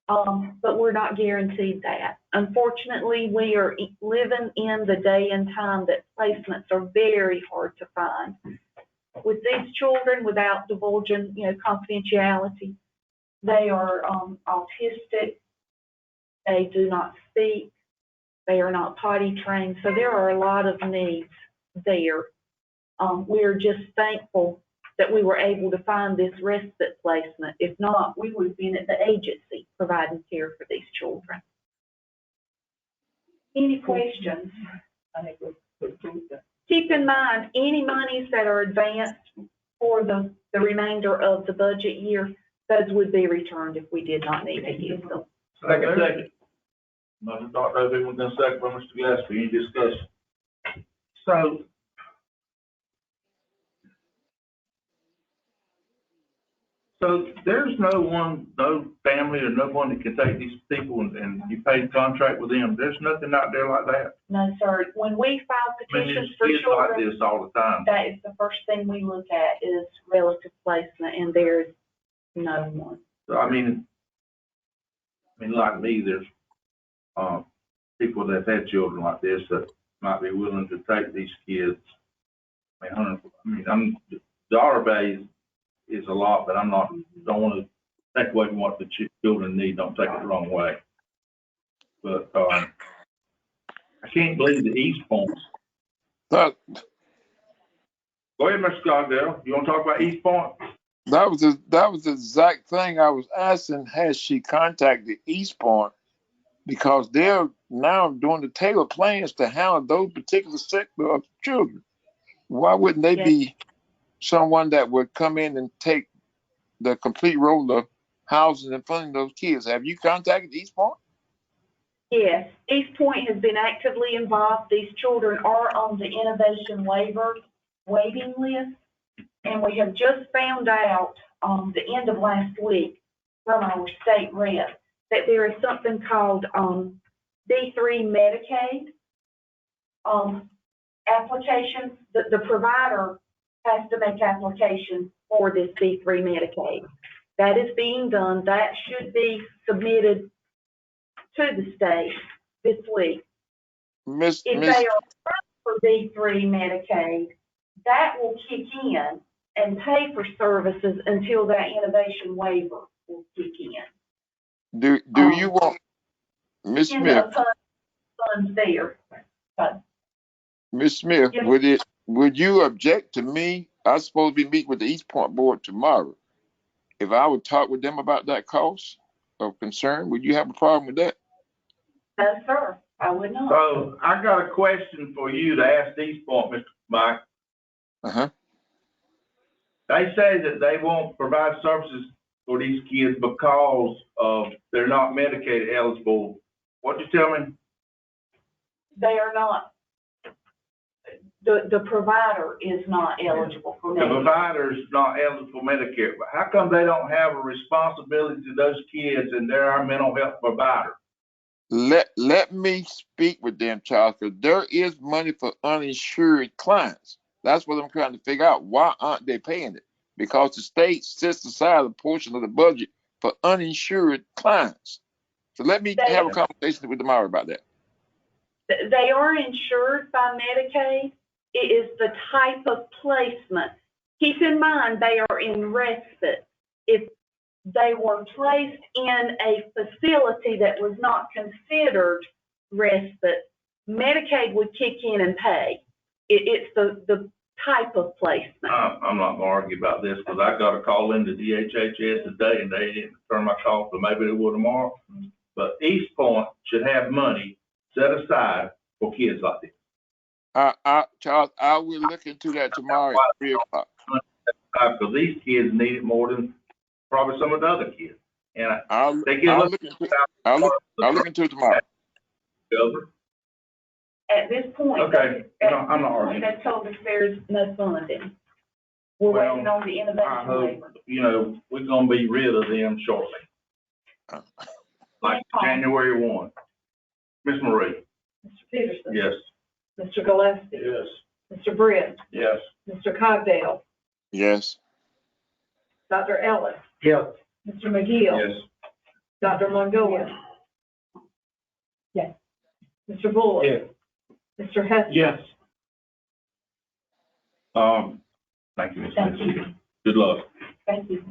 but we're not guaranteed that. Unfortunately, we are living in the day and time that placements are very hard to find. With these children, without divulging, confidentiality, they are autistic. They do not speak. They are not potty trained. So there are a lot of needs there. We're just thankful that we were able to find this respite placement. If not, we would have been at the agency providing care for these children. Any questions? Keep in mind, any monies that are advanced for the remainder of the budget year, those would be returned if we did not need to use them. Second. Mr. Dr. Ovick, we're going to second by Mr. Gillespie. Any discussion? So there's no family or no one that can take these people and you pay the contract with them. There's nothing out there like that. No, sir. When we file petitions for It's like children, this all the time. that is the first thing we look at is relative placement, and there's no one. So, I mean, like me, there's people that had children like this that might be willing to take these kids. The dollar base is a lot, but don't want to take away from what the children need. Don't take it the wrong way. But I can't believe the East Point. That, Go ahead, Mr. Scottsdale. You want to talk about East Point? that was the exact thing I was asking. Has she contacted East Point? Because they're now doing the tailored plans to handle those particular sector of children. Why wouldn't they be someone that would come in and take the complete role of housing and funding those kids? Have you contacted East Point? Yes, East Point has been actively involved. These children are on the innovation waiver waiting list, and we have just found out the end of last week from our state rep that there is something called D3 Medicaid application. The provider has to make application for this D3 Medicaid. That is being done. That should be submitted to the state this week. If they are approved for D3 Medicaid, that will kick in and pay for services until that innovation waiver will kick in. Do you want, Ms. Smith? Funds there. Ms. Smith, Yes. would you object to me? I'm supposed to be meeting with the East Point board tomorrow. If I would talk with them about that cost of concern, would you have a problem with that? No, sir, I would not. So I got a question for you to ask East Point, Mr. Mike. They say that they won't provide services for these kids because they're not Medicaid eligible. What'd you tell me? They are not. The provider is not eligible for The Medicare. provider's not eligible for Medicare, but how come they don't have a responsibility to those kids and they're our mental health provider? Let me speak with them, Charles, because there is money for uninsured clients. That's what I'm trying to figure out. Why aren't they paying it? Because the state sets aside a portion of the budget for uninsured clients. So let me have a conversation with tomorrow about that. They are insured by Medicaid. It is the type of placement. Keep in mind, they are in respite. If they were placed in a facility that was not considered respite, Medicaid would kick in and pay. It's the type of placement. I'm not gonna argue about this because I got a call into DHHS today and they didn't return my call, so maybe they will tomorrow. But East Point should have money set aside for kids like this. Charles, I will look into that tomorrow at 3 o'clock. Because these kids need it more than probably some of the other kids. And I'll, they give I'll us. look into, I'll look into it tomorrow. Governor. At this point. Okay, at no, I'm not this point, arguing. They told us there's no funding. We're Well, waiting on the I innovation hope, waiver. you know, we're gonna be rid of them shortly. Like January 1. Ms. Marie? Mr. Peterson. Yes. Mr. Gillespie. Yes. Mr. Britt. Yes. Mr. Cogdale. Yes. Dr. Ellis. Yes. Mr. McGill. Yes. Dr. Mongoan. Yes. Mr. Bullock. Yes. Mr. Hester. Yes. Thank you, Ms. Thank Marie. you. Good luck. Thank you.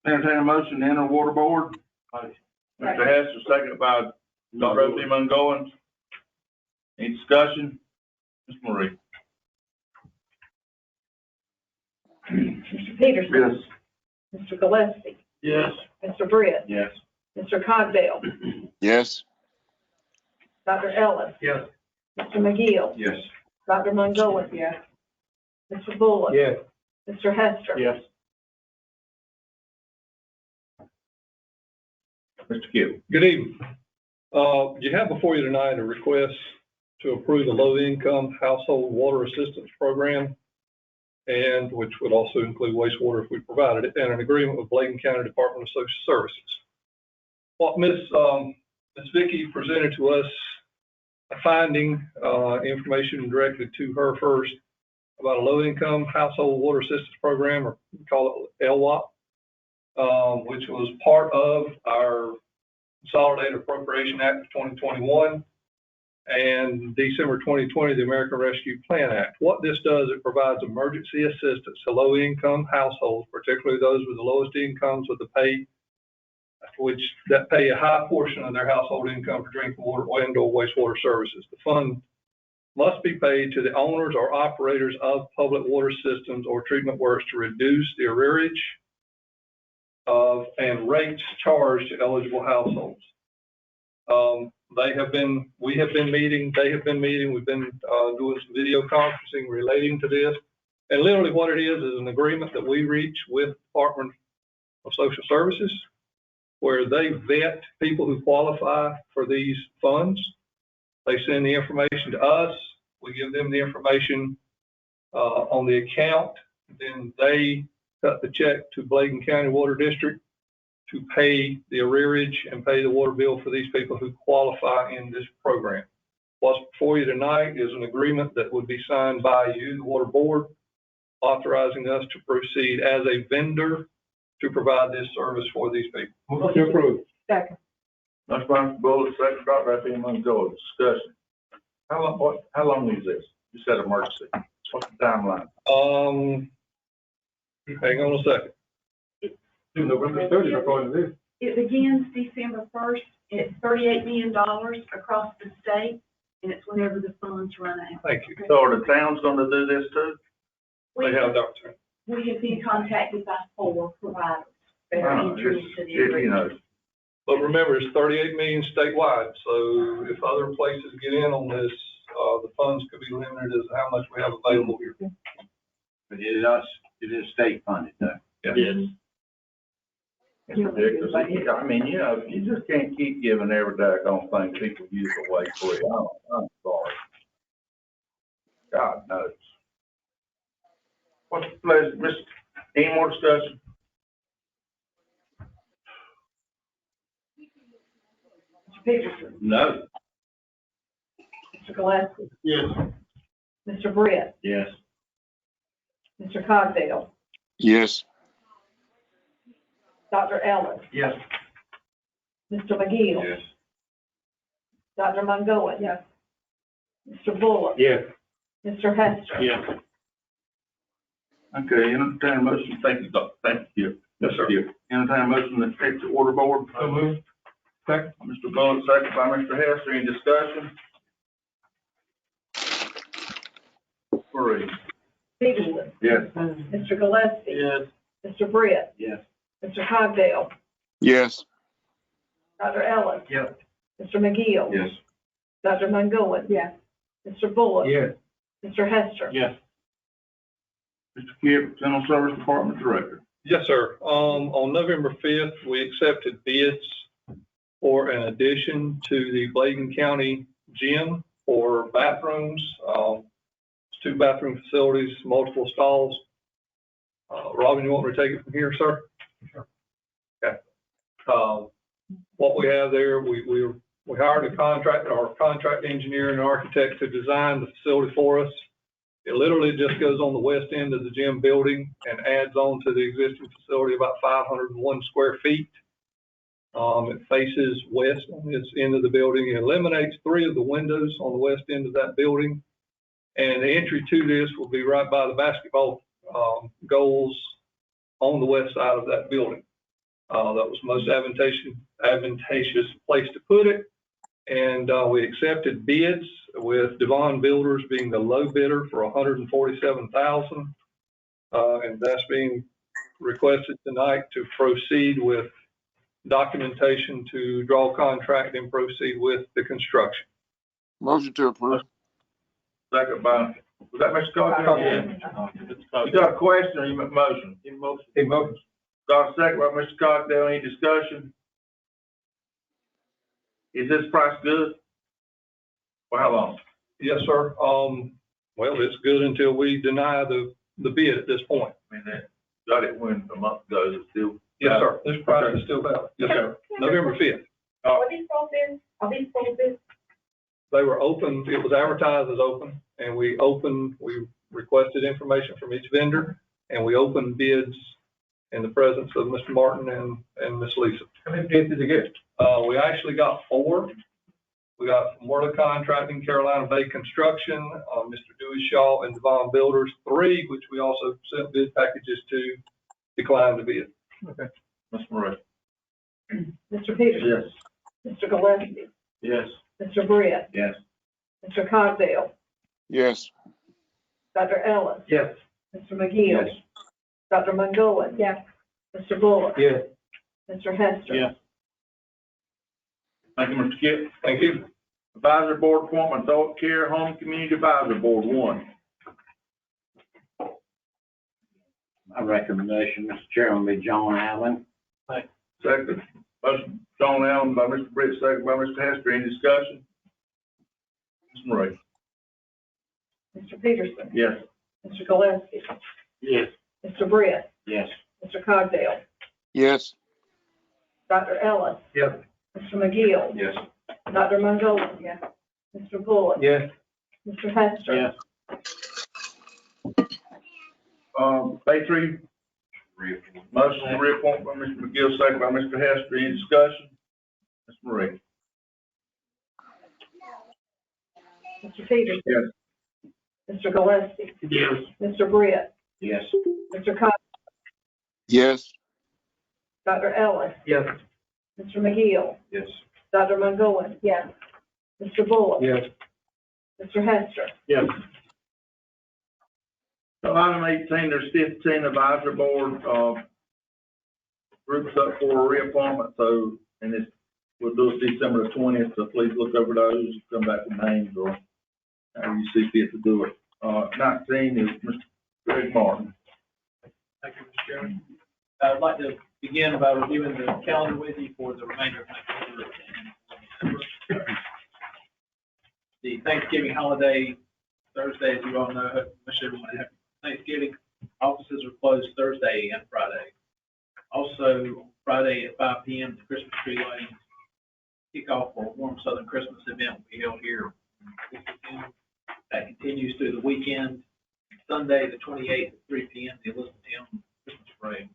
Entertain a motion to enter water board. Mr. Hester, seconded by Dr. O.P. Mungoan. Any discussion? Ms. Marie? Mr. Peterson. Yes. Mr. Gillespie. Yes. Mr. Britt. Yes. Mr. Cogdale. Yes. Dr. Ellis. Yes. Mr. McGill. Yes. Dr. Mongoan. Yes. Mr. Bullock. Yes. Mr. Hester. Yes. Mr. Kidd? Good evening. You have before you tonight a request to approve the low-income household water assistance program, and which would also include wastewater if we provided it, and an agreement with Bladen County Department of Social Services. What Ms. Vicky presented to us, a finding, information directed to her first about a low-income household water assistance program, or we call it LWAP, which was part of our Consolidated Appropriation Act of 2021 and December 2020, the American Rescue Plan Act. What this does, it provides emergency assistance to low-income households, particularly those with the lowest incomes with the pay, that pay a high portion of their household income for drinking water and/or wastewater services. The fund must be paid to the owners or operators of public water systems or treatment works to reduce the arrearage of and rates charged to eligible households. We have been meeting, we've been doing some video conferencing relating to this. And literally what it is an agreement that we reach with Department of Social Services, where they vet people who qualify for these funds. They send the information to us. We give them the information on the account. Then they cut the check to Bladen County Water District to pay the arrearage and pay the water bill for these people who qualify in this program. What's before you tonight is an agreement that would be signed by you, the Water Board, authorizing us to proceed as a vendor to provide this service for these people. Motion to approve. Second. Motion by Mr. Bullock, second by Dr. O.P. Mungoan. Discussion. How long is this? You said emergency. What's the timeline? Hang on a second. November 30th, according to this. It begins December 1st. It's $38 million across the state, and it's whenever the funds run out. Thank you. So are the towns gonna do this too? They have the opportunity. We have been contacted by 4 providers that are interested in the You agreement. know, But remember, it's 38 million statewide, so if other places get in on this, the funds could be limited as to how much we have available here. But it is state funded though. yes. It's ridiculous. I mean, you know, you just can't keep giving every daggone thing people use away free. I'm sorry. God knows. What's the pleasure, any more discussion? Mr. Peterson. No. Mr. Gillespie. Yes. Mr. Britt. Yes. Mr. Cogdale. Yes. Dr. Ellis. Yes. Mr. McGill. Yes. Dr. Mongoan. Yes. Mr. Bullock. Yes. Mr. Hester. Yes. Okay, entertain a motion, thank you, Doctor, thank you. Yes, sir. Entertain a motion to take the order board. So moved. Second. Mr. Bullock, second by Mr. Hester, any discussion? Marie? Peterson. Yes. Mr. Gillespie. Yes. Mr. Britt. Yes. Mr. Cogdale. Yes. Dr. Ellis. Yes. Mr. McGill. Yes. Dr. Mongoan. Yes. Mr. Bullock. Yes. Mr. Hester. Yes. Mr. Kidd, General Service Department Director. Yes, sir. On November 5th, we accepted bids for an addition to the Bladen County gym for bathrooms. It's 2 bathroom facilities, multiple stalls. Robin, you want me to take it from here, sir? Sure. Okay. What we have there, we hired our contract engineer and architect to design the facility for us. It literally just goes on the west end of the gym building and adds on to the existing facility about 501 square feet. It faces west on this end of the building. It eliminates 3 of the windows on the west end of that building. And the entry to this will be right by the basketball goals on the west side of that building. That was the most advantageous place to put it. And we accepted bids with Devon Builders being the low bidder for $147,000. And that's being requested tonight to proceed with documentation to draw contract and proceed with the construction. Motion to approve. Second by, was that Mr. Scott? Yeah. You got a question or you make motion? Motion. Got a second by Mr. Cockdale. Any discussion? Is this price good? For how long? Yes, sir. Well, it's good until we deny the bid at this point. I mean, that got it when a month ago, is it still? Yes, sir. This price is still valid. Yes, sir. November 5th. Are these full bids? Are these full bids? They were open. It was advertised as open, and we requested information from each vendor, and we opened bids in the presence of Mr. Martin and Miss Lisa. How many bids did you get? We actually got 4. We got from World Contracting, Carolina Bay Construction, Mr. Dewey Shaw and Devon Builders. 3, which we also sent bid packages to, declined to bid. Okay. Ms. Murray? Mr. Peterson? Yes. Mr. Gillespie? Yes. Mr. Britt? Yes. Mr. Cogdale? Yes. Dr. Ellis? Yes. Mr. McGill? Yes. Dr. Mungoen? Yes. Mr. Bullock? Yes. Mr. Hester? Yes. Thank you, Mr. Kip. Thank you. Advisory Board appointment, Adult Care Home Community Advisory Board 1. My recommendation, Mr. Chairman, would be John Allen. Second. Motion, John Allen by Mr. Britt, second by Mr. Hester. Any discussion? Ms. Murray? Mr. Peterson? Yes. Mr. Gillespie? Yes. Mr. Britt? Yes. Mr. Cogdale? Yes. Dr. Ellis? Yes. Mr. McGill? Yes. Dr. Mungoen? Yes. Mr. Bullock? Yes. Mr. Hester? Yes. Bay 3. Motion to reappoint by Mr. McGill, second by Mr. Hester. Any discussion? Ms. Marie? Mr. Peterson? Yes. Mr. Gillespie? Yes. Mr. Britt? Yes. Mr. Cogdale? Yes. Dr. Ellis? Yes. Mr. McGill? Yes. Dr. Mungoen? Yes. Mr. Bullock? Yes. Mr. Hester? Yes. So item 18, there's 15 advisory board, groups up for a reappointment, so, and it's, we'll do it December the 20th, so please look over those, come back with names or how you see fit to do it. 19 is Mr. Greg Martin. Thank you, Mr. Chairman. I'd like to begin by reviewing the calendar with you for the remainder of next year. The Thanksgiving holiday, Thursday, as you all know, I wish everyone a happy Thanksgiving. Offices are closed Thursday and Friday. Also, Friday at 5 p.m., the Christmas tree lighting kickoff for a warm Southern Christmas event will be held here. That continues through the weekend. Sunday, the 28th at 3 p.m., the Elizabethtown Christmas parade.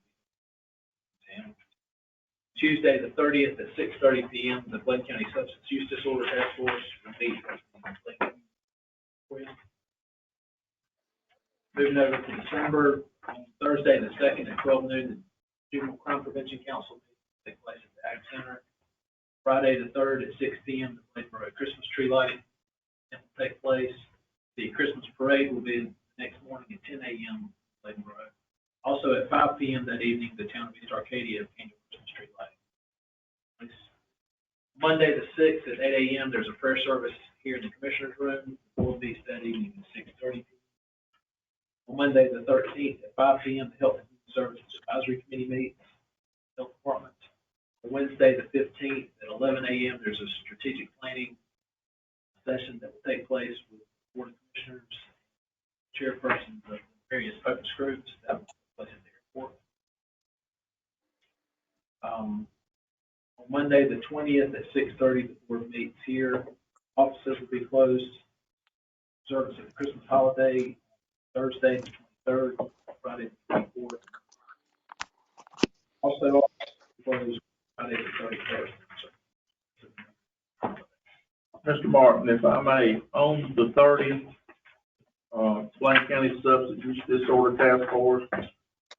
Tuesday, the 30th at 6:30 p.m., the Bladen County Substance Use Disorder Task Force will meet. Moving over to December, on Thursday, the 2nd at 12 noon, the Juvenile Crime Prevention Council will take place at the Ag Center. Friday, the 3rd at 6 p.m., the Bladenboro Christmas tree lighting will take place. The Christmas parade will be the next morning at 10 a.m. Bladenboro. Also at 5 p.m. that evening, the town of East Arcadia annual Christmas tree lighting. Monday, the 6th at 8 a.m., there's a prayer service here in the Commissioner's Room. The board meets that evening at 6:30 p.m. On Monday, the 13th at 5 p.m., the Health and Human Services Advisory Committee meets, Health Department. Wednesday, the 15th at 11 a.m., there's a strategic planning session that will take place with Board of Commissioners, chairpersons of various focus groups that will take place at the airport. On Monday, the 20th at 6:30, the board meets here. Offices will be closed. Service of the Christmas holiday, Thursday, the 23rd, Friday, the 24th. Also, closed Friday, the 31st. Mr. Martin, if I may, on the 30th, Bladen County Substance Disorder Task Force,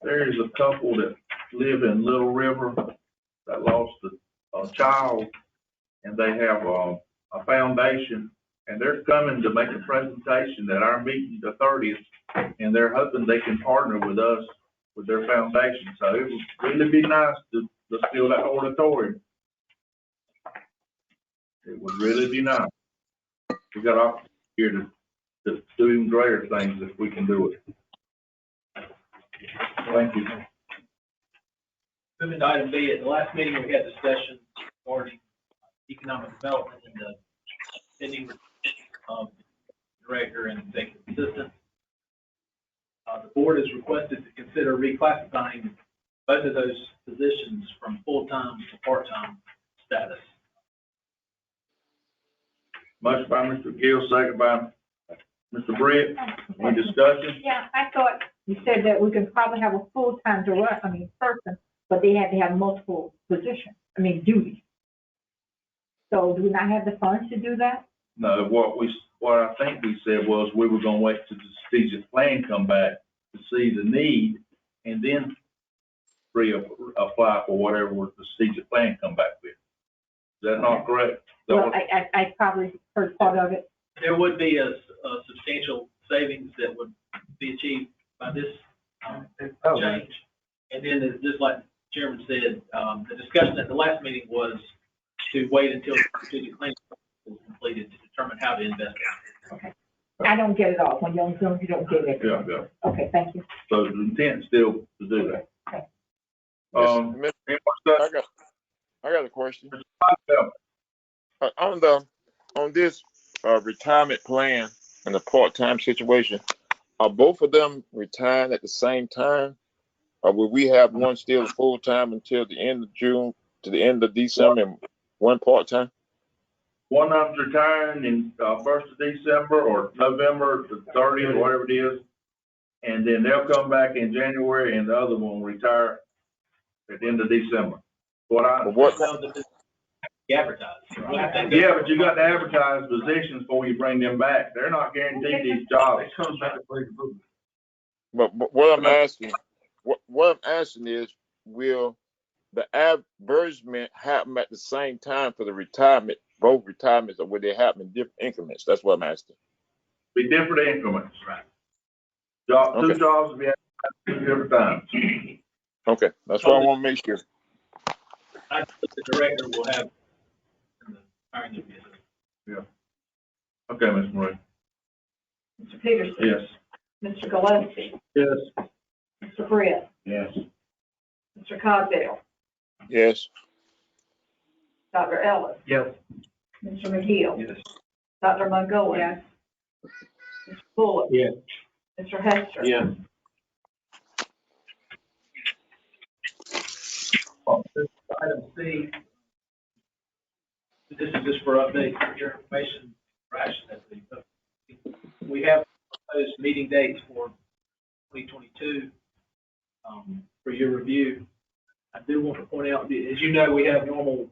there is a couple that live in Little River that lost a child, and they have a foundation, and they're coming to make a presentation at our meeting the 30th, and they're hoping they can partner with us with their foundation. So it would really be nice to fill that auditorium. It would really be nice. We got opportunity here to do even greater things if we can do it. Thank you. Moving to item B, at the last meeting, we had discussion regarding economic development and the pending of director and executive assistant. The board has requested to consider reclassifying both of those positions from full-time to part-time status. Motion by Mr. Gill, second by Mr. Brett. Any discussion? Yeah, I thought you said that we can probably have a full-time person, but they had to have multiple positions, duties. So do we not have the funds to do that? No, what I think we said was we were gonna wait till the strategic plan come back to see the need and then apply for whatever the strategic plan come back with. Is that not correct? Well, I probably heard part of it. There would be a substantial savings that would be achieved by this change. And then, just like the chairman said, the discussion at the last meeting was to wait until the strategic plan was completed to determine how to invest it. Okay. I don't get it all. When you're on Zoom, you don't get it. Yeah. Okay, thank you. So the intent still to do that. Okay. I got a question. On this retirement plan and the part-time situation, are both of them retiring at the same time? Or will we have one still full-time until the end of June to the end of December and one part-time? One of them's retiring in 1st of December or November the 30th or whatever it is. And then they'll come back in January and the other one will retire at the end of December. Advertise. Right? Yeah, but you got to advertise positions before you bring them back. They're not guaranteed these jobs. But what I'm asking is, will the advertisement happen at the same time for the retirement, both retirements, or will they happen in different increments? That's what I'm asking. Be different increments. Right. Two jobs will be at two different times. Okay, that's what I want to make sure. I think the director will have the hiring of the assistant. Yeah. Okay, Ms. Marie. Mr. Peterson? Yes. Mr. Gillespie? Yes. Mr. Britt? Yes. Mr. Cosdale? Yes. Dr. Ellis? Yes. Mr. McGill? Yes. Dr. Montgomery? Yes. Mr. Bullock? Yes. Mr. Hester? Yes. Item C, this is just for updates for your information, for action. We have those meeting dates for 2022 for your review. I do want to point out, as you know, we have normal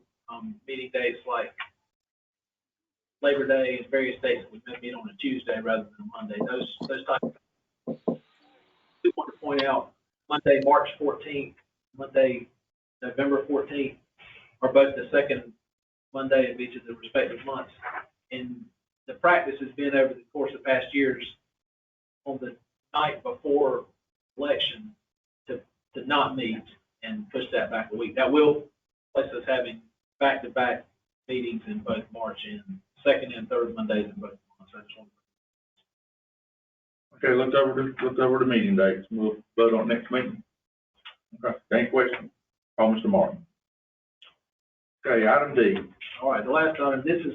meeting dates like Labor Day and various dates. We may meet on a Tuesday rather than a Monday. Those types. I do want to point out Monday, March 14th, Monday, November 14th are both the second Monday of each of the respective months. And the practice has been over the course of past years on the night before election to not meet and push that back a week. That will place us having back-to-back meetings in both March and second and third Mondays in both months. Okay, look over the meeting dates. We'll vote on next meeting. Okay, any questions? Call Mr. Martin. Okay, item D. All right, the last item, this is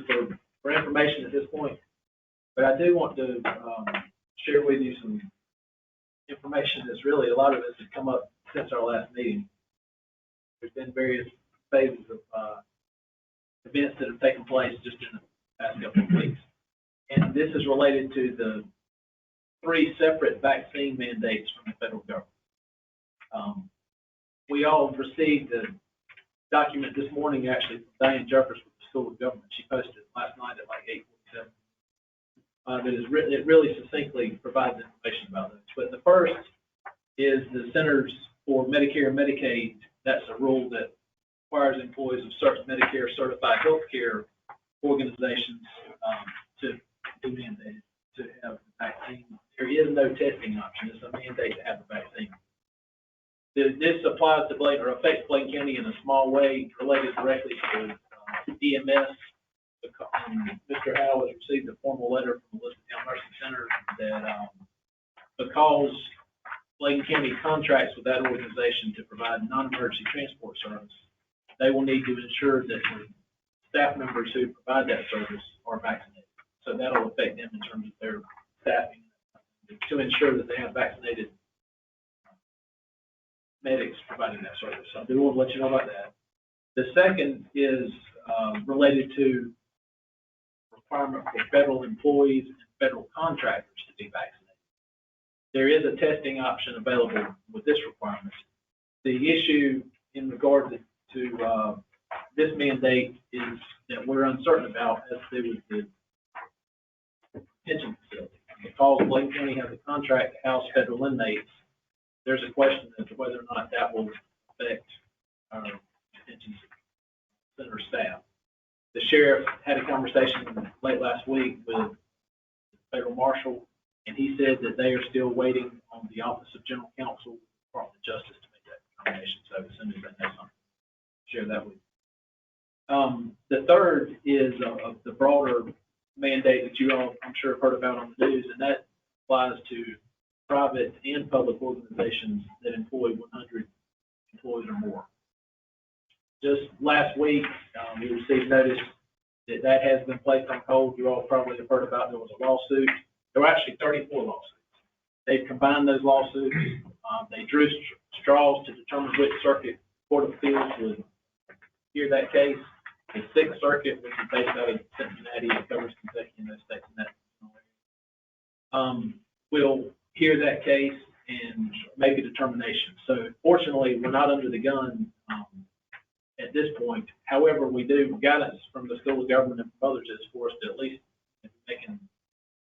for information at this point, but I do want to, share with you some information that's really, a lot of this has come up since our last meeting. There's been various phases of, events that have taken place just in the past couple of weeks. And this is related to the 3 separate vaccine mandates from the federal government. We all received a document this morning, actually, from Diane Jeffers with the School of Government. She posted it last night at like 8:47. It really succinctly provides information about this. But the first is the Centers for Medicare and Medicaid. That's a rule that requires employees of certain Medicare certified healthcare organizations to be mandated to have the vaccine. There is no testing option. It's a mandate to have the vaccine. This applies to Bladen, or affects Bladen County in a small way, related directly to EMS. Mr. Howe has received a formal letter from the Elizabethtown Nursing Center that because Bladen County contracts with that organization to provide non-emergency transport service, they will need to ensure that the staff members who provide that service are vaccinated. So that'll affect them in terms of their staffing to ensure that they have vaccinated medics providing that service. So I do want to let you know about that. The second is related to requirement for federal employees and federal contractors to be vaccinated. There is a testing option available with this requirement. The issue in regard to this mandate is that we're uncertain about as to do with the detention facility. Because Bladen County has a contract to house federal inmates, there's a question as to whether or not that will affect our detention center staff. The sheriff had a conversation late last week with the federal marshal, and he said that they are still waiting on the Office of General Counsel, Department of Justice, to make that determination. So as soon as they have something, share that with you. The third is the broader mandate that you all, I'm sure, have heard about on the news, and that applies to private and public organizations that employ 100 employees or more. Just last week, we received notice that that has been placed on hold. You all probably have heard about, there was a lawsuit. There were actually 34 lawsuits. They've combined those lawsuits. They drew straws to determine which circuit court of appeals would hear that case. The Sixth Circuit, which is based out of Cincinnati, it covers Kentucky and those states in that, will hear that case and make a determination. So fortunately, we're not under the gun at this point. However, we do guidance from the School of Government and from others is for us to at least be making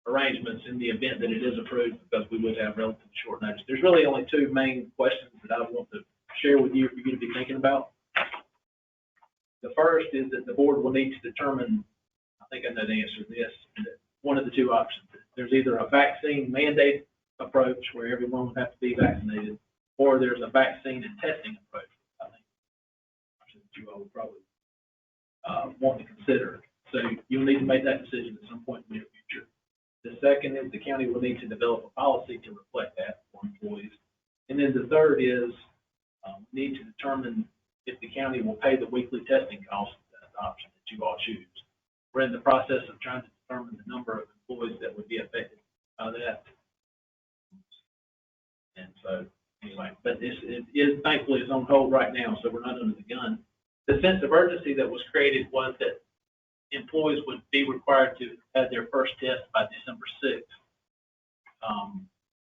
arrangements in the event that it is approved, because we would have relatively short notice. There's really only 2 main questions that I want to share with you for you to be thinking about. The first is that the board will need to determine, I think I know the answer to this, one of the 2 options. There's either a vaccine mandate approach where everyone would have to be vaccinated, or there's a vaccine and testing approach. I think that you all would probably want to consider. So you'll need to make that decision at some point in the near future. The second is the county will need to develop a policy to reflect that for employees. And then the third is need to determine if the county will pay the weekly testing costs. That's the option that you all choose. We're in the process of trying to determine the number of employees that would be affected by that. And so, anyway, but this is thankfully is on hold right now, so we're not under the gun. The sense of urgency that was created was that employees would be required to have their first test by December 6th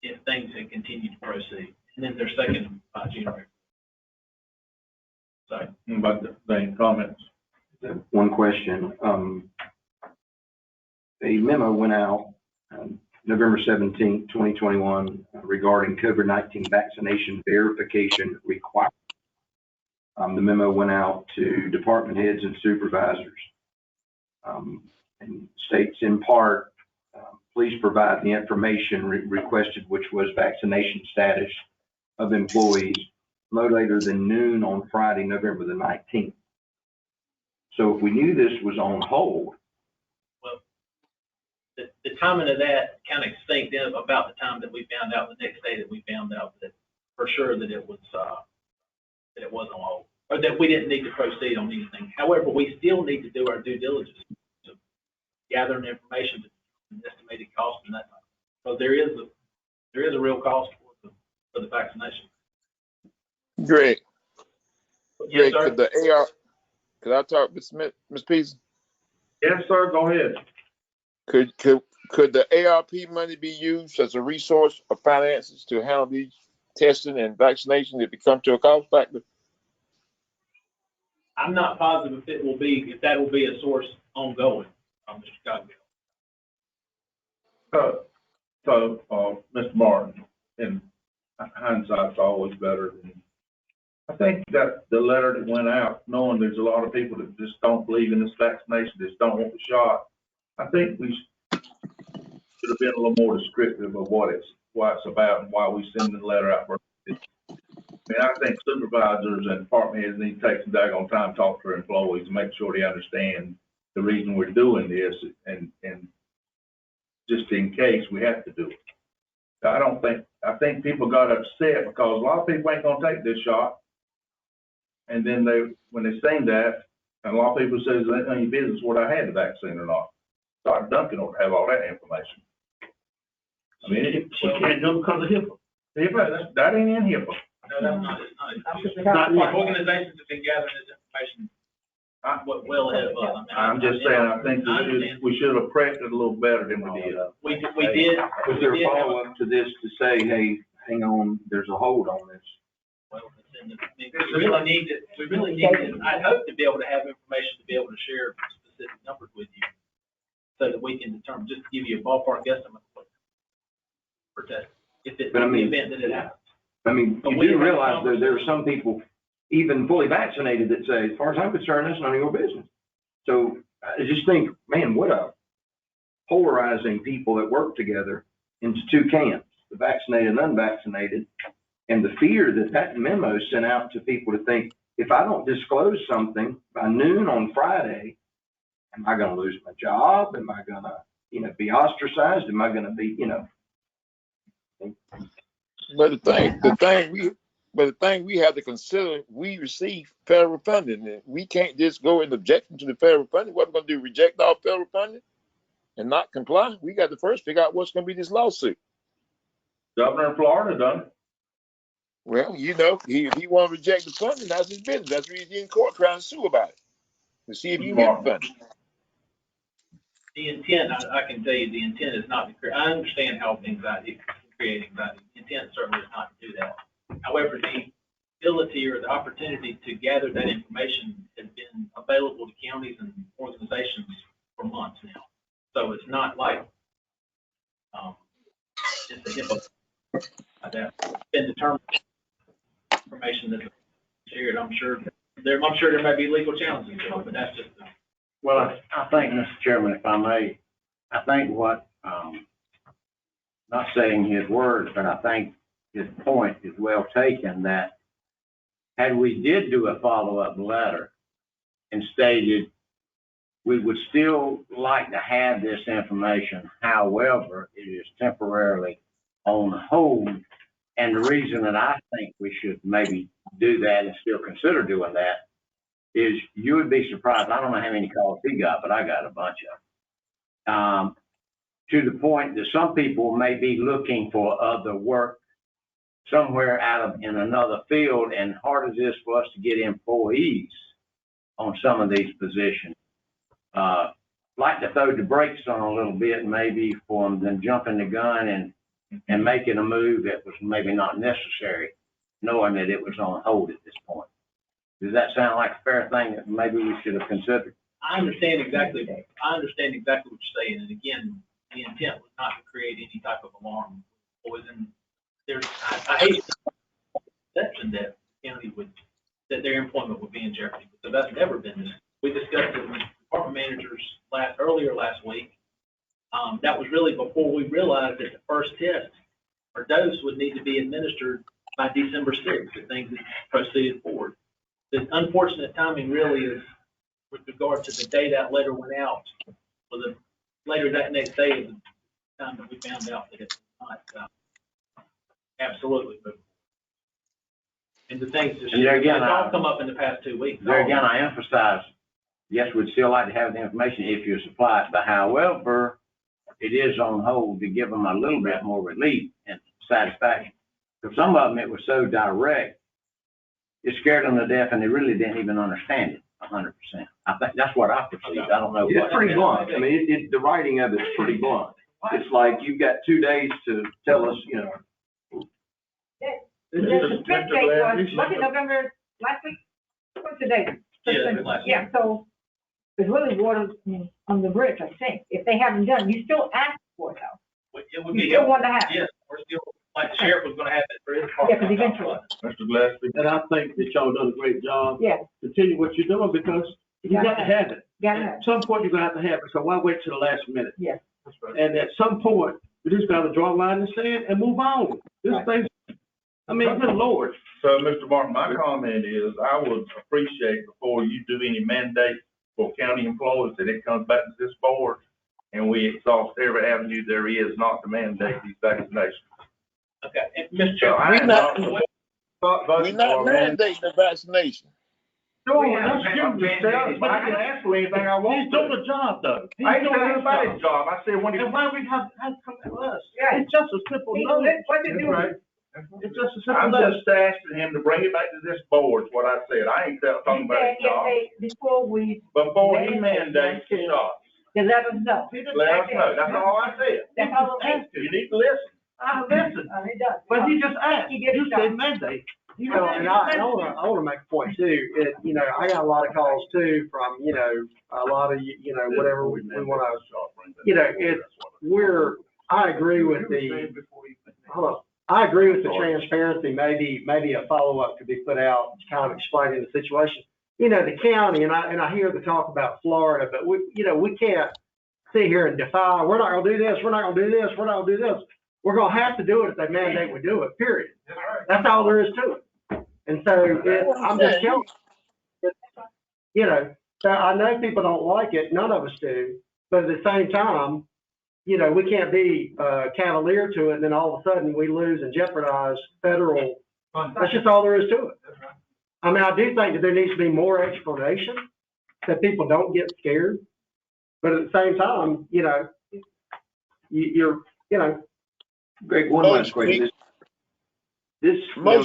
if things had continued to proceed, and then their second by January. So, About the comments. One question. A memo went out November 17th, 2021 regarding COVID-19 vaccination verification requirements. The memo went out to department heads and supervisors and states in part, please provide the information requested, which was vaccination status of employees no later than noon on Friday, November the 19th. So if we knew this was on hold. Well, the timing of that kind of synced in about the time that we found out, the next day that we found out that for sure that it was that it wasn't on hold, or that we didn't need to proceed on anything. However, we still need to do our due diligence to gather the information, an estimated cost and that. So there is a real cost for the vaccination. Greg, Yes, sir. Could I talk with Ms. Peason? Yes, sir, go ahead. Could the ARP money be used as a resource of finances to handle these testing and vaccination if it comes to a cost factor? I'm not positive if that will be a source ongoing, Mr. Cogdell. Mr. Martin, and hindsight's always better than, I think that the letter that went out, knowing there's a lot of people that just don't believe in this vaccination, just don't want the shot, I think we should have been a little more descriptive of what it's about and why we send the letter out. I think supervisors and department heads need to take some daggone time to talk to their employees and make sure they understand the reason we're doing this and just in case we have to do it. I think people got upset because a lot of people ain't gonna take this shot. And then when they seen that, and a lot of people says, it ain't none of your business whether I had the vaccine or not. Dr. Duncan don't have all that information. I mean, she can't do it because of HIPAA. HIPAA, that ain't in HIPAA. No, that's not. It's not. Organizations have been gathering this information well ahead of us. I'm just saying, I think we should have prepped it a little better than we did. We did. Was there a follow-up to this to say, hey, hang on, there's a hold on this? Well, we really need to, I'd hope to be able to have information to be able to share specific numbers with you so that we can determine, just to give you a ballpark estimate for testing. If it's the event that it happens. I mean, you do realize that there are some people, even fully vaccinated, that say, as far as I'm concerned, that's none of your business. So I just think, man, what a polarizing people that work together into two camps, the vaccinated and unvaccinated, and the fear that memo sent out to people to think, if I don't disclose something by noon on Friday, am I going to lose my job? Am I going to, be ostracized? Am I going to be, But the thing we have to consider, we receive federal funding, and we can't just go in objection to the federal funding. What we're going to do, reject all federal funding and not comply? We got to first figure out what's going to be this lawsuit. Governor of Florida done it. Well, if he want to reject the funding, that's his business. That's the reason he's in court trying to sue about it, to see if you can get the funding. The intent, I can tell you, the intent is not to create. I understand how anxiety create anxiety. The intent certainly is not to do that. However, the ability or the opportunity to gather that information has been available to counties and organizations for months now. So it's not like it's a HIPAA that's been determined. Information that's shared, I'm sure there may be legal challenges to it, but that's just. Well, I think, Mr. Chairman, if I may, I think what, not saying his words, but I think his point is well taken, that had we did do a follow-up letter and stated we would still like to have this information, however, it is temporarily on hold. And the reason that I think we should maybe do that and still consider doing that is you would be surprised. I don't know how many calls he got, but I got a bunch of them. To the point that some people may be looking for other work somewhere in another field, and hard as it is for us to get employees on some of these positions. Like to throw the brakes on a little bit, maybe for them than jumping the gun and making a move that was maybe not necessary, knowing that it was on hold at this point. Does that sound like a fair thing that maybe we should have considered? I understand exactly what you're saying, and again, the intent was not to create any type of alarm. I hate the perception that county that their employment would be in jeopardy, because that's never been this. We discussed it with department managers earlier last week. That was really before we realized that the first test or dose would need to be administered by December 6th if things proceeded forward. The unfortunate timing really is with regard to the day that letter went out, or later that next day is the time that we found out that it's not absolutely moving. And the things that, And there again, it's all come up in the past 2 weeks. There again, I emphasize, yes, we'd still like to have the information if you supply it, but however, it is on hold to give them a little bit more relief and satisfaction. For some of them, it was so direct, it scared them to death and they really didn't even understand it 100%. I think that's what I perceived. I don't know. It's pretty blunt. I mean, the writing of it's pretty blunt. It's like, you've got 2 days to tell us, you know. The split date was November last week? What's the date? Yeah, so it's really water on the bridge, I think. If they haven't done, you still ask for it though. It would You be. still want to have it. Yes, we're still, like the sheriff was gonna have it for his part. Yeah, because eventually. Mr. Gillespie? And I think that y'all done a great job. Yeah. Continue what you're doing because you got to have it. Gotta have At some point, you're gonna have to have it. So why wait till the last minute? Yeah. And at some point, we just gotta draw a line in the sand and move on. This thing, I mean, good Lord. So, Mr. Martin, my comment is, I would appreciate before you do any mandate for county employees, that it comes back to this board and we exhaust every avenue there is not to mandate these vaccinations. Okay, and Mr. So I We're am not, not we're voting not for it. mandating the vaccination. No, Yeah, that's I'm you, just Mr. saying, but I can ask for anything I want He's to. doing the job though. He's I ain't doing doing his anybody's job. I said, when he, And why we have to come to us? Yeah. It's just a simple no. What's it doing? right. It's just a simple I'm no. just asking him to bring it back to this board, is what I said. I ain't talking about his job. Before we, Before he mandates the shots, they let us know. let us know. That's all I said. That's all I'm saying. You need to listen. I listen, He does. but he just asked. He did You his said job. mandate. Well, and I wanna make a point too, I got a lot of calls too from, a lot of, whatever we wanna, I agree with I agree with the transparency, maybe a follow-up could be put out, kind of explaining the situation. The county, and I hear the talk about Florida, but we can't sit here and defy, we're not gonna do this, we're not gonna do this, we're not gonna do this. We're gonna have to do it if they mandate we do it, period. That's all there is to it. And so I'm just telling so I know people don't like it, none of us do, but at the same time, we can't be cavalier to it and then all of a sudden we lose and jeopardize federal. That's just all there is to it. I mean, I do think that there needs to be more explanation that people don't get scared. But at the same time, you're Greg, one last question. This memo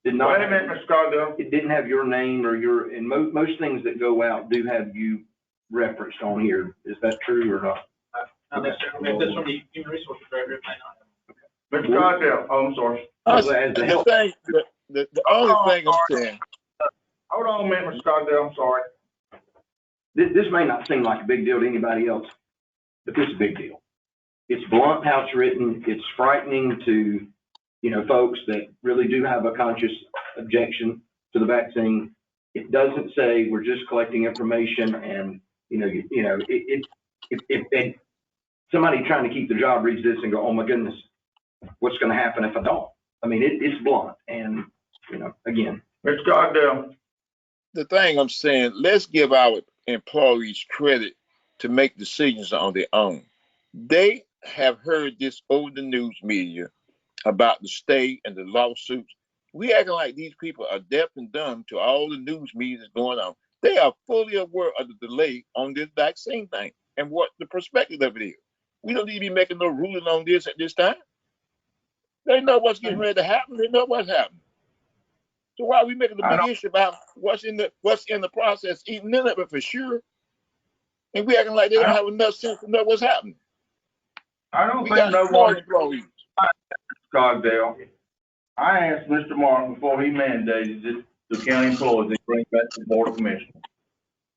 did not. Wait a minute, Mr. Cardell. It didn't have your name or and most things that go out do have you referenced on here. Is that true or not? Not necessarily. If it's from the human resources director, it may not. Mr. Cardell, oh, I'm sorry. The only thing I'm saying. Hold on a minute, Mr. Cardell, I'm sorry. This may not seem like a big deal to anybody else, but this is a big deal. It's blunt how it's written. It's frightening to, folks that really do have a conscious objection to the vaccine. It doesn't say we're just collecting information and, if somebody trying to keep the job reads this and go, oh my goodness, what's going to happen if I don't? I mean, it's blunt and, again. Mr. Cardell. The thing I'm saying, let's give our employees credit to make decisions on their own. They have heard this over the news media about the state and the lawsuits. We acting like these people are deaf and dumb to all the news media that's going on. They are fully aware of the delay on this vaccine thing and what the perspective of it is. We don't need to be making no ruling on this at this time. They know what's getting ready to happen. They know what's happening. So why are we making a big issue about what's in the process, eating in it for sure? And we acting like they don't have enough sense to know what's happening. I don't we think got no smart one. employees. Cardell, I asked Mr. Martin before he mandated it to county employees to bring back to the Board of Commissioners.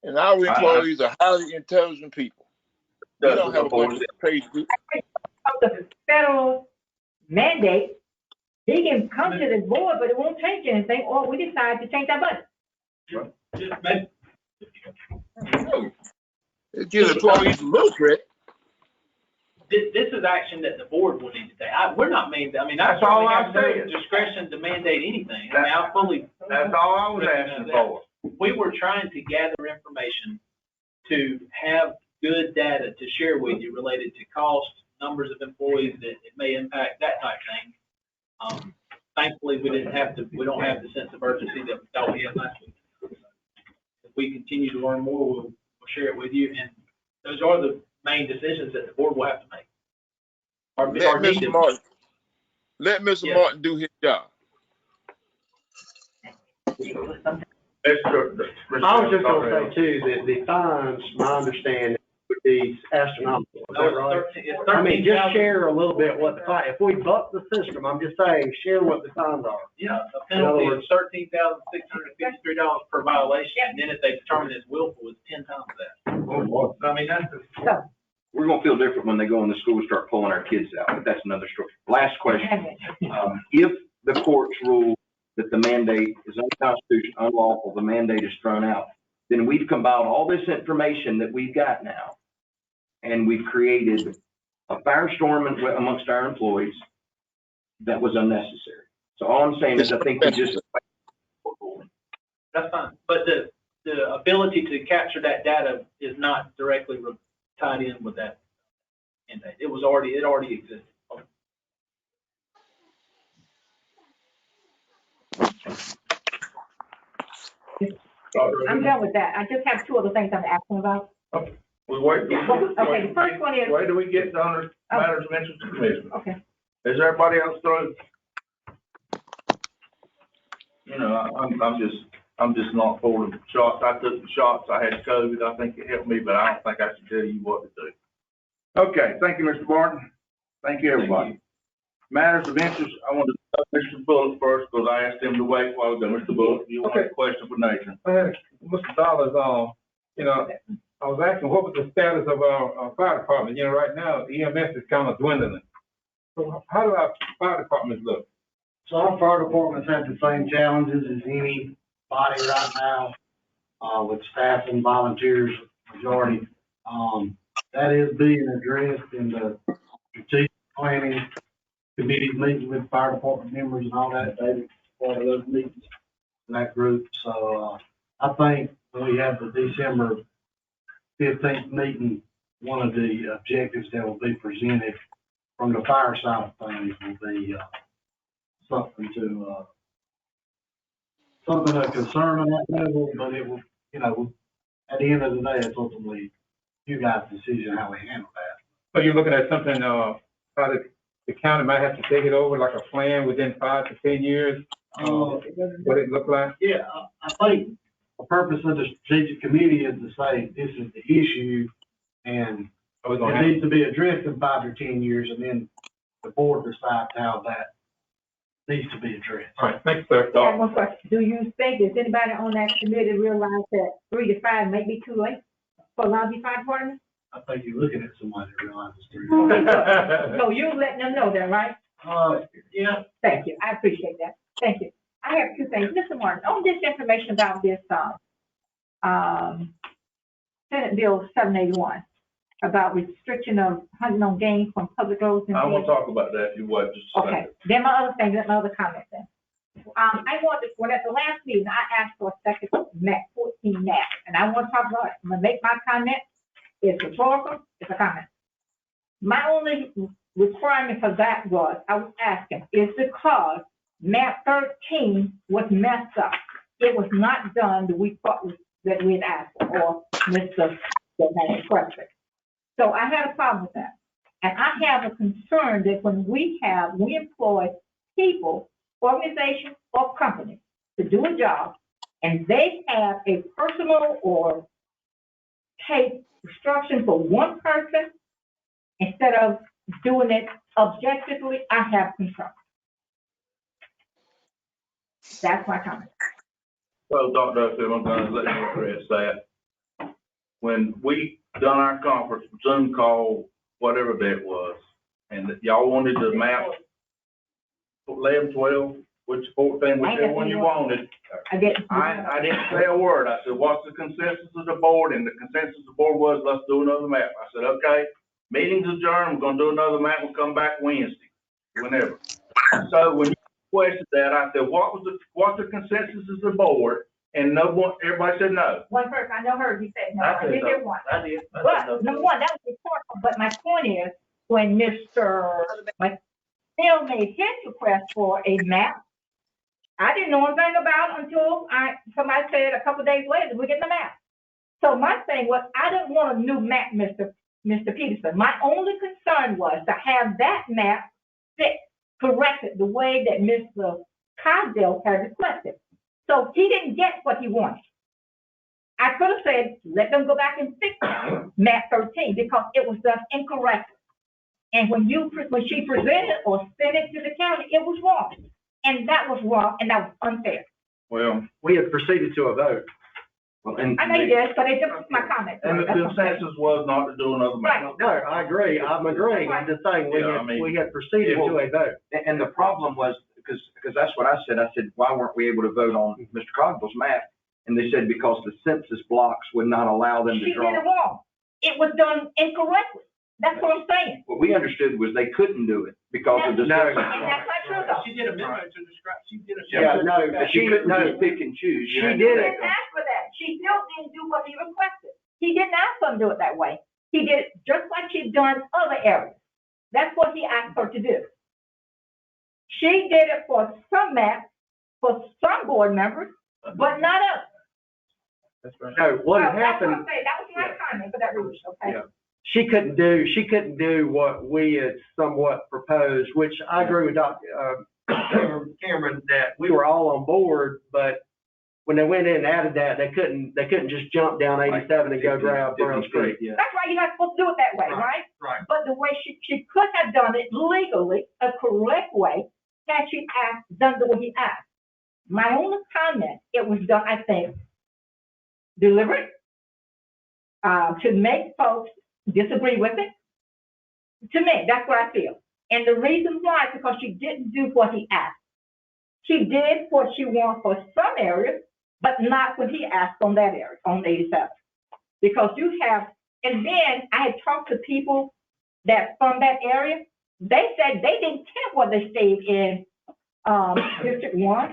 And our employees are highly intelligent people. We don't have a bunch of crazy people. The federal mandate, he can come to the board, but it won't change anything, or we decide to change our budget. It gives employees a little credit. This is action that the board will need to take. We're not mandating. I mean, I That's all certainly I'm have no saying. discretion to mandate anything. I mean, I fully. That's all I was asking for. We were trying to gather information to have good data to share with you related to cost, numbers of employees that it may impact, that type of thing. thankfully, we don't have the sense of urgency that we thought we had last week. If we continue to learn more, we'll share it with you, and those are the main decisions that the board will have to make. Let Mr. Martin do his job. I was just gonna say too, that the fines, my understanding, would be astronomical, is that right? I mean, just share a little bit what the fine, if we buck the system, I'm just saying, share what the fines are. Yeah, the penalty is $13,653 per violation, and then if they determine it's willful, it's 10 times that. I mean, that's We're gonna feel different when they go in the school and start pulling our kids out, but that's another story. Last question. If the courts rule that the mandate is unconstitutional, unlawful, the mandate is thrown out, then we've compiled all this information that we've got now, and we've created a firestorm amongst our employees that was unnecessary. So all I'm saying is I think we just... That's fine, but the ability to capture that data is not directly tied in with that mandate. It already existed. I'm done with that. I just have two other things I'm asking about. We wait. Okay, the first one is. Wait till we get to under matters of interest to commission. Okay. Is everybody else through? You know, I'm just not for the shots. I took the shots. I had COVID. I think it helped me, but I don't think I should tell you what to do. Okay, thank you, Mr. Barton. Thank you, everybody. Matters of interest, I want to talk to Mr. Bullock first, because I asked him to wait while I was there. Mr. Bullock, you want a question for Nathan? Mr. Dollars, you know, I was asking what was the status of our fire department? You know, right now, EMS is kind of dwindling. So how do our fire departments look? So our fire departments have the same challenges as any body right now, with staff and volunteers, majority. That is being addressed in the strategic planning committee meeting with fire department members and all that. David's part of those meetings in that group. So, I think when we have the December 15th meeting, one of the objectives that will be presented from the fire side of things will be, something of concern on that level, but it will, you know, at the end of the day, it's ultimately you guys' decision how we handle that. So you're looking at something, how the county might have to take it over, like a plan within 5 to 10 years? What it look like? Yeah, I think the purpose of the strategic committee is to say, this is the issue, and it needs to be addressed in 5 or 10 years, and then the board decides how that needs to be addressed. All right, thanks, sir. I have one question. Do you think, does anybody on that committee realize that 3 to 5 may be too late for a lot of these fire departments? I think you're looking at somebody that realizes 3 Okay, good. So you're letting them know that, right? Yeah. Thank you. I appreciate that. Thank you. I have two things. Mr. Martin, on this information about this, Senate Bill 781, about restriction of hunting on game from public roads and. I want to talk about that if you would, just a second. Okay, then my other thing, my other comment then. I want to, when at the last meeting, I asked for a second map, 14 map, and I want to talk about it. I'm gonna make my comment. It's rhetorical, it's a comment. My only requirement for that was, I was asking, is because map 13 was messed up. It was not done the week that we had asked for, or Mr. Question. So I had a problem with that. And I have a concern that when we employ people, organizations, or companies to do a job, and they have a personal or take instruction for one person instead of doing it objectively, I have concern. That's my comment. Well, Dr. Duffy, I'm going to let you address that. When we done our conference, Zoom call, whatever that was, and y'all wanted to map 11, 12, which 14, whichever one you wanted. I didn't say a word. I said, what's the consensus of the board? And the consensus of the board was, let's do another map. I said, okay, meeting's adjourned. We're going to do another map. We'll come back Wednesday, whenever. So when you questioned that, I said, what's the consensus of the board? And no one, everybody said no. One person, I know her, you said no. I did hear one. I did. But number one, that was important. But my point is, when Mr. Phil made his request for a map. I didn't know anything about it until somebody said a couple of days later, we're getting the map. So my thing was, I didn't want a new map, Mr. Peterson. My only concern was to have that map fixed, corrected the way that Mr. Cosdale had requested. So he didn't get what he wanted. I could have said, let them go back and fix map 13 because it was done incorrectly. And when she presented or sent it to the county, it was wrong. And that was wrong, and that was unfair. Well, we had proceeded to a vote. Well, and I know you did, but it just my comment. And the consensus was not to do another map. Right. No, I agree. I'm agreeing. I'm just saying we had proceeded to a vote. And the problem was, because that's what I said, why weren't we able to vote on Mr. Cogdell's map? And they said because the census blocks would not allow them to draw. She did it wrong. It was done incorrectly. That's what I'm saying. What we understood was they couldn't do it because of the. No, and that's not true though. She did a memo to describe, she did a. Yeah, no, she couldn't just pick and choose. She She did didn't ask for that. She still didn't do what he requested. He didn't ask her to do it that way. He did it just like she'd done other areas. That's what he asked her to do. She did it for some maps, for some board members, but not others. That's right. No, what had happened. That's what I'm saying. That was my comment for that reason, okay? Yeah. She couldn't do what we had somewhat proposed, which I agree with Dr. Cameron that we were all on board, but when they went in and added that, they couldn't just jump down 87 and go grab Browns Creek. Yeah. That's why you're not supposed to do it that way, right? Right. But the way she could have done it legally, a correct way, had she done the way he asked. My only comment, it was done, I think, deliberate, to make folks disagree with it. To me, that's what I feel. And the reason why is because she didn't do what he asked. She did what she wanted for some areas, but not what he asked on that area, on 87. Because you have, and then I had talked to people that from that area, they said they didn't care whether they stayed in District 1 or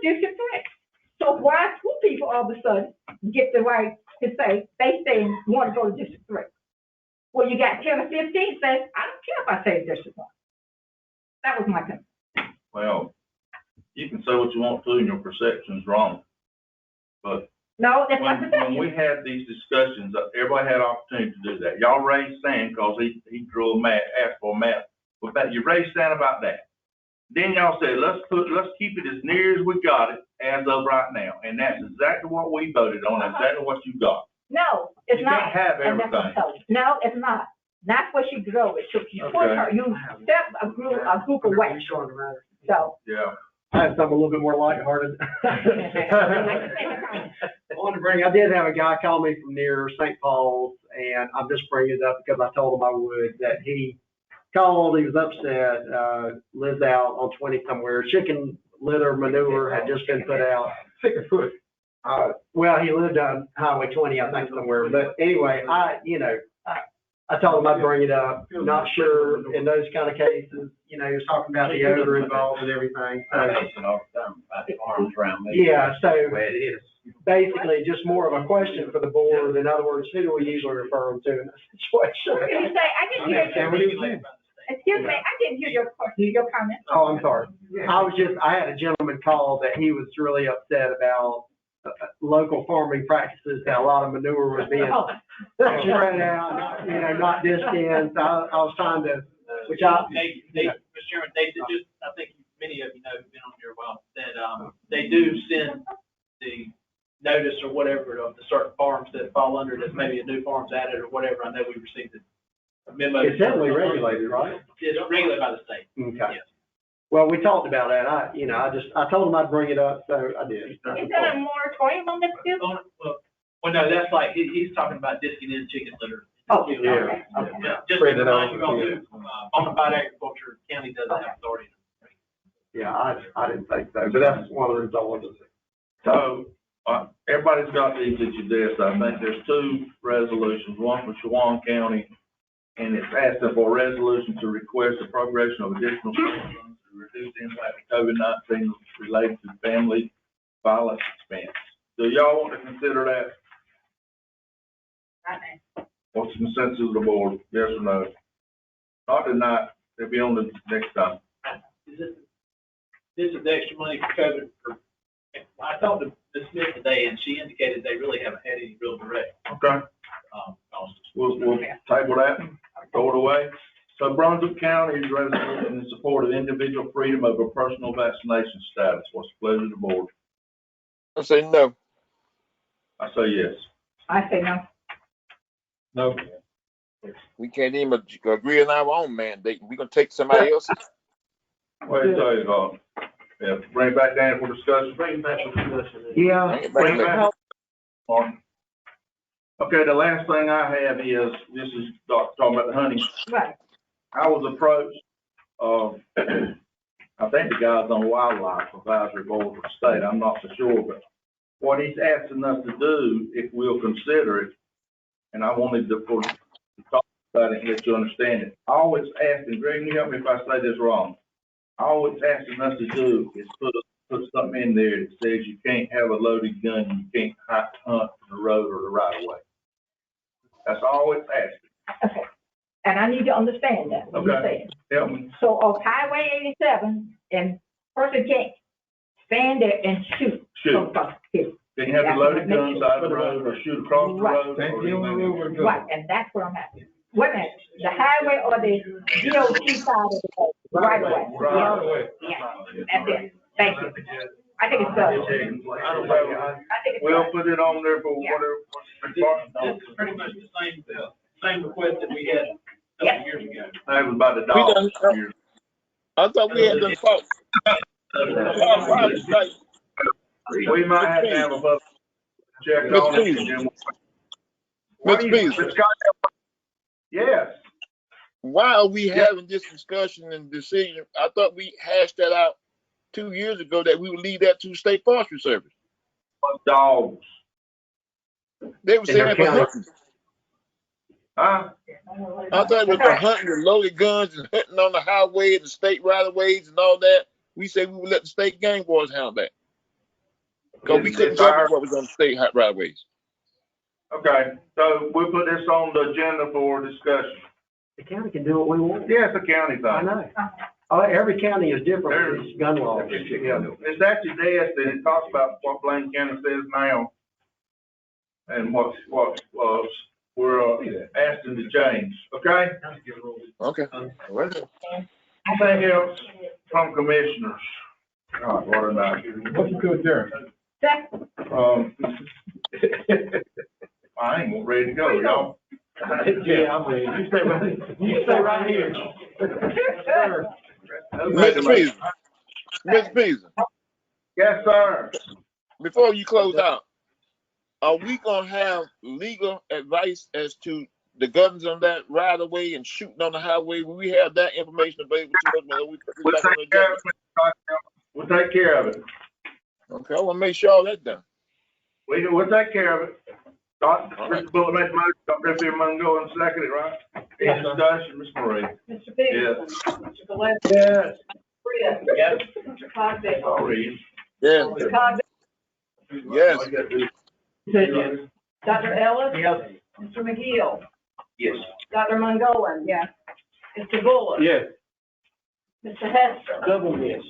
District 3. So why two people all of a sudden get the right to say they want to go to District 3? Well, you got 10 or 15 says, I don't care if I say District 1. That was my concern. Well, you can say what you want to and your perception's wrong. But no, that's my perception. When we had these discussions, everybody had opportunity to do that. Y'all raised sand because he drew a map, asked for a map. But you raised sand about that. Then y'all said, let's keep it as near as we got it as of right now. And that's exactly what we voted on, exactly what you got. No, it's not. You can't have everything. No, it's not. That's what she drove it. You put her, you step a group away. So. Yeah. I have something a little bit more lighthearted. I did have a guy call me from near St. Paul's, and I'm just bringing it up because I told him I would, that he called, he was upset, lives out on 20 somewhere. Chicken litter manure had just been put out. Well, he lived on Highway 20, I think, somewhere. But anyway, I told him I'd bring it up. Not sure in those kind of cases, he was talking about the odor involved and everything. Yeah, so basically just more of a question for the board. In other words, who do we usually refer them to in this situation? What did you say? I didn't hear. Excuse me, I didn't hear your question, your comment. Oh, I'm sorry. I had a gentleman call that he was really upset about local farming practices, that a lot of manure was being spread out, not dished in. So I was trying to, which I. Mr. Chairman, they just, I think many of you know who've been on here a while, that they do send the notice or whatever of the certain farms that fall under this, maybe a new farm's added or whatever. I know we received a memo. It's heavily regulated, right? It's regulated by the state. Okay. Yes. Well, we talked about that. I told him I'd bring it up, so I did. Is that a moratorium on this too? Well, no, that's like, he's talking about disking in chicken litter. Oh, yeah. Just to remind you all, Bonafide Agriculture County doesn't have authority. Yeah, I didn't think so, but that's one of the reasons. So, everybody's got these at your desk. I think there's two resolutions, one for Shawan County, and it's asking for a resolution to request appropriation of additional funds to reduce the impact of COVID-19 related to family violence expense. Do y'all want to consider that? What's the consensus of the board? Yes or no? Not tonight. They'll be on the next time. this is the extra money for COVID. I talked to Ms. Smith today, and she indicated they really haven't had any real direct, Okay, costs. we'll table that, throw it away. So Brunswick County is resolution in support of individual freedom over personal vaccination status. What's the pleasure of the board? I say no. I say yes. I say no. No. We can't even agree on our own mandate. We're gonna take somebody else's. Wait a second, yeah, bring it back down for discussion. Bring it back to discussion. Yeah. Bring it back. Okay, the last thing I have is, this is talking about the hunting. Right. I was approached, I think the guy's on Wildlife Advisory Board for the state, I'm not so sure, but what he's asking us to do, if we'll consider it, and I wanted to talk about it and let you understand it. I always ask, and Greg, you help me if I say this wrong. Always asking us to do is put something in there that says you can't have a loaded gun, and you can't hunt on the road or the right of way. That's always asking. Okay. And I need to understand that, what you're saying. Help me. So off Highway 87, and person can't stand there and shoot. Shoot. Can you have the loaded guns out of the road or shoot across the road? Right, and that's where I'm at. Wait a minute, the highway or the DOT side of the road, right away? Right. Yeah, that's it. Thank you. I think it's done. We'll put it on there for whatever. It's pretty much the same request that we had a couple years ago. That was about the dog. I thought we had done fought. We might have to have a public check on it. Mr. Beasley. Yes. Why are we having this discussion and decision? I thought we hashed that out 2 years ago that we would leave that to State Forestry Service. Dogs. They were saying that for hunting. Huh? I thought it was for hunting with loaded guns and hunting on the highway and the state right of ways and all that. We said we would let the state game boys handle that. Because we couldn't govern what was on the state right of ways. Okay, so we'll put this on the agenda for discussion. The county can do what we want. Yeah, it's a county thing. I know. Every county is different with its gun laws. It's actually desk that it talks about what Bladen County says now and what we're asking to change, okay? Okay. Anything else from commissioners? All right, what about you? Motion to adjourn. I ain't ready to go, y'all. Yeah, I'm ready. You stay right here. Mr. Beasley. Yes, sir. Before you close out, are we gonna have legal advice as to the guns on that right of way and shooting on the highway? Will we have that information available to us? We'll take care of it. Okay, I want to make sure all that's done. We'll take care of it. Mr. Bullock made the motion, Dr. F. Mungo and seconded it, right? Any discussion, Ms. Marie? Mr. Biggs. Yes. Mr. Gillespie. Yes. Rita. Yes. Mr. Cosby. Sorry. Yes. Mr. Cosby. Yes. Dr. Ellis. Yes. Mr. McGill. Yes. Dr. Mungoan. Yes. Mr. Bullock. Yes. Mr. Hester. Double yes.